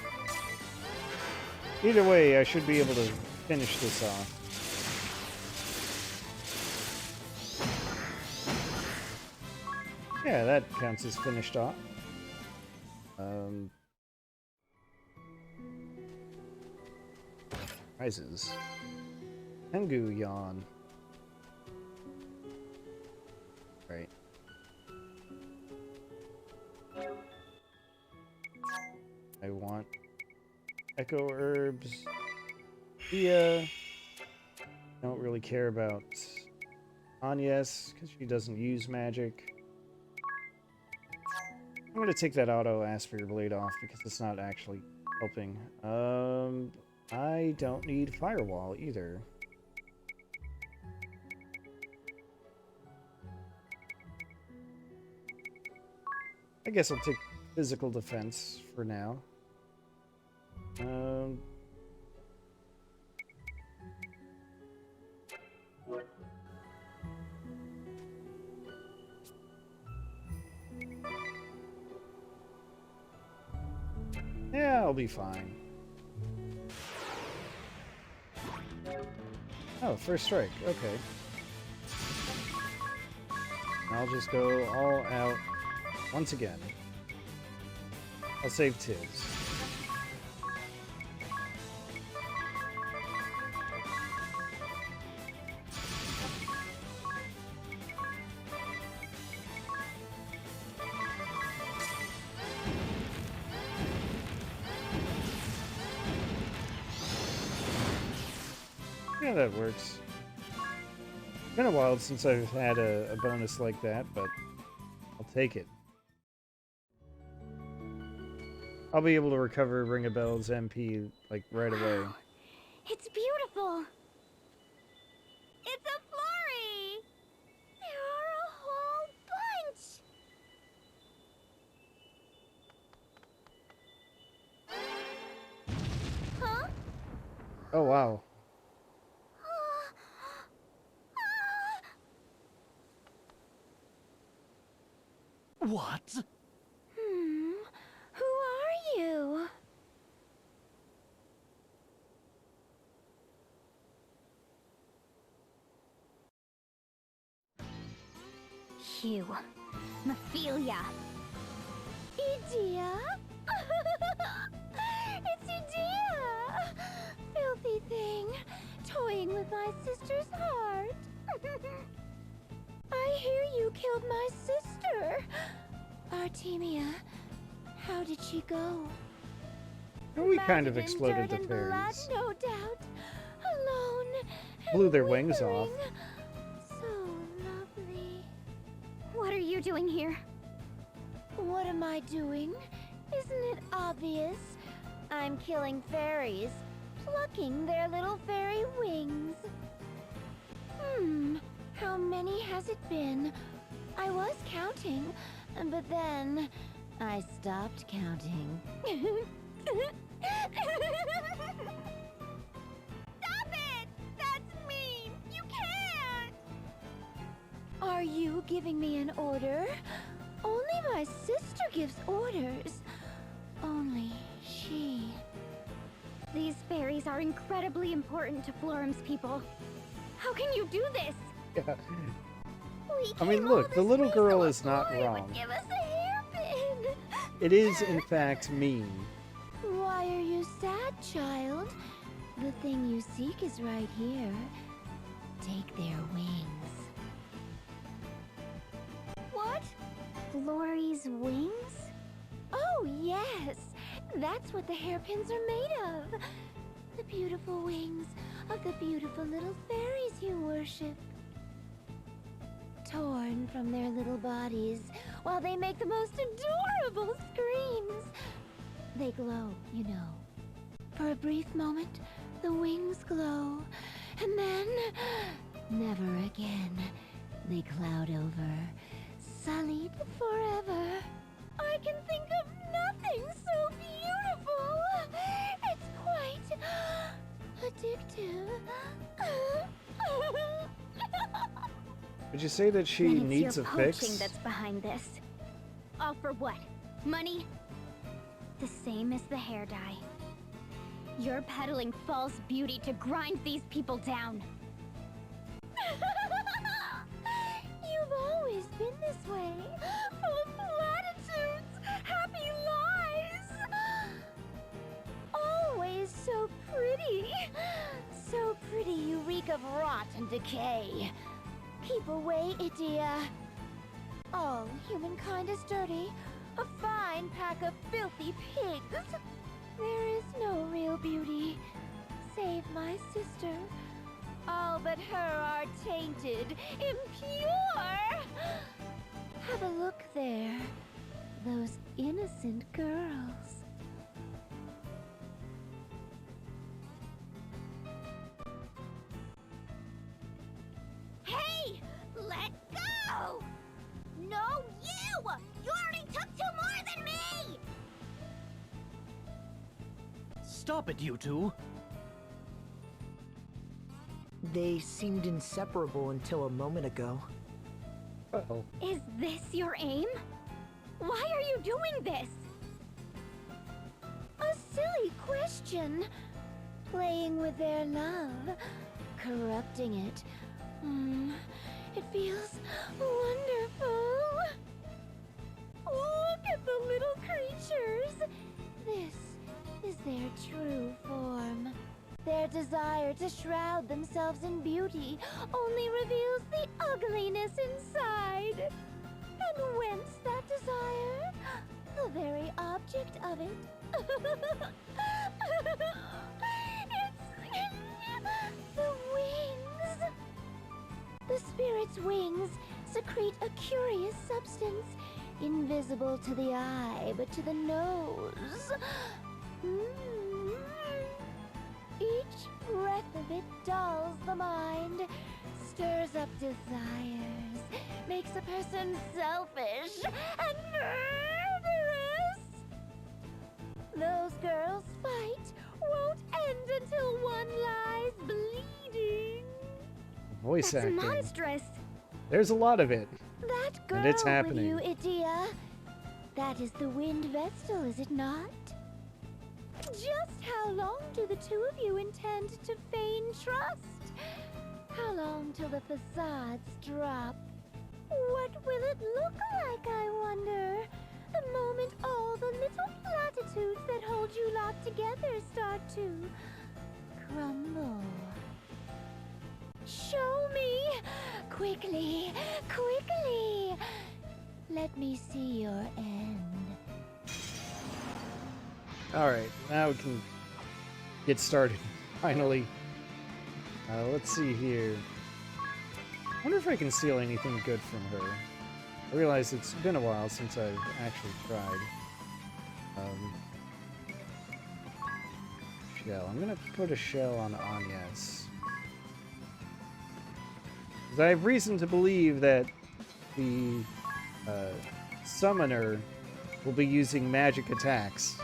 Speaker 1: Either way, I should be able to finish this off. Yeah, that counts as finished off. Prizes. Tengu Yawn. Right. I want Echo Herbs. Edea. Don't really care about Agnes because she doesn't use magic. I'm gonna take that auto Asphere Blade off because it's not actually helping. I don't need Firewall either. I guess I'll take Physical Defense for now. Yeah, I'll be fine. Oh, first strike. Okay. I'll just go all out once again. I'll save Tiz. Yeah, that works. It's been a while since I've had a bonus like that, but I'll take it. I'll be able to recover Ring a Bell's MP, like, right away.
Speaker 15: It's beautiful. It's a flurry. There are a whole bunch. Huh?
Speaker 1: Oh, wow.
Speaker 3: What?
Speaker 15: Who are you?
Speaker 4: You, Mephilia.
Speaker 15: Edea? It's Edea! Filthy thing, toying with my sister's heart. I hear you killed my sister. Artemia, how did she go?
Speaker 1: We kind of
Speaker 15: Matted in
Speaker 1: exploded the
Speaker 15: dirt and blood,
Speaker 1: fairies.
Speaker 15: no doubt. Alone and
Speaker 1: Blew their wings
Speaker 15: withering.
Speaker 1: off.
Speaker 15: So lovely.
Speaker 4: What are you doing here?
Speaker 15: What am I doing? Isn't it obvious? I'm killing fairies, plucking their little fairy wings. How many has it been? I was counting, but then I stopped counting.
Speaker 12: Stop it! That's mean! You can't!
Speaker 15: Are you giving me an order? Only my sister gives orders. Only she.
Speaker 4: These fairies are incredibly important to Florem's people. How can you do this?
Speaker 1: Yeah.
Speaker 15: We
Speaker 1: I mean,
Speaker 15: came
Speaker 1: look,
Speaker 15: all
Speaker 1: the
Speaker 15: this
Speaker 1: little
Speaker 15: way
Speaker 1: girl
Speaker 15: so
Speaker 1: is not
Speaker 15: Florem would
Speaker 1: wrong.
Speaker 15: Give us a hairpin.
Speaker 1: It is, in fact, mean.
Speaker 15: Why are you sad, child? The thing you seek is right here. Take their wings. What?
Speaker 4: Florie's wings?
Speaker 15: Oh, yes. That's what the hairpins are made of. The beautiful wings of the beautiful little fairies you worship. Torn from their little bodies while they make the most adorable screams. They glow, you know. For a brief moment, the wings glow, and then, never again, they cloud over, sullied forever. I can think of nothing so beautiful. It's quite addictive.
Speaker 1: Would you say that she
Speaker 4: Then it's
Speaker 1: needs
Speaker 4: your
Speaker 1: a
Speaker 4: poaching
Speaker 1: fix?
Speaker 4: that's behind this. All for what? Money? The same as the hair dye. You're peddling false beauty to grind these people down.
Speaker 15: You've always been this way. rot and decay. Keep away, Edea. All humankind is dirty. A fine pack of filthy pigs. There is no real beauty, save my sister. All but her are tainted, impure. Have a look there. Those innocent girls.
Speaker 4: Hey! Let go! No, you! You already took two more than me!
Speaker 3: Stop it, you two!
Speaker 5: They seemed inseparable until a moment ago.
Speaker 10: Uh-oh.
Speaker 12: Is this your aim? Why are you doing this?
Speaker 15: A silly question. Playing with their love, corrupting it. It feels wonderful. Look at the little creatures. This is their true form. Their desire to shroud themselves in beauty only reveals the ugliness inside. And whence that desire? The very object of it. It's the wings. The spirit's wings secrete a curious substance, invisible to the eye, but to the nose. Each breath of it dulls the mind, stirs up desires, makes a person selfish and murderous. Those girls' fight won't end until one lies bleeding.
Speaker 10: Voice
Speaker 12: That's
Speaker 10: acting.
Speaker 12: monstrous.
Speaker 10: There's a lot of it.
Speaker 15: That girl
Speaker 10: And it's happening.
Speaker 15: with you, Edea. That is the Wind Vestal, is it not? Just how long do the two of you intend to feign trust? How long till the facades drop? What will it look like, I wonder? The moment all the little platitudes that hold you locked together start to crumble. Show me! Quickly! Quickly! Let me see your end.
Speaker 10: Alright, now we can get started, finally. Let's see here. I wonder if I can steal anything good from her. I realize it's been a while since I've actually tried. Shell. I'm gonna put a shell on Anya's. Because I have reason to believe that the summoner will be using magic attacks.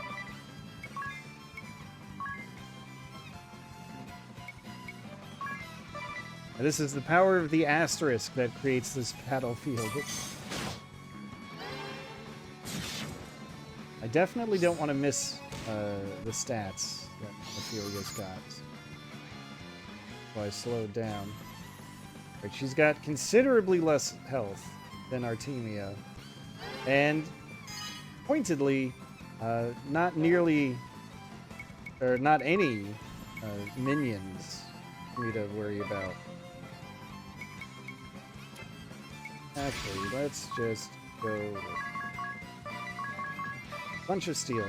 Speaker 10: And this is the power of the asterisk that creates this battlefield. I definitely don't want to miss the stats that Ophelia's got. So I slowed down. Right, she's got considerably less health than Artemia. And, pointedly, not nearly, or not any minions for me to worry about. Actually, let's just go with a bunch of stealing.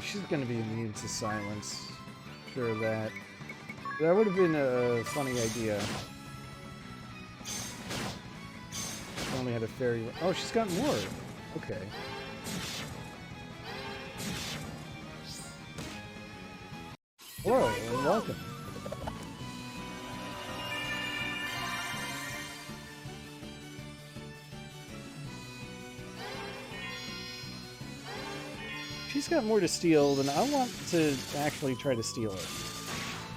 Speaker 10: She's gonna be immune to silence. Sure of that. That would have been a funny idea. She only had a fairy. Oh, she's got more. Okay. Hello and welcome. She's got more to steal than I want to actually try to steal it.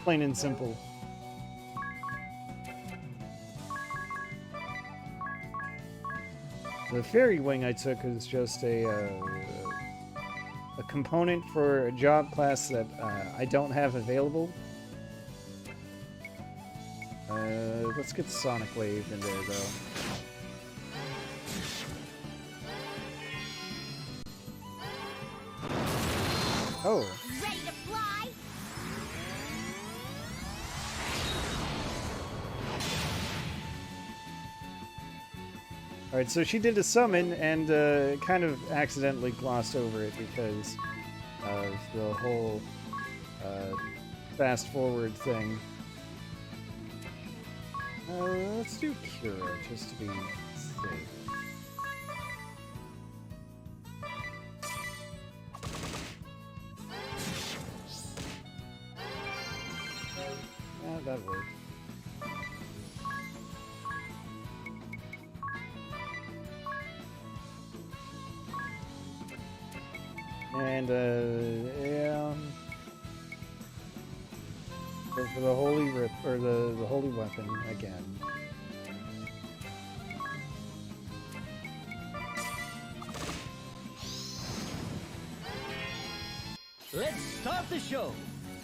Speaker 10: Plain and simple. The fairy wing I took is just a
Speaker 1: component for a job class that I don't have available. Let's get Sonic Wave in there, though. Oh.
Speaker 15: Ready to fly?
Speaker 1: Alright, so she did a summon and kind of accidentally glossed over it because of the whole fast forward thing. Let's do Cura just to be safe. Yeah, that worked. And, yeah. Go for the holy rip, or the holy weapon again.
Speaker 3: Let's start the show.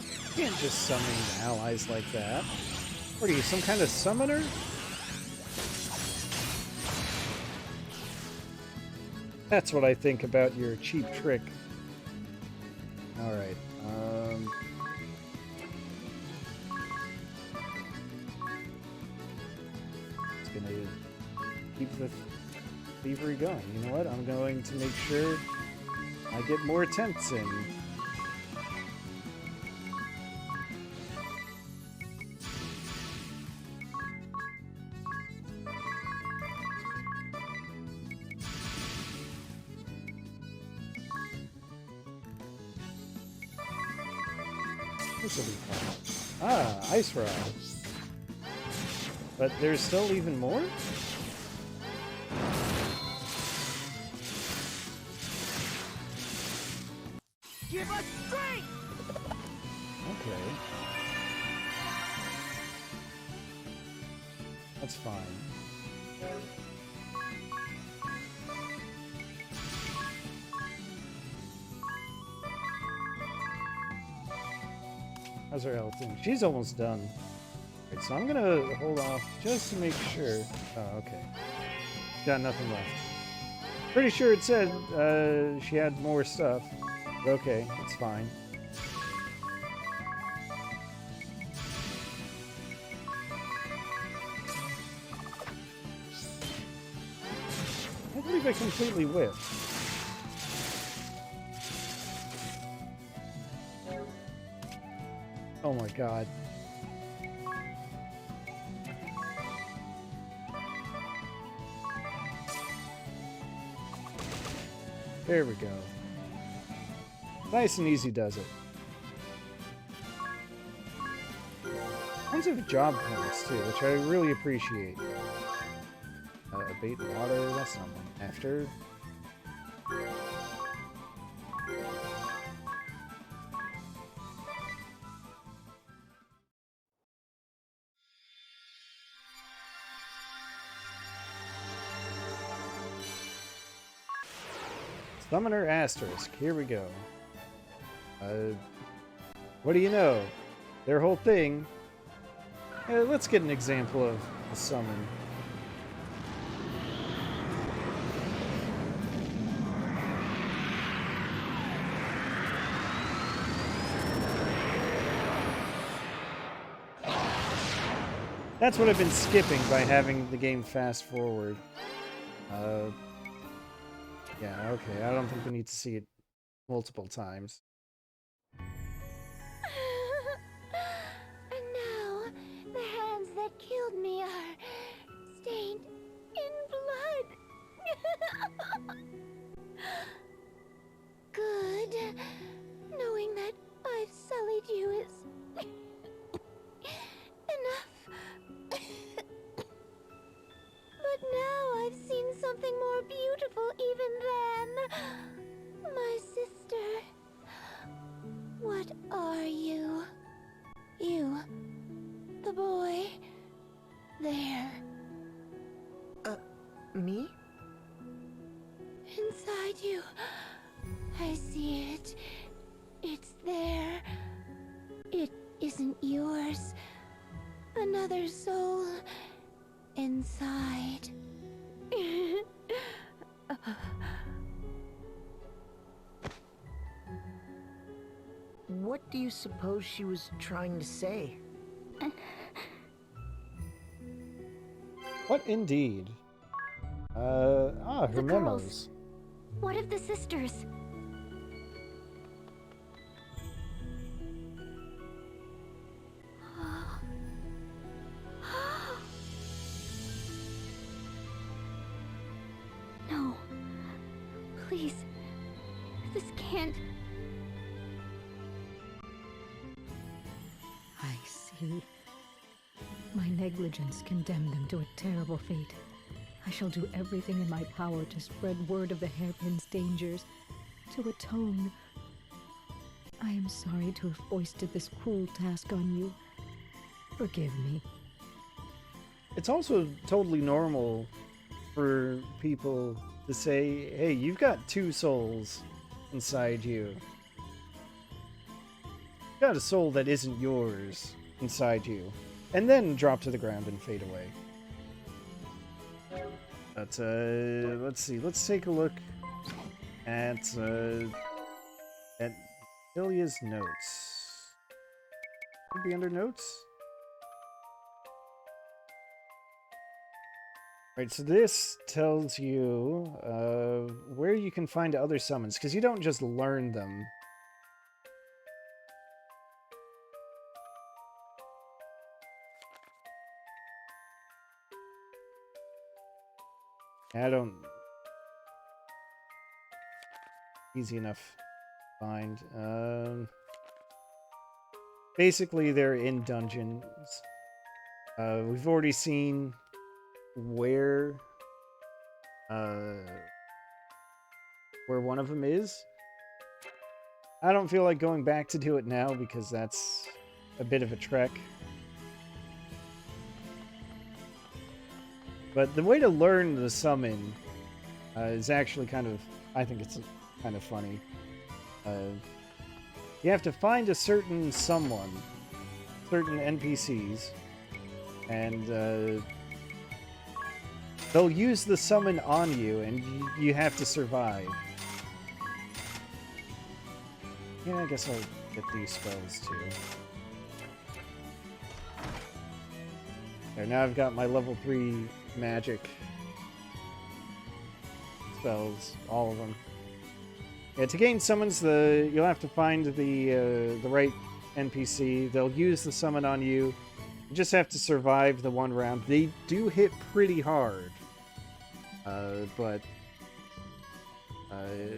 Speaker 1: You can't just summon allies like that. What are you, some kind of summoner? That's what I think about your cheap trick. Alright, it's gonna keep the thievery going. You know what? I'm going to make sure I get more attempts in. This will be fun. Ah, ice rod. But there's still even more?
Speaker 5: Give us strength!
Speaker 1: Okay. That's fine. How's her health doing? She's almost done. Right, so I'm gonna hold off just to make sure. Oh, okay. Got nothing left. Pretty sure it said she had more stuff. But okay, it's fine. I believe I completely whiffed. Oh my god. There we go. Nice and easy does it. Tons of job points too, which I really appreciate. Abate water, that's not one. After. Summoner Asterisk, here we go. What do you know? Their whole thing. Let's get an example of a summon. That's what I've been skipping by having the game fast forward. Yeah, okay, I don't think we need to see it multiple times.
Speaker 15: And now, the hands that killed me are stained in blood. Good. Knowing that I've sullied you is enough. But now I've seen something more beautiful even than my sister. What are you? You, the boy, there.
Speaker 5: Me?
Speaker 15: Inside you, I see it. It's there. It isn't yours. Another soul inside.
Speaker 5: What do you suppose she was trying to say?
Speaker 1: What indeed? Her
Speaker 2: The
Speaker 1: memos.
Speaker 2: girls. What of the sisters? No. Please. This can't.
Speaker 16: I see. My negligence condemned them to a terrible fate. I shall do everything in my power to spread word of the hairpin's dangers, to atone. I am sorry to have foisted this cruel task on you. Forgive me.
Speaker 1: It's also totally normal for people to say, hey, you've got two souls inside you. You've got a soul that isn't yours inside you. And then drop to the ground and fade away. But, let's see. Let's take a look at Ilia's notes. Could be under notes. Right, so this tells you where you can find other summons, because you don't just learn them. I don't... Easy enough to find. Basically, they're in dungeons. We've already seen where one of them is. I don't feel like going back to do it now because that's a bit of a trek. But the way to learn the summon is actually kind of, I think it's kind of funny. You have to find a certain someone, certain NPCs, and they'll use the summon on you, and you have to survive. Yeah, I guess I'll get these spells too. There, now I've got my level 3 magic spells, all of them. Yeah, to gain summons, you'll have to find the right NPC. They'll use the summon on you. You just have to survive the one round. They do hit pretty hard, but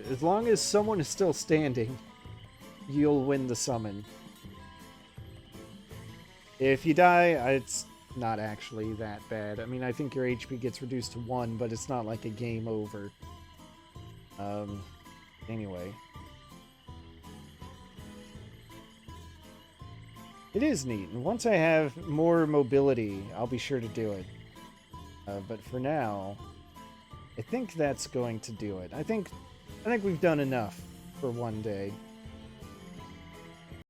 Speaker 1: as long as someone is still standing, you'll win the summon. If you die, it's not actually that bad. I mean, I think your HP gets reduced to 1, but it's not like a game over. Anyway. It is neat, and once I have more mobility, I'll be sure to do it. But for now, I think that's going to do it. I think we've done enough for one day.